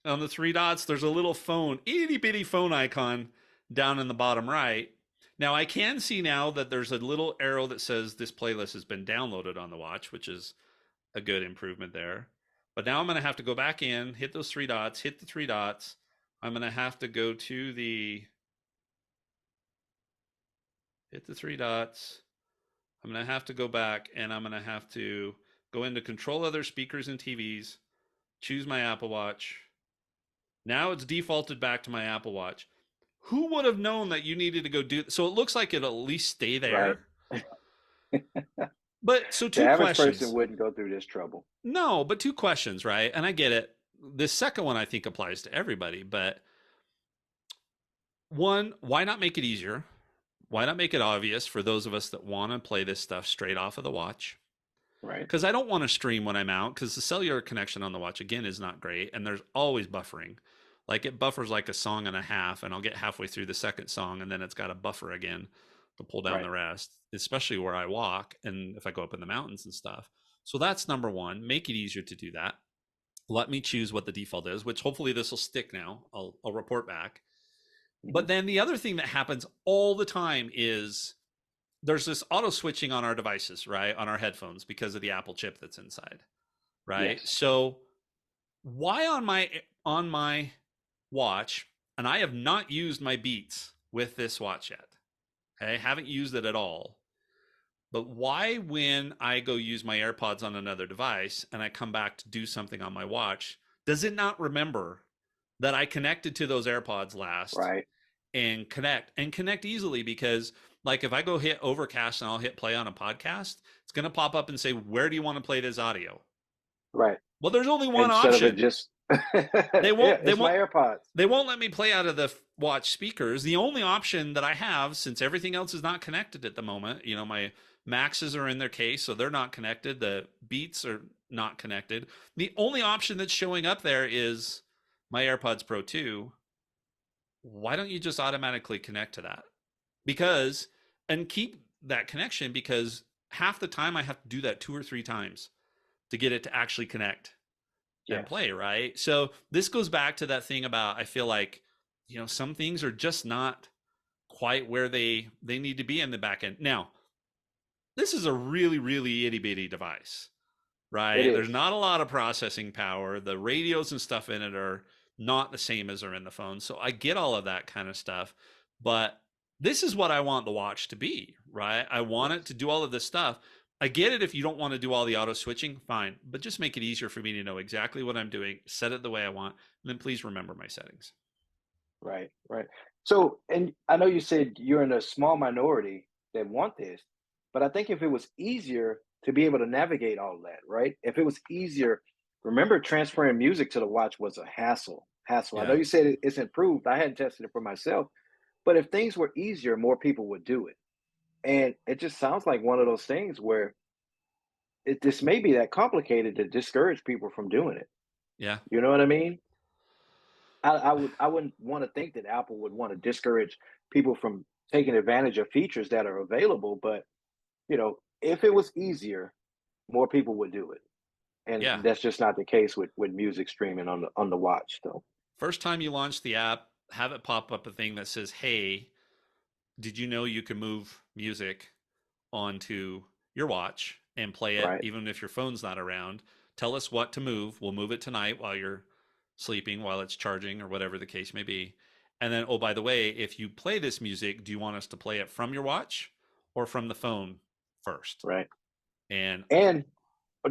[SPEAKER 1] on the three dots, there's a little phone, itty bitty phone icon down in the bottom right. Now I can see now that there's a little arrow that says this playlist has been downloaded on the watch, which is a good improvement there. But now I'm going to have to go back in, hit those three dots, hit the three dots. I'm going to have to go to hit the three dots. I'm going to have to go back and I'm going to have to go into control other speakers and TVs, choose my Apple Watch. Now it's defaulted back to my Apple Watch. Who would have known that you needed to go do so? It looks like it'll at least stay
[SPEAKER 2] Right.
[SPEAKER 1] there. But so
[SPEAKER 2] The
[SPEAKER 1] two
[SPEAKER 2] average person
[SPEAKER 1] questions.
[SPEAKER 2] wouldn't go through this trouble.
[SPEAKER 1] No, but two questions, right? And I get it. This second one I think applies to everybody, but one, why not make it easier? Why not make it obvious for those of us that want to play this stuff straight off of the watch?
[SPEAKER 2] Right.
[SPEAKER 1] Because I don't want to stream when I'm out, because the cellular connection on the watch, again, is not great. And there's always buffering. Like it buffers like a song and a half, and I'll get halfway through the second song, and then it's got to buffer again to pull down
[SPEAKER 2] Right.
[SPEAKER 1] the rest, especially where I walk and if I go up in the mountains and stuff. So that's number one. Make it easier to do that. Let me choose what the default is, which hopefully this will stick now. I'll report back.
[SPEAKER 2] Mhm.
[SPEAKER 1] But then the other thing that happens all the time is there's this auto switching on our devices, right? On our headphones because of the Apple chip that's inside, right?
[SPEAKER 2] Yes.
[SPEAKER 1] So why on my watch, and I have not used my Beats with this watch yet. Okay, haven't used it at all. But why, when I go use my AirPods on another device and I come back to do something on my watch, does it not remember that I connected to those AirPods last
[SPEAKER 2] Right.
[SPEAKER 1] and connect easily? Because like if I go hit Overcast and I'll hit play on a podcast, it's going to pop up and say, where do you want to play this audio?
[SPEAKER 2] Right.
[SPEAKER 1] Well, there's only one
[SPEAKER 2] Instead of it
[SPEAKER 1] option.
[SPEAKER 2] just
[SPEAKER 1] They
[SPEAKER 2] yeah,
[SPEAKER 1] won't they
[SPEAKER 2] it's my
[SPEAKER 1] won't
[SPEAKER 2] AirPods.
[SPEAKER 1] they won't let me play out of the watch speakers. The only option that I have, since everything else is not connected at the moment, my Maxes are in their case, so they're not connected. The Beats are not connected. The only option that's showing up there is my AirPods Pro 2. Why don't you just automatically connect to that? Because, and keep that connection, because half the time I have to do that 2 or 3 times to get it to actually connect and
[SPEAKER 2] Yes.
[SPEAKER 1] play, right? So this goes back to that thing about, I feel like, some things are just not quite where they need to be in the back end. Now, this is a really, really itty bitty device,
[SPEAKER 2] It
[SPEAKER 1] right? There's
[SPEAKER 2] is.
[SPEAKER 1] not a lot of processing power. The radios and stuff in it are not the same as are in the phone. So I get all of that kind of stuff. But this is what I want the watch to be, right? I want it
[SPEAKER 2] Yes.
[SPEAKER 1] to do all of this stuff. I get it if you don't want to do all the auto switching, fine, but just make it easier for me to know exactly what I'm doing, set it the way I want, and then please remember my settings.
[SPEAKER 2] Right. Right. So, and I know you said you're in a small minority that want this, but I think if it was easier to be able to navigate all of that, right? If it was easier, remember transferring music to the watch was a hassle. Hassle. I know
[SPEAKER 1] Yeah.
[SPEAKER 2] you said it's improved. I hadn't tested it for myself, but if things were easier, more people would do it. And it just sounds like one of those things where this may be that complicated to discourage people from doing it.
[SPEAKER 1] Yeah.
[SPEAKER 2] You know what I mean? I wouldn't want to think that Apple would want to discourage people from taking advantage of features that are available, but if it was easier, more people would do it. And
[SPEAKER 1] Yeah.
[SPEAKER 2] that's just not the case with music streaming on the watch, though.
[SPEAKER 1] First time you launch the app, have it pop up a thing that says, "Hey, did you know you can move music onto your watch and play it
[SPEAKER 2] Right.
[SPEAKER 1] even if your phone's not around? Tell us what to move. We'll move it tonight while you're sleeping, while it's charging, or whatever the case may be. And then, oh, by the way, if you play this music, do you want us to play it from your watch or from the phone first?"
[SPEAKER 2] Right.
[SPEAKER 1] And
[SPEAKER 2] And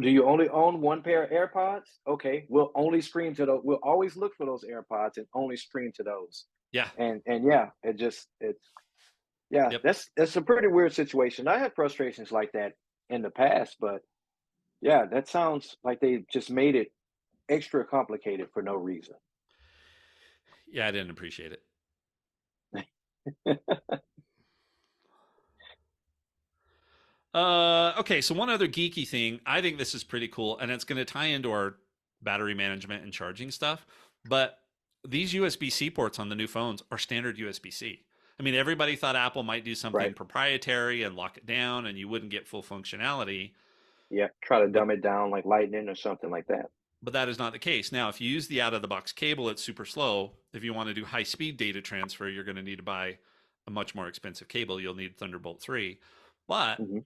[SPEAKER 2] do you only own one pair of AirPods? Okay, we'll only stream to those. We'll always look for those AirPods and only stream to those.
[SPEAKER 1] yeah,
[SPEAKER 2] And yeah, it's yeah,
[SPEAKER 1] yep.
[SPEAKER 2] that's a pretty weird situation. I had frustrations like that in the past, but yeah, that sounds like they just made it extra complicated for no reason.
[SPEAKER 1] Yeah, I didn't appreciate it. Okay, so one other geeky thing, I think this is pretty cool, and it's going to tie into our battery management and charging stuff. But these USB-C ports on the new phones are standard USB-C. I mean, everybody thought Apple might do something
[SPEAKER 2] Right.
[SPEAKER 1] proprietary and lock it down, and you wouldn't get full functionality.
[SPEAKER 2] Yeah. Try to
[SPEAKER 1] But
[SPEAKER 2] dumb it down like lightning or something like that.
[SPEAKER 1] but that is not the case. Now, if you use the out-of-the-box cable, it's super slow. If you want to do high-speed data transfer, you're going to need to buy a much more expensive cable. You'll need Thunderbolt 3. But
[SPEAKER 2] Hmm.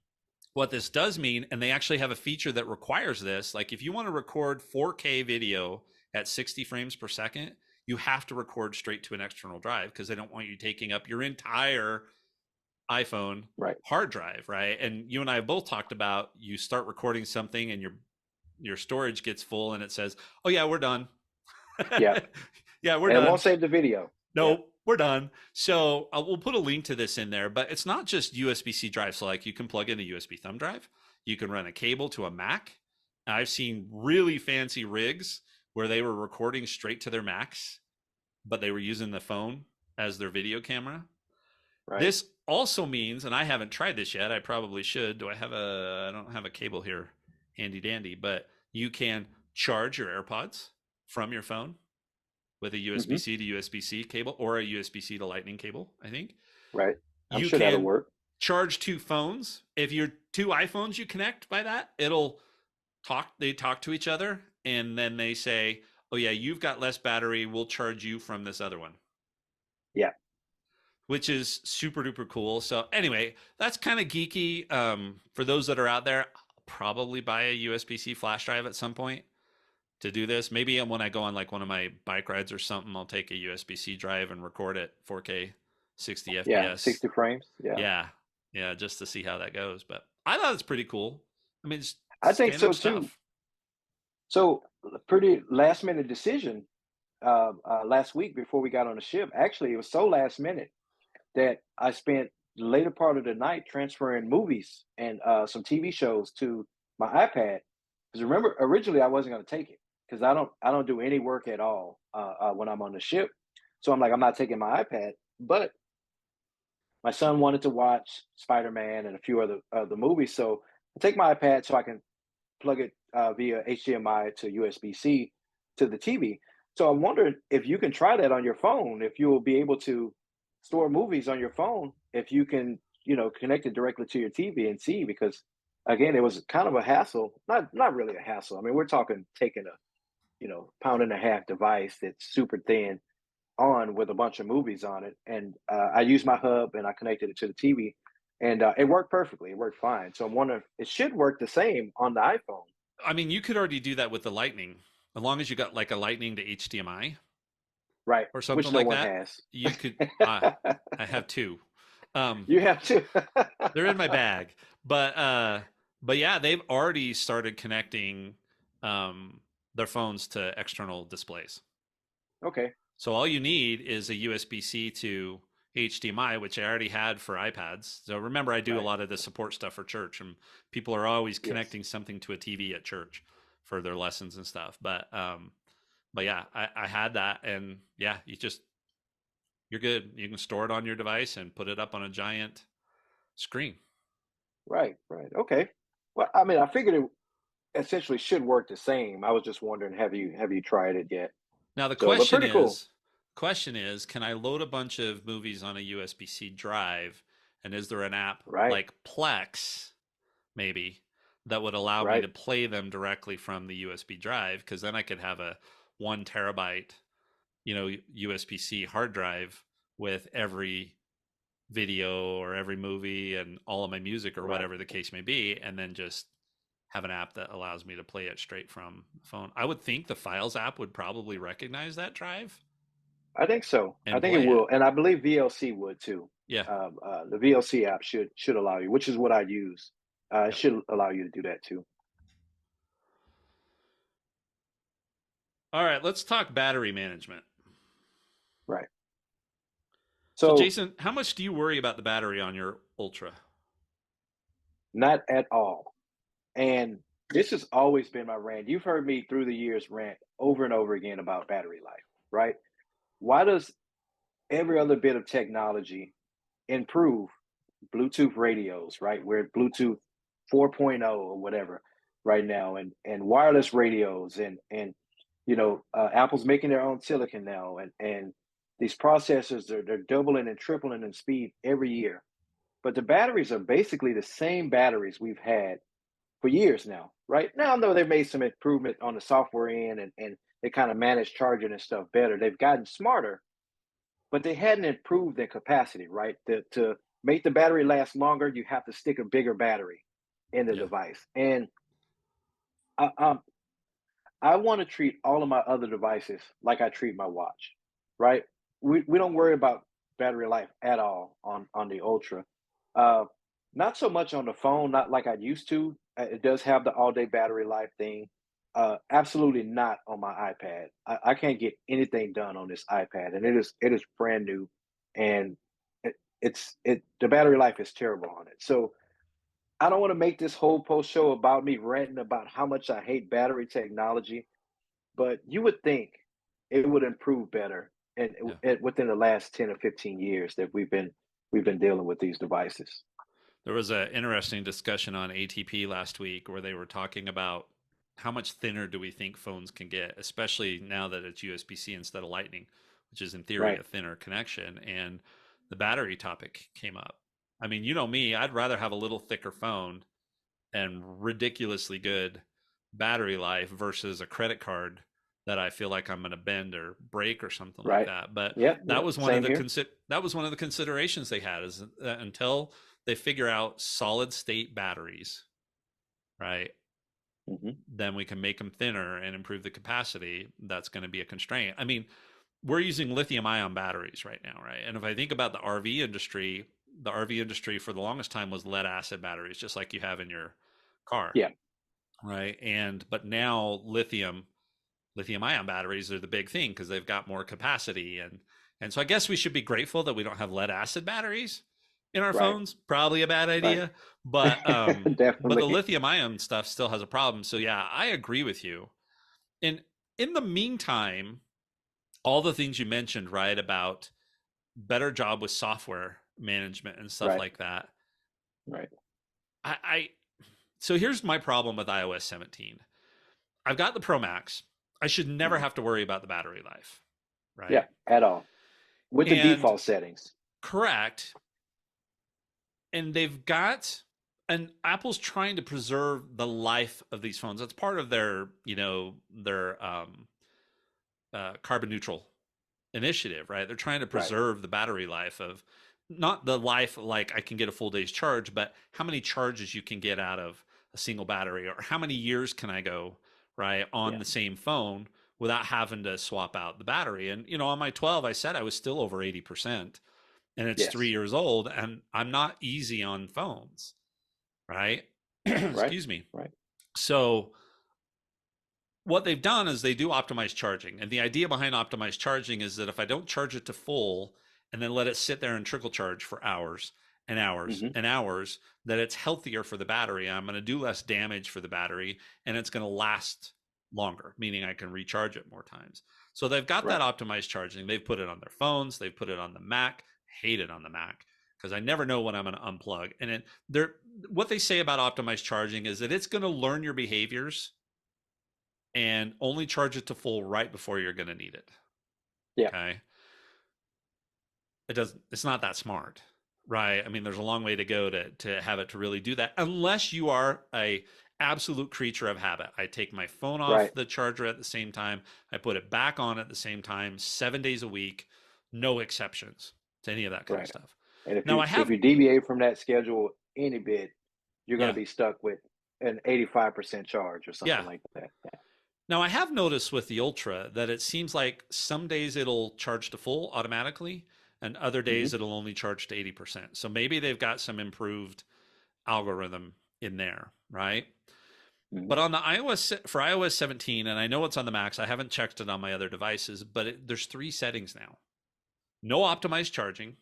[SPEAKER 1] what this does mean, and they actually have a feature that requires this, like if you want to record 4K video at 60 frames per second, you have to record straight to an external drive because they don't want you taking up your entire iPhone
[SPEAKER 2] Right.
[SPEAKER 1] hard drive, right? And you and I have both talked about you start recording something and your storage gets full and it says, "Oh yeah, we're done."
[SPEAKER 2] Yeah.
[SPEAKER 1] Yeah, we're
[SPEAKER 2] And it won't
[SPEAKER 1] done.
[SPEAKER 2] save the video. Yeah.
[SPEAKER 1] No, we're done. So we'll put a link to this in there, but it's not just USB-C drive. So like you can plug in a USB thumb drive, you can run a cable to a Mac. I've seen really fancy rigs where they were recording straight to their Macs, but they were using the phone as their video camera.
[SPEAKER 2] Right.
[SPEAKER 1] This also means, and I haven't tried this yet. I probably should. I don't have a cable here handy dandy, but you can charge your AirPods from your phone with a
[SPEAKER 2] Hmm.
[SPEAKER 1] USB-C to USB-C cable or a USB-C to Lightning cable, I think.
[SPEAKER 2] Right. I'm
[SPEAKER 1] You
[SPEAKER 2] sure that'll
[SPEAKER 1] can
[SPEAKER 2] work.
[SPEAKER 1] charge two phones. If you're two iPhones you connect by that, it'll they talk to each other and then they say, "Oh yeah, you've got less battery. We'll charge you from this other one."
[SPEAKER 2] Yeah.
[SPEAKER 1] Which is super duper cool. So anyway, that's kind of geeky. For those that are out there, I'll probably buy a USB-C flash drive at some point to do this. Maybe when I go on like one of my bike rides or something, I'll take a USB-C drive and record it 4K, 60
[SPEAKER 2] Yeah.
[SPEAKER 1] FPS.
[SPEAKER 2] 60 frames. Yeah.
[SPEAKER 1] Yeah, yeah, just to see how that goes. But I thought it's pretty cool. I mean, it's
[SPEAKER 2] I think so
[SPEAKER 1] standard
[SPEAKER 2] too.
[SPEAKER 1] stuff.
[SPEAKER 2] So, a pretty last minute decision last week before we got on the ship. Actually, it was so last minute that I spent the later part of the night transferring movies and some TV shows to my iPad. Because remember, originally I wasn't going to take it because I don't do any work at all when I'm on the ship. So I'm like, I'm not taking my iPad. But my son wanted to watch Spider Man and a few other the movies, so I take my iPad so I can plug it via HDMI to USB C to the TV. So I'm wondering if you can try that on your phone, if you will be able to store movies on your phone, if you can, connect it directly to your TV and see, because again, it was kind of a hassle. Not really a hassle. I mean, we're talking taking a, pound and a half device that's super thin on with a bunch of movies on it. And I used my hub and I connected it to the TV and it worked perfectly. It worked fine. So I'm wondering, it should work the same on the iPhone.
[SPEAKER 1] I mean, you could already do that with the Lightning, as long as you got like a Lightning to HDMI
[SPEAKER 2] Right,
[SPEAKER 1] or
[SPEAKER 2] which
[SPEAKER 1] something
[SPEAKER 2] no
[SPEAKER 1] like
[SPEAKER 2] one
[SPEAKER 1] that.
[SPEAKER 2] has.
[SPEAKER 1] You could. I have two. Um,
[SPEAKER 2] You have to.
[SPEAKER 1] they're in my bag, but yeah, they've already started connecting um, their phones to external displays.
[SPEAKER 2] Okay.
[SPEAKER 1] So all you need is a USB-C to HDMI, which I already had for iPads. So remember, I do a
[SPEAKER 2] Right.
[SPEAKER 1] lot of the support stuff for church, and people are always
[SPEAKER 2] Yes.
[SPEAKER 1] connecting something to a TV at church for their lessons and stuff. But yeah, I had that, and yeah, you're good. You can store it on your device and put it up on a giant screen.
[SPEAKER 2] Right. Right. Okay. Well, I mean, I figured it essentially should work the same. I was just wondering, have you tried it yet?
[SPEAKER 1] Now the
[SPEAKER 2] So, but pretty cool.
[SPEAKER 1] question is, can I load a bunch of movies on a USB-C drive? And is there an app
[SPEAKER 2] Right.
[SPEAKER 1] like Plex, maybe, that would allow me
[SPEAKER 2] Right.
[SPEAKER 1] to play them directly from the USB drive? Because then I could have a 1 terabyte, USB-C hard drive with every video or every movie and all of my music or
[SPEAKER 2] Right.
[SPEAKER 1] whatever the case may be, and then just have an app that allows me to play it straight from the phone. I would think the Files app would probably recognize that drive
[SPEAKER 2] I think so. I
[SPEAKER 1] and
[SPEAKER 2] think it
[SPEAKER 1] play it.
[SPEAKER 2] will, and I believe VLC would too.
[SPEAKER 1] Yeah.
[SPEAKER 2] The VLC app should allow you, which is what I use. It
[SPEAKER 1] Yep.
[SPEAKER 2] should allow you to do that too.
[SPEAKER 1] All right, let's talk battery management.
[SPEAKER 2] Right.
[SPEAKER 1] So,
[SPEAKER 2] So
[SPEAKER 1] Jason, how much do you worry about the battery on your Ultra?
[SPEAKER 2] not at all. And this has always been my rant. You've heard me through the years rant over and over again about battery life, right? Why does every other bit of technology improve Bluetooth radios, right? We're at Bluetooth 4.0 or whatever right now, and wireless radios, and Apple's making their own silicon now, and these processors they're doubling and tripling in speed every year. But the batteries are basically the same batteries we've had for years now, right? Now, I know they've made some improvement on the software end and they kind of manage charging and stuff better. They've gotten smarter, but they hadn't improved their capacity, right? To make the battery last longer, you have to stick a bigger battery in the
[SPEAKER 1] Yeah.
[SPEAKER 2] device. And I, um, I want to treat all of my other devices like I treat my watch, right? We don't worry about battery life at all on the Ultra. Uh, Not so much on the phone, not like I used to. It does have the all day battery life thing. Absolutely not on my iPad. I can't get anything done on this iPad, and it is brand new, and the battery life is terrible on it. So I don't want to make this whole post show about me ranting about how much I hate battery technology, but you would think it would improve better and
[SPEAKER 1] Yeah.
[SPEAKER 2] within the last 10 or 15 years that we've been dealing with these devices.
[SPEAKER 1] There was an interesting discussion on ATP last week where they were talking about how much thinner do we think phones can get, especially now that it's USB-C instead of Lightning, which is in theory
[SPEAKER 2] Right.
[SPEAKER 1] a thinner connection. And the battery topic came up. I mean, you know me, I'd rather have a little thicker phone and ridiculously good battery life versus a credit card that I feel like I'm going to bend or break or something like
[SPEAKER 2] Right.
[SPEAKER 1] that. But
[SPEAKER 2] Yep,
[SPEAKER 1] that
[SPEAKER 2] yep,
[SPEAKER 1] was one of
[SPEAKER 2] same
[SPEAKER 1] the
[SPEAKER 2] here.
[SPEAKER 1] that was one of the considerations they had is that until they figure out solid state batteries, right?
[SPEAKER 2] Mhm.
[SPEAKER 1] Then we can make them thinner and improve the capacity. That's going to be a constraint. I mean, we're using lithium ion batteries right now, right? And if I think about the RV industry for the longest time was lead acid batteries, just like you have in your car,
[SPEAKER 2] Yeah,
[SPEAKER 1] right? And but now lithium ion batteries are the big thing because they've got more capacity, and so I guess we should be grateful that we don't have lead acid batteries in our
[SPEAKER 2] right,
[SPEAKER 1] phones. Probably a bad
[SPEAKER 2] right.
[SPEAKER 1] idea, but the
[SPEAKER 2] Definitely.
[SPEAKER 1] lithium ion stuff still has a problem. So yeah, I agree with you. And in the meantime, all the things you mentioned, right, about better job with software management and stuff
[SPEAKER 2] Right,
[SPEAKER 1] like that.
[SPEAKER 2] right.
[SPEAKER 1] I so here's my problem with iOS 17. I've got the Pro Max. I should never
[SPEAKER 2] Mhm.
[SPEAKER 1] have to worry about the battery life,
[SPEAKER 2] Yeah,
[SPEAKER 1] right?
[SPEAKER 2] at all. With the
[SPEAKER 1] And
[SPEAKER 2] default settings.
[SPEAKER 1] correct. And they've got and Apple's trying to preserve the life of these phones. That's part of their, their carbon neutral initiative, right? They're trying to
[SPEAKER 2] Right.
[SPEAKER 1] preserve the battery life of not the life like I can get a full day's charge, but how many charges you can get out of a single battery or how many years can I go, right, on
[SPEAKER 2] Yeah.
[SPEAKER 1] the same phone without having to swap out the battery. And on my 12 I said I was still over 80% and it's 3
[SPEAKER 2] Yes.
[SPEAKER 1] years old and I'm not easy on phones, right?
[SPEAKER 2] Right,
[SPEAKER 1] Excuse me.
[SPEAKER 2] right.
[SPEAKER 1] So what they've done is they do optimized charging. And the idea behind optimized charging is that if I don't charge it to full and then let it sit there and trickle charge for hours and hours
[SPEAKER 2] Mhm.
[SPEAKER 1] and hours, that it's healthier for the battery. I'm going to do less damage for the battery and it's going to last longer, meaning I can recharge it more times. So they've got that
[SPEAKER 2] Right.
[SPEAKER 1] optimized charging. They've put it on their phones, they've put it on the Mac. I hate it on the Mac because I never know when I'm going to unplug. And they're what they say about optimized charging is that it's going to learn your behaviors and only charge it to full right before you're going to need it.
[SPEAKER 2] Yeah.
[SPEAKER 1] Okay. It's not that smart, right? I mean, there's a long way to go to have it to really do that unless you are a absolute creature of habit. I take my phone off
[SPEAKER 2] Right,
[SPEAKER 1] the charger at the same time. I put it back on at the same time, 7 days a week, no exceptions to any of that kind of
[SPEAKER 2] right.
[SPEAKER 1] stuff.
[SPEAKER 2] And if
[SPEAKER 1] Now
[SPEAKER 2] you
[SPEAKER 1] I
[SPEAKER 2] if
[SPEAKER 1] have,
[SPEAKER 2] you deviate from that schedule any bit, you're gonna
[SPEAKER 1] yeah,
[SPEAKER 2] be stuck with an 85% charge or something
[SPEAKER 1] yeah.
[SPEAKER 2] like that. Yeah.
[SPEAKER 1] Now I have noticed with the Ultra that it seems like some days it'll charge to full automatically and other days
[SPEAKER 2] Mhm.
[SPEAKER 1] it'll only charge to 80%. So maybe they've got some improved algorithm in there, right?
[SPEAKER 2] Mhm.
[SPEAKER 1] But on the iOS 17 and I know it's on the Max, I haven't checked it on my other devices, but there's three settings now. No optimized charging,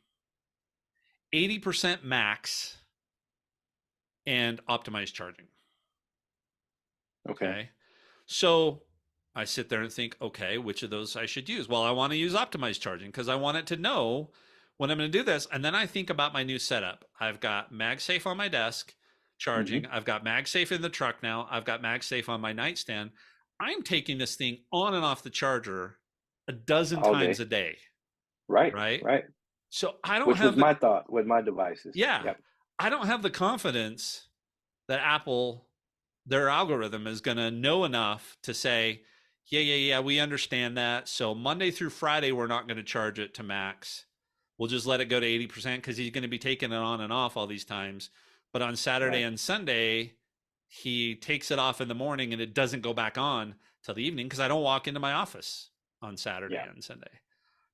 [SPEAKER 1] 80% max and optimized charging,
[SPEAKER 2] Okay.
[SPEAKER 1] okay? So I sit there and think, okay, which of those I should use? Well, I want to use optimized charging because I want it to know when I'm going to do this. And then I think about my new setup. I've got MagSafe on my desk charging.
[SPEAKER 2] Mhm.
[SPEAKER 1] I've got MagSafe in the truck now. I've got MagSafe on my nightstand. I'm taking this thing on and off the charger a dozen
[SPEAKER 2] All
[SPEAKER 1] times
[SPEAKER 2] day.
[SPEAKER 1] a day,
[SPEAKER 2] Right,
[SPEAKER 1] right?
[SPEAKER 2] right.
[SPEAKER 1] So I don't
[SPEAKER 2] Which was
[SPEAKER 1] have the
[SPEAKER 2] my thought with my devices.
[SPEAKER 1] yeah,
[SPEAKER 2] Yep.
[SPEAKER 1] I don't have the confidence that Apple, their algorithm is going to know enough to say, yeah, we understand that. So Monday through Friday, we're not going to charge it to max. We'll just let it go to 80% because he's going to be taking it on and off all these times. But on Saturday
[SPEAKER 2] Right.
[SPEAKER 1] and Sunday, he takes it off in the morning and it doesn't go back on till the evening because I don't walk into my office on Saturday
[SPEAKER 2] Yeah.
[SPEAKER 1] and Sunday,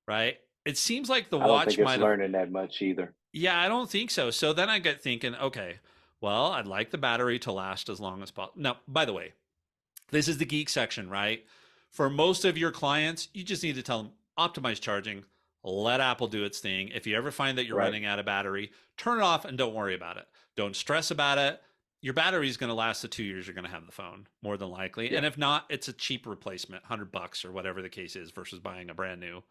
[SPEAKER 1] right? it seems like the
[SPEAKER 2] I don't think
[SPEAKER 1] watch
[SPEAKER 2] it's
[SPEAKER 1] might have,
[SPEAKER 2] learning that much either.
[SPEAKER 1] yeah, I don't think so. So then I get thinking, okay, well, I'd like the battery to last as long as possible. Now, by the way, this is the geek section, right? For most of your clients, you just need to tell them optimize charging, let Apple do its thing. If you ever find that you're
[SPEAKER 2] Right.
[SPEAKER 1] running out of battery, turn it off and don't worry about it. Don't stress about it. Your battery is going to last the 2 years you're going to have the phone, more than likely.
[SPEAKER 2] Yeah.
[SPEAKER 1] And if not, it's a cheap replacement, $100 or whatever the case is, versus buying a brand new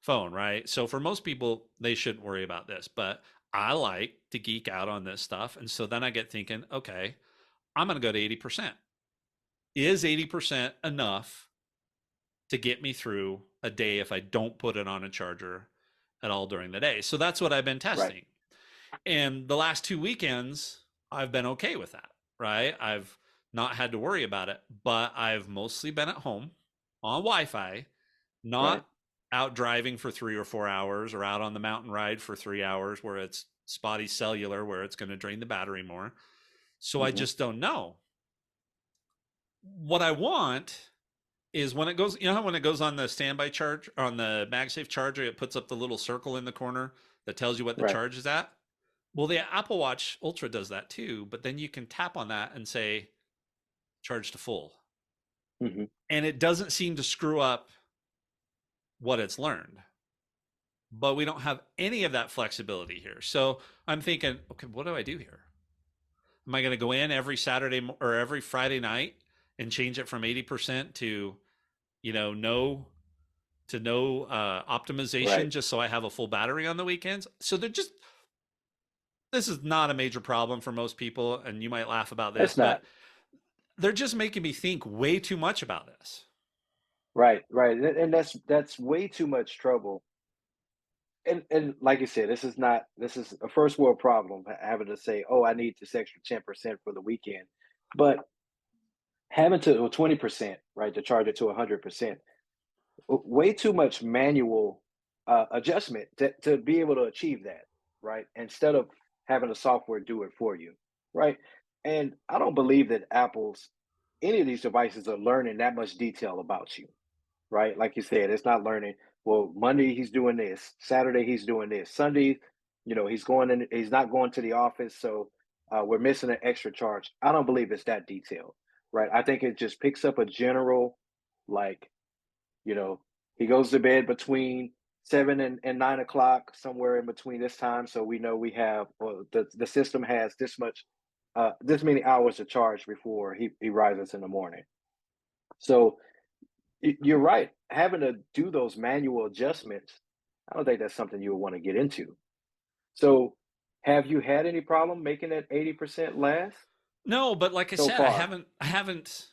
[SPEAKER 1] phone, right? So for most people, they shouldn't worry about this. But I like to geek out on this stuff. And so then I get thinking, okay, I'm going to go to 80%. Is 80% enough to get me through a day if I don't put it on a charger at all during the day? So that's what I've been
[SPEAKER 2] Right.
[SPEAKER 1] testing. And the last 2 weekends, I've been okay with that, right? I've not had to worry about it, but I've mostly been at home on Wi Fi,
[SPEAKER 2] Right.
[SPEAKER 1] not out driving for 3 or 4 hours or out on the mountain ride for 3 hours where it's spotty cellular, where it's going to drain the battery more. So I
[SPEAKER 2] Hmm.
[SPEAKER 1] just don't know. What I want is when it goes, you know how when it goes on the standby charge on the MagSafe charger, it puts up the little circle in the corner that tells you what the
[SPEAKER 2] Right.
[SPEAKER 1] charge is at? Well, the Apple Watch Ultra does that too, but then you can tap on that and say charge to full.
[SPEAKER 2] Hmm.
[SPEAKER 1] And it doesn't seem to screw up what it's learned. But we don't have any of that flexibility here. So I'm thinking, okay, what do I do here? Am I going to go in every Saturday or every Friday night and change it from 80% to, no to no optimization
[SPEAKER 2] Right.
[SPEAKER 1] just so I have a full battery on the weekends? So this is not a major problem for most people. And you might laugh about this,
[SPEAKER 2] It's
[SPEAKER 1] but
[SPEAKER 2] not.
[SPEAKER 1] they're just making me think way too much about this.
[SPEAKER 2] Right. Right. And that's way too much trouble. And like you said, this is a first world problem having to say, oh, I need this extra 10% for the weekend. But having to, or 20%, right, to charge it to 100%, way too much manual adjustment to be able to achieve that, right? Instead of having the software do it for you, right? And I don't believe that any of these devices are learning that much detail about you, right? Like you said, it's not learning. Well, Monday he's doing this, Saturday he's doing this, Sunday, he's not going to the office, so we're missing an extra charge. I don't believe it's that detailed, right? I think it just picks up a general, like, you know, he goes to bed between 7 and 9 o'clock, somewhere in between this time. So we know we have, well, the system has this many hours to charge before he rises in the morning. So you're right. Having to do those manual adjustments, I don't think that's something you would want to get into. So have you had any problem making that 80% last
[SPEAKER 1] No, but like I
[SPEAKER 2] so
[SPEAKER 1] said, I
[SPEAKER 2] far?
[SPEAKER 1] haven't I haven't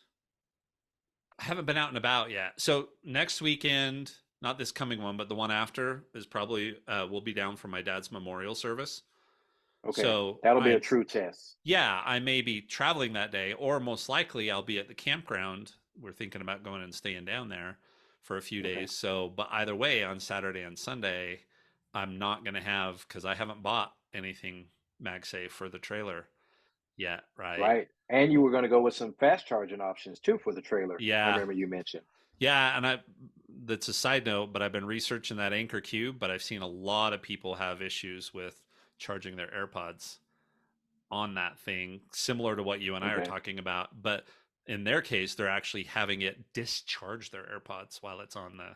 [SPEAKER 1] I haven't been out and about yet. So next weekend, not this coming one, but the one after is probably we'll be down for my dad's memorial service.
[SPEAKER 2] Okay.
[SPEAKER 1] So
[SPEAKER 2] That'll be a true test.
[SPEAKER 1] I may be traveling that day, or most likely I'll be at the campground. We're thinking about going and staying down there for a few
[SPEAKER 2] Okay.
[SPEAKER 1] days. So, but either way, on Saturday and Sunday, I'm not going to have, because I haven't bought anything MagSafe for the trailer yet, right?
[SPEAKER 2] Right. And you were going to go with some fast charging options too for the trailer. I
[SPEAKER 1] Yeah,
[SPEAKER 2] remember you mentioned.
[SPEAKER 1] yeah, and that's a side note, but I've been researching that Anchor Cube, but I've seen a lot of people have issues with charging their AirPods on that thing, similar to what you and I are
[SPEAKER 2] Okay.
[SPEAKER 1] talking about. But in their case, they're actually having it discharge their AirPods while it's on the,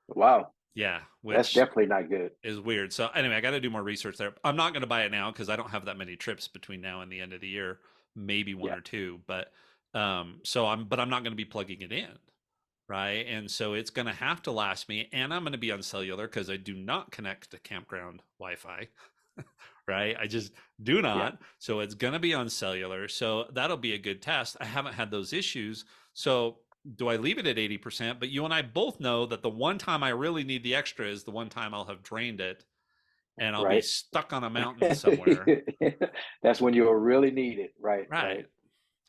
[SPEAKER 2] Wow.
[SPEAKER 1] yeah,
[SPEAKER 2] That's
[SPEAKER 1] which
[SPEAKER 2] definitely not good.
[SPEAKER 1] is weird. So anyway, I got to do more research there. I'm not going to buy it now because I don't have that many trips between now and the end of the year, maybe one
[SPEAKER 2] Yeah.
[SPEAKER 1] or two. But but I'm not going to be plugging it in, right? And so it's going to have to last me, and I'm going to be on cellular because I do not connect to campground Wi-Fi, right? I just do
[SPEAKER 2] Yeah.
[SPEAKER 1] not. So it's going to be on cellular. So that'll be a good test. I haven't had those issues. So do I leave it at 80%? But you and I both know that the one time I really need the extra is the one time I'll have drained it and I'll be
[SPEAKER 2] Right.
[SPEAKER 1] stuck on a mountain somewhere.
[SPEAKER 2] That's when you'll really need it. Right.
[SPEAKER 1] Right.
[SPEAKER 2] Right.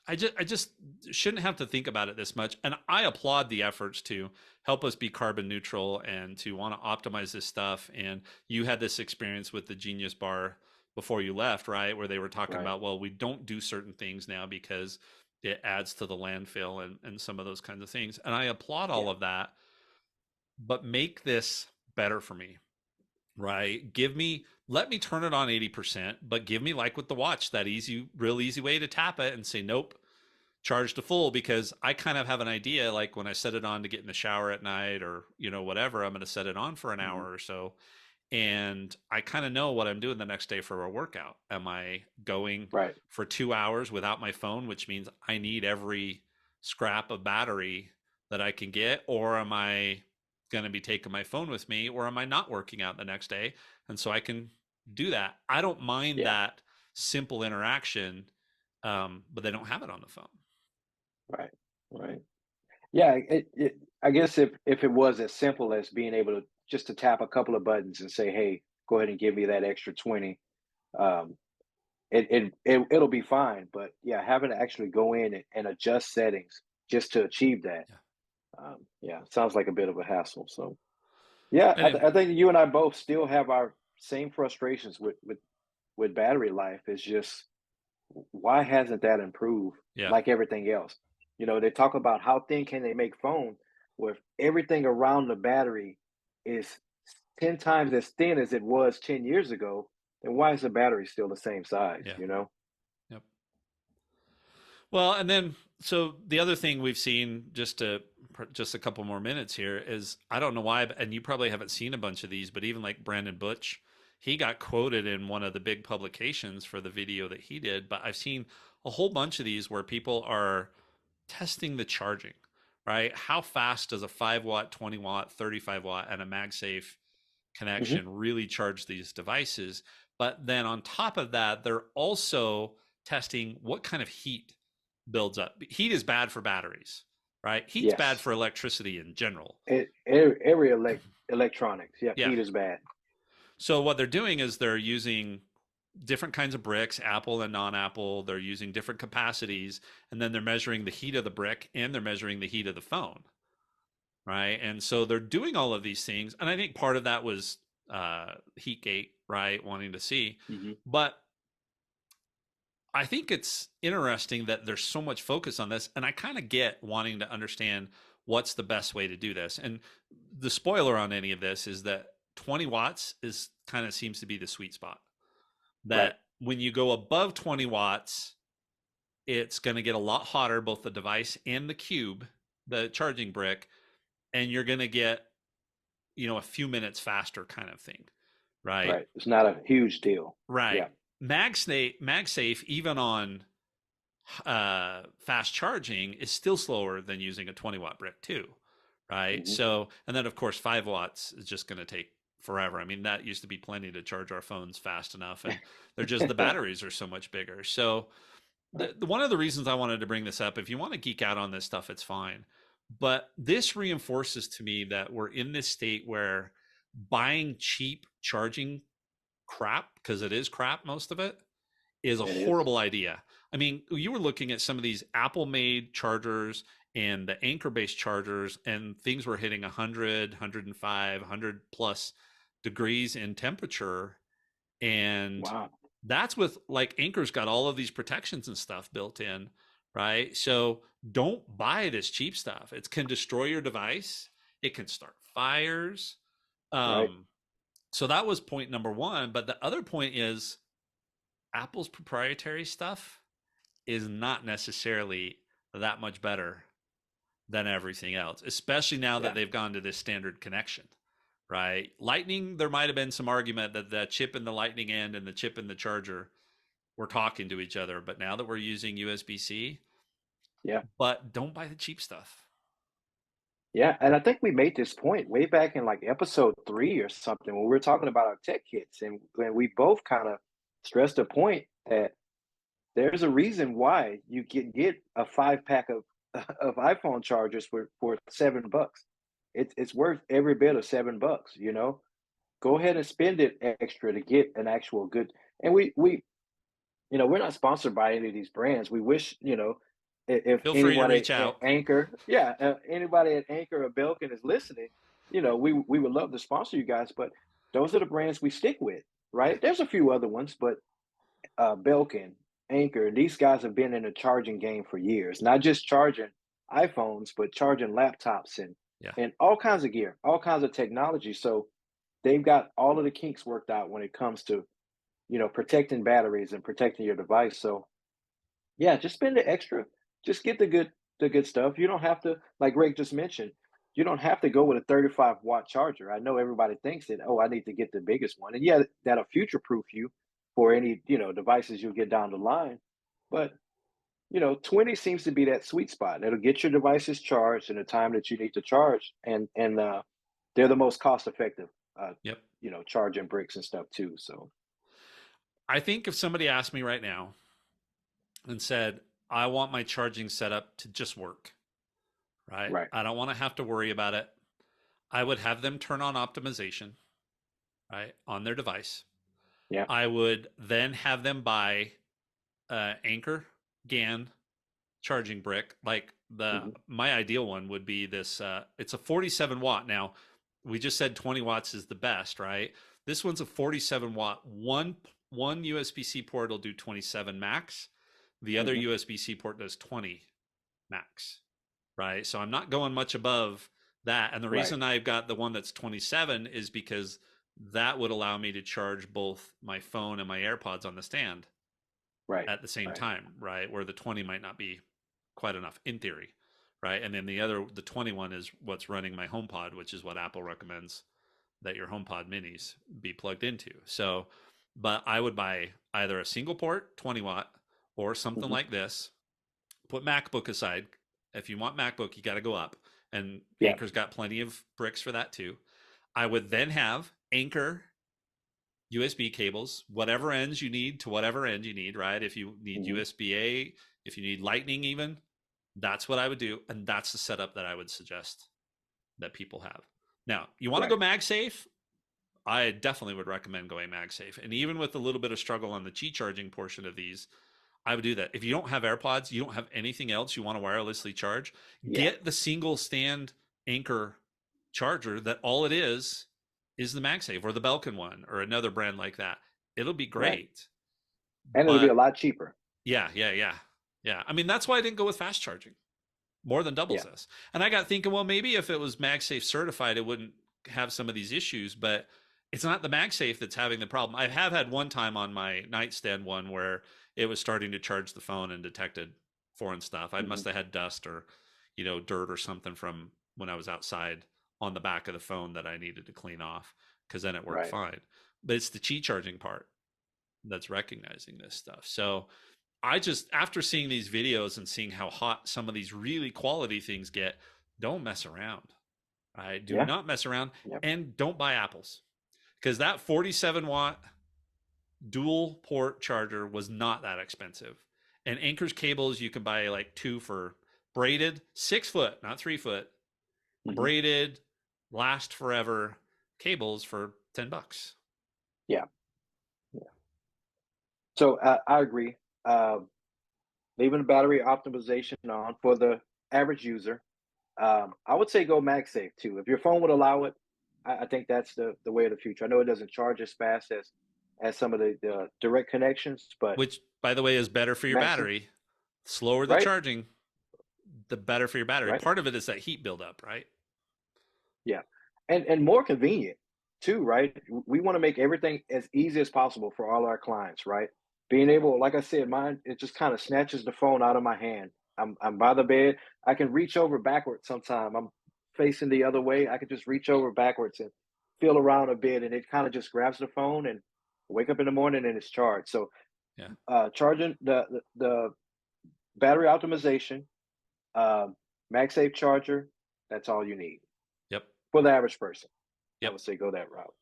[SPEAKER 1] I just shouldn't have to think about it this much. And I applaud the efforts to help us be carbon neutral and to want to optimize this stuff. And you had this experience with the Genius Bar before you left, right? Where they were talking
[SPEAKER 2] Right.
[SPEAKER 1] about, well, we don't do certain things now because it adds to the landfill and some of those kinds of things. And I applaud all
[SPEAKER 2] Yeah.
[SPEAKER 1] of that, but make this better for me. Right. Let me turn it on 80%, but give me, like with the watch, that real easy way to tap it and say, nope, charge to full, because I kind of have an idea, like when I set it on to get in the shower at night or, whatever, I'm going to set it on for an
[SPEAKER 2] Hmm.
[SPEAKER 1] hour or so. And I kind of know what I'm doing the next day for a workout. Am I going
[SPEAKER 2] Right.
[SPEAKER 1] for 2 hours without my phone, which means I need every scrap of battery that I can get? Or am I going to be taking my phone with me? Or am I not working out the next day? And so I can do that. I don't mind
[SPEAKER 2] Yeah.
[SPEAKER 1] that simple interaction, but they don't have it on the phone.
[SPEAKER 2] Right. Right. Yeah. I guess if it was as simple as being able to just to tap a couple of buttons and say, "Hey, go ahead and give me that extra 20," um, it'll be fine. But yeah, having to actually go in and adjust settings just to achieve that,
[SPEAKER 1] Yeah.
[SPEAKER 2] yeah, sounds like a bit of a hassle. So yeah,
[SPEAKER 1] And it,
[SPEAKER 2] I think you and I both still have our same frustrations with battery life. It's just why hasn't that improved
[SPEAKER 1] yeah.
[SPEAKER 2] like everything else? You know, they talk about how thin can they make phone, where everything around the battery is 10 times as thin as it was 10 years ago, then why is the battery still the same size,
[SPEAKER 1] Yeah.
[SPEAKER 2] you know?
[SPEAKER 1] Yep. Well, and then so the other thing we've seen, just a couple more minutes here, is I don't know why, and you probably haven't seen a bunch of these, but even like Brandon Butch, he got quoted in one of the big publications for the video that he did. But I've seen a whole bunch of these where people are testing the charging, right? How fast does a 5 watt, 20 watt, 35 watt, and a MagSafe
[SPEAKER 2] Mhm.
[SPEAKER 1] connection really charge these devices? But then on top of that, they're also testing what kind of heat builds up. Heat is bad for batteries, right? Heat's bad
[SPEAKER 2] Yes.
[SPEAKER 1] for electricity in general.
[SPEAKER 2] Every electronics, yep,
[SPEAKER 1] Yeah.
[SPEAKER 2] heat is bad.
[SPEAKER 1] So what they're doing is they're using different kinds of bricks, Apple and non-Apple. They're using different capacities, and then they're measuring the heat of the brick and they're measuring the heat of the phone, right? And so they're doing all of these things, and I think part of that was Heatgate, right? Wanting to see,
[SPEAKER 2] Mhm.
[SPEAKER 1] but I think it's interesting that there's so much focus on this, and I kind of get wanting to understand what's the best way to do this. And the spoiler on any of this is that 20 watts is kind of seems to be the sweet spot.
[SPEAKER 2] Right.
[SPEAKER 1] That when you go above 20 watts, it's going to get a lot hotter, both the device and the cube, the charging brick, and you're going to get, a few minutes faster kind of thing, right?
[SPEAKER 2] Right. It's not a huge deal.
[SPEAKER 1] Right.
[SPEAKER 2] Yeah.
[SPEAKER 1] MagSafe, even on fast charging, is still slower than using a 20 watt brick too, right?
[SPEAKER 2] Mhm.
[SPEAKER 1] So, and then of course 5 watts is just going to take forever. I mean, that used to be plenty to charge our phones fast enough, and the batteries are so much bigger. So,
[SPEAKER 2] Right.
[SPEAKER 1] one of the reasons I wanted to bring this up, if you want to geek out on this stuff, it's fine. But this reinforces to me that we're in this state where buying cheap charging crap, because it is crap, most of it, is a
[SPEAKER 2] It is.
[SPEAKER 1] horrible idea. I mean, you were looking at some of these Apple made chargers and the Anchor based chargers, and things were hitting 100, 105, 100 plus degrees in temperature. And
[SPEAKER 2] Wow.
[SPEAKER 1] that's with, like, Anchor's got all of these protections and stuff built in, right? So don't buy this cheap stuff. It can destroy your device, it can start fires.
[SPEAKER 2] Right.
[SPEAKER 1] Um, so that was point number one. But the other point is Apple's proprietary stuff is not necessarily that much better than everything else, especially now that
[SPEAKER 2] Yeah.
[SPEAKER 1] they've gone to this standard connection, right? Lightning, there might have been some argument that the chip in the lightning end and the chip in the charger were talking to each other, but now that we're using USB-C,
[SPEAKER 2] Yeah.
[SPEAKER 1] but don't buy the cheap stuff.
[SPEAKER 2] Yeah, and I think we made this point way back in like episode 3 or something when we were talking about our tech kits, and when we both kind of stressed the point that there's a reason why you can get a 5 pack of of iPhone chargers for $7. It's worth every bit of $7, you know? Go ahead and spend it extra to get an actual good, and we we're not sponsored by any of these brands. We wish, if
[SPEAKER 1] Feel free to
[SPEAKER 2] anybody
[SPEAKER 1] reach
[SPEAKER 2] at
[SPEAKER 1] out.
[SPEAKER 2] Anchor, yeah, anybody at Anchor or Belkin is listening, we would love to sponsor you guys, but those are the brands we stick with,
[SPEAKER 1] Yeah.
[SPEAKER 2] right? There's a few other ones, but Belkin, Anchor, these guys have been in the charging game for years, not just charging iPhones, but charging laptops and
[SPEAKER 1] Yeah.
[SPEAKER 2] all kinds of gear, all kinds of technology. So they've got all of the kinks worked out when it comes to, protecting batteries and protecting your device. So yeah, just spend the extra. Just get the good stuff. You don't have to, like Greg just mentioned, you don't have to go with a 35-watt charger. I know everybody thinks that, oh, I need to get the biggest one. And yeah, that'll future proof you for any, devices you'll get down the line. But 20 seems to be that sweet spot. It'll get your devices charged in the time that you need to charge, and they're the most cost effective, uh,
[SPEAKER 1] Yep.
[SPEAKER 2] charging bricks and stuff too. So
[SPEAKER 1] I think if somebody asked me right now and said, I want my charging setup to just work, right?
[SPEAKER 2] right,
[SPEAKER 1] I don't want to have to worry about it. I would have them turn on optimization, right, on their device.
[SPEAKER 2] yeah,
[SPEAKER 1] I would then have them buy Anchor GAN charging brick. Like
[SPEAKER 2] hmm
[SPEAKER 1] my ideal one would be this. It's a 47 watt. Now we just said 20 watts is the best, right? This one's a 47 watt. One USB-C port will do 27 max. The other
[SPEAKER 2] hmm
[SPEAKER 1] USB-C port does 20 max, right? So I'm not going much above that. And the
[SPEAKER 2] right,
[SPEAKER 1] reason I've got the one that's 27 is because that would allow me to charge both my phone and my AirPods on the stand
[SPEAKER 2] right,
[SPEAKER 1] at the same
[SPEAKER 2] right,
[SPEAKER 1] time, right? Where the 20 might not be quite enough in theory, right? And then the 21 is what's running my HomePod, which is what Apple recommends that your HomePod minis be plugged into. So, but I would buy either a single port 20 watt or something
[SPEAKER 2] hmm
[SPEAKER 1] like this. Put MacBook aside. If you want MacBook, you got to go up. And
[SPEAKER 2] yeah,
[SPEAKER 1] Anchor's got plenty of bricks for that too. I would then have Anchor USB cables, whatever ends you need to whatever end you need, right? If you need
[SPEAKER 2] hmm
[SPEAKER 1] USB A, if you need Lightning, even, that's what I would do. And that's the setup that I would suggest that people have. Now, you want to go
[SPEAKER 2] right,
[SPEAKER 1] MagSafe? I definitely would recommend going MagSafe. And even with a little bit of struggle on the Qi charging portion of these, I would do that. If you don't have AirPods, you don't have anything else you want to wirelessly charge,
[SPEAKER 2] yeah,
[SPEAKER 1] get the single stand Anchor charger that all it is the MagSafe or the Belkin one or another brand like that. It'll be
[SPEAKER 2] right,
[SPEAKER 1] great.
[SPEAKER 2] and it'll be a
[SPEAKER 1] But
[SPEAKER 2] lot cheaper.
[SPEAKER 1] yeah. I mean, that's why I didn't go with fast charging. More than doubles
[SPEAKER 2] Yeah,
[SPEAKER 1] this. And I got thinking, well, maybe if it was MagSafe certified, it wouldn't have some of these issues, but it's not the MagSafe that's having the problem. I have had one time on my nightstand one where it was starting to charge the phone and detected foreign stuff. I
[SPEAKER 2] hmm
[SPEAKER 1] must have had dust or, dirt or something from when I was outside on the back of the phone that I needed to clean off because then it worked
[SPEAKER 2] right,
[SPEAKER 1] fine. But it's the Qi charging part that's recognizing this stuff. So I just, after seeing these videos and seeing how hot some of these really quality things get, don't mess around. I do
[SPEAKER 2] yeah,
[SPEAKER 1] not mess around,
[SPEAKER 2] yeah,
[SPEAKER 1] and don't buy Apples because that 47-watt dual port charger was not that expensive. And Anchor's cables, you can buy like two for braided, 6 foot, not 3 foot,
[SPEAKER 2] hmm
[SPEAKER 1] braided, last forever cables for $10.
[SPEAKER 2] yeah, yeah. So I agree. Um, Leaving the battery optimization on for the average user. I would say go MagSafe too. If your phone would allow it, I think that's the way of the future. I know it doesn't charge as fast as some of the direct connections, but
[SPEAKER 1] Which, by the way, is better for your
[SPEAKER 2] MagSafe,
[SPEAKER 1] battery. Slower the
[SPEAKER 2] right,
[SPEAKER 1] charging, the better for your battery.
[SPEAKER 2] right,
[SPEAKER 1] Part of it is that heat buildup, right?
[SPEAKER 2] yeah, and more convenient too, right? We want to make everything as easy as possible for all our clients, right? Being able, like I said, mine it just kind of snatches the phone out of my hand. I'm by the bed. I can reach over backwards sometime. I'm facing the other way. I can just reach over backwards and feel around a bit, and it kind of just grabs the phone and wake up in the morning and it's charged. So
[SPEAKER 1] Yeah.
[SPEAKER 2] charging the battery optimization, um, MagSafe charger, that's all you need
[SPEAKER 1] Yep.
[SPEAKER 2] for the average person. I
[SPEAKER 1] Yep.
[SPEAKER 2] would say go that route.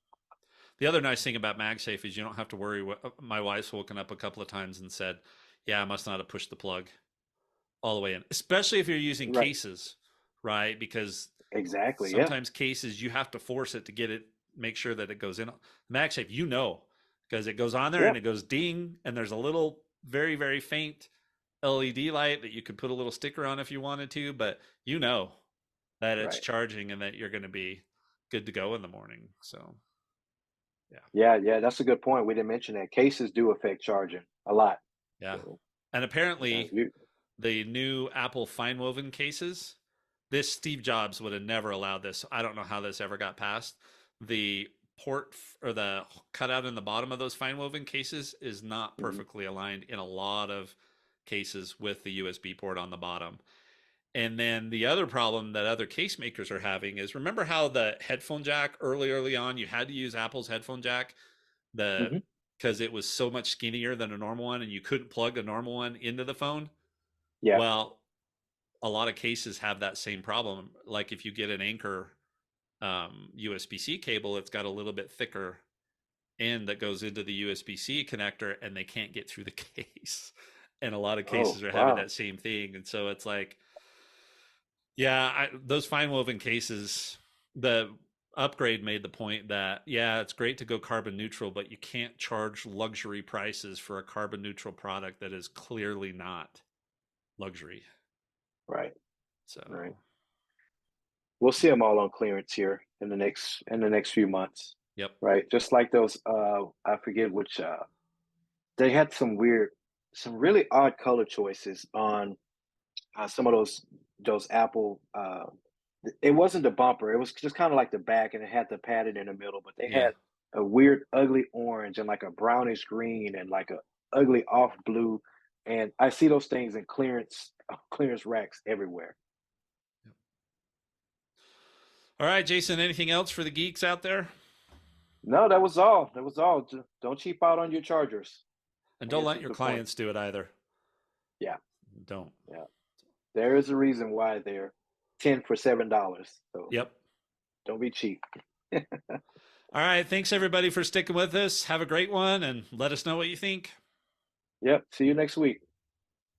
[SPEAKER 1] The other nice thing about MagSafe is you don't have to worry. My wife's woken up a couple of times and said, "Yeah, I must not have pushed the plug all the way in," especially if you're using
[SPEAKER 2] Right.
[SPEAKER 1] cases, right? Because
[SPEAKER 2] Exactly. Yeah.
[SPEAKER 1] sometimes cases you have to force it to get it, make sure that it goes in. MagSafe, because it goes on there
[SPEAKER 2] Yeah.
[SPEAKER 1] and it goes ding, and there's a little very, very faint LED light that you could put a little sticker on if you wanted to, but that it's
[SPEAKER 2] Right.
[SPEAKER 1] charging and that you're going to be good to go in the morning. So, yeah.
[SPEAKER 2] Yeah. Yeah. That's a good point. We didn't mention that cases do affect charging a lot.
[SPEAKER 1] Yeah.
[SPEAKER 2] So
[SPEAKER 1] And
[SPEAKER 2] yeah.
[SPEAKER 1] apparently, the new Apple fine woven cases, this Steve Jobs would have never allowed this. I don't know how this ever got passed. The or the cutout in the bottom of those fine woven cases is not
[SPEAKER 2] Mhm.
[SPEAKER 1] perfectly aligned in a lot of cases with the USB port on the bottom. And then the other problem that other case makers are having is, remember how the headphone jack early on you had to use Apple's headphone jack, the
[SPEAKER 2] Mhm.
[SPEAKER 1] because it was so much skinnier than a normal one and you couldn't plug a normal one into the phone.
[SPEAKER 2] Yeah.
[SPEAKER 1] Well, a lot of cases have that same problem. Like if you get an Anchor USB-C cable, it's got a little bit thicker end that goes into the USB-C connector, and they can't get through the case. And a lot of
[SPEAKER 2] Oh,
[SPEAKER 1] cases are having
[SPEAKER 2] wow.
[SPEAKER 1] that same thing. And so it's like, yeah, those fine woven cases, the upgrade made the point that, yeah, it's great to go carbon neutral, but you can't charge luxury prices for a carbon neutral product that is clearly not luxury.
[SPEAKER 2] Right. Right.
[SPEAKER 1] So,
[SPEAKER 2] We'll see them all on clearance here in the next few months.
[SPEAKER 1] yep.
[SPEAKER 2] Right. Just like those, I forget which, they had some really odd color choices on some of those Apple. It wasn't the bumper; it was just kind of like the back, and it had the padding in the middle. But they
[SPEAKER 1] Yeah.
[SPEAKER 2] had a weird, ugly orange and like a brownish green and like a ugly off blue. And I see those things in clearance racks everywhere.
[SPEAKER 1] All right, Jason, anything else for the geeks out there?
[SPEAKER 2] No, that was all. That was all. Don't cheap out on your chargers.
[SPEAKER 1] And
[SPEAKER 2] I
[SPEAKER 1] don't
[SPEAKER 2] guess
[SPEAKER 1] let
[SPEAKER 2] is
[SPEAKER 1] your
[SPEAKER 2] the point.
[SPEAKER 1] clients do it either.
[SPEAKER 2] Yeah,
[SPEAKER 1] Don't.
[SPEAKER 2] yeah. There is a reason why they're 10 for $7. So
[SPEAKER 1] Yep.
[SPEAKER 2] don't be cheap.
[SPEAKER 1] All right. Thanks, everybody, for sticking with us. Have a great one and let us know what you think.
[SPEAKER 2] Yep. See you next week.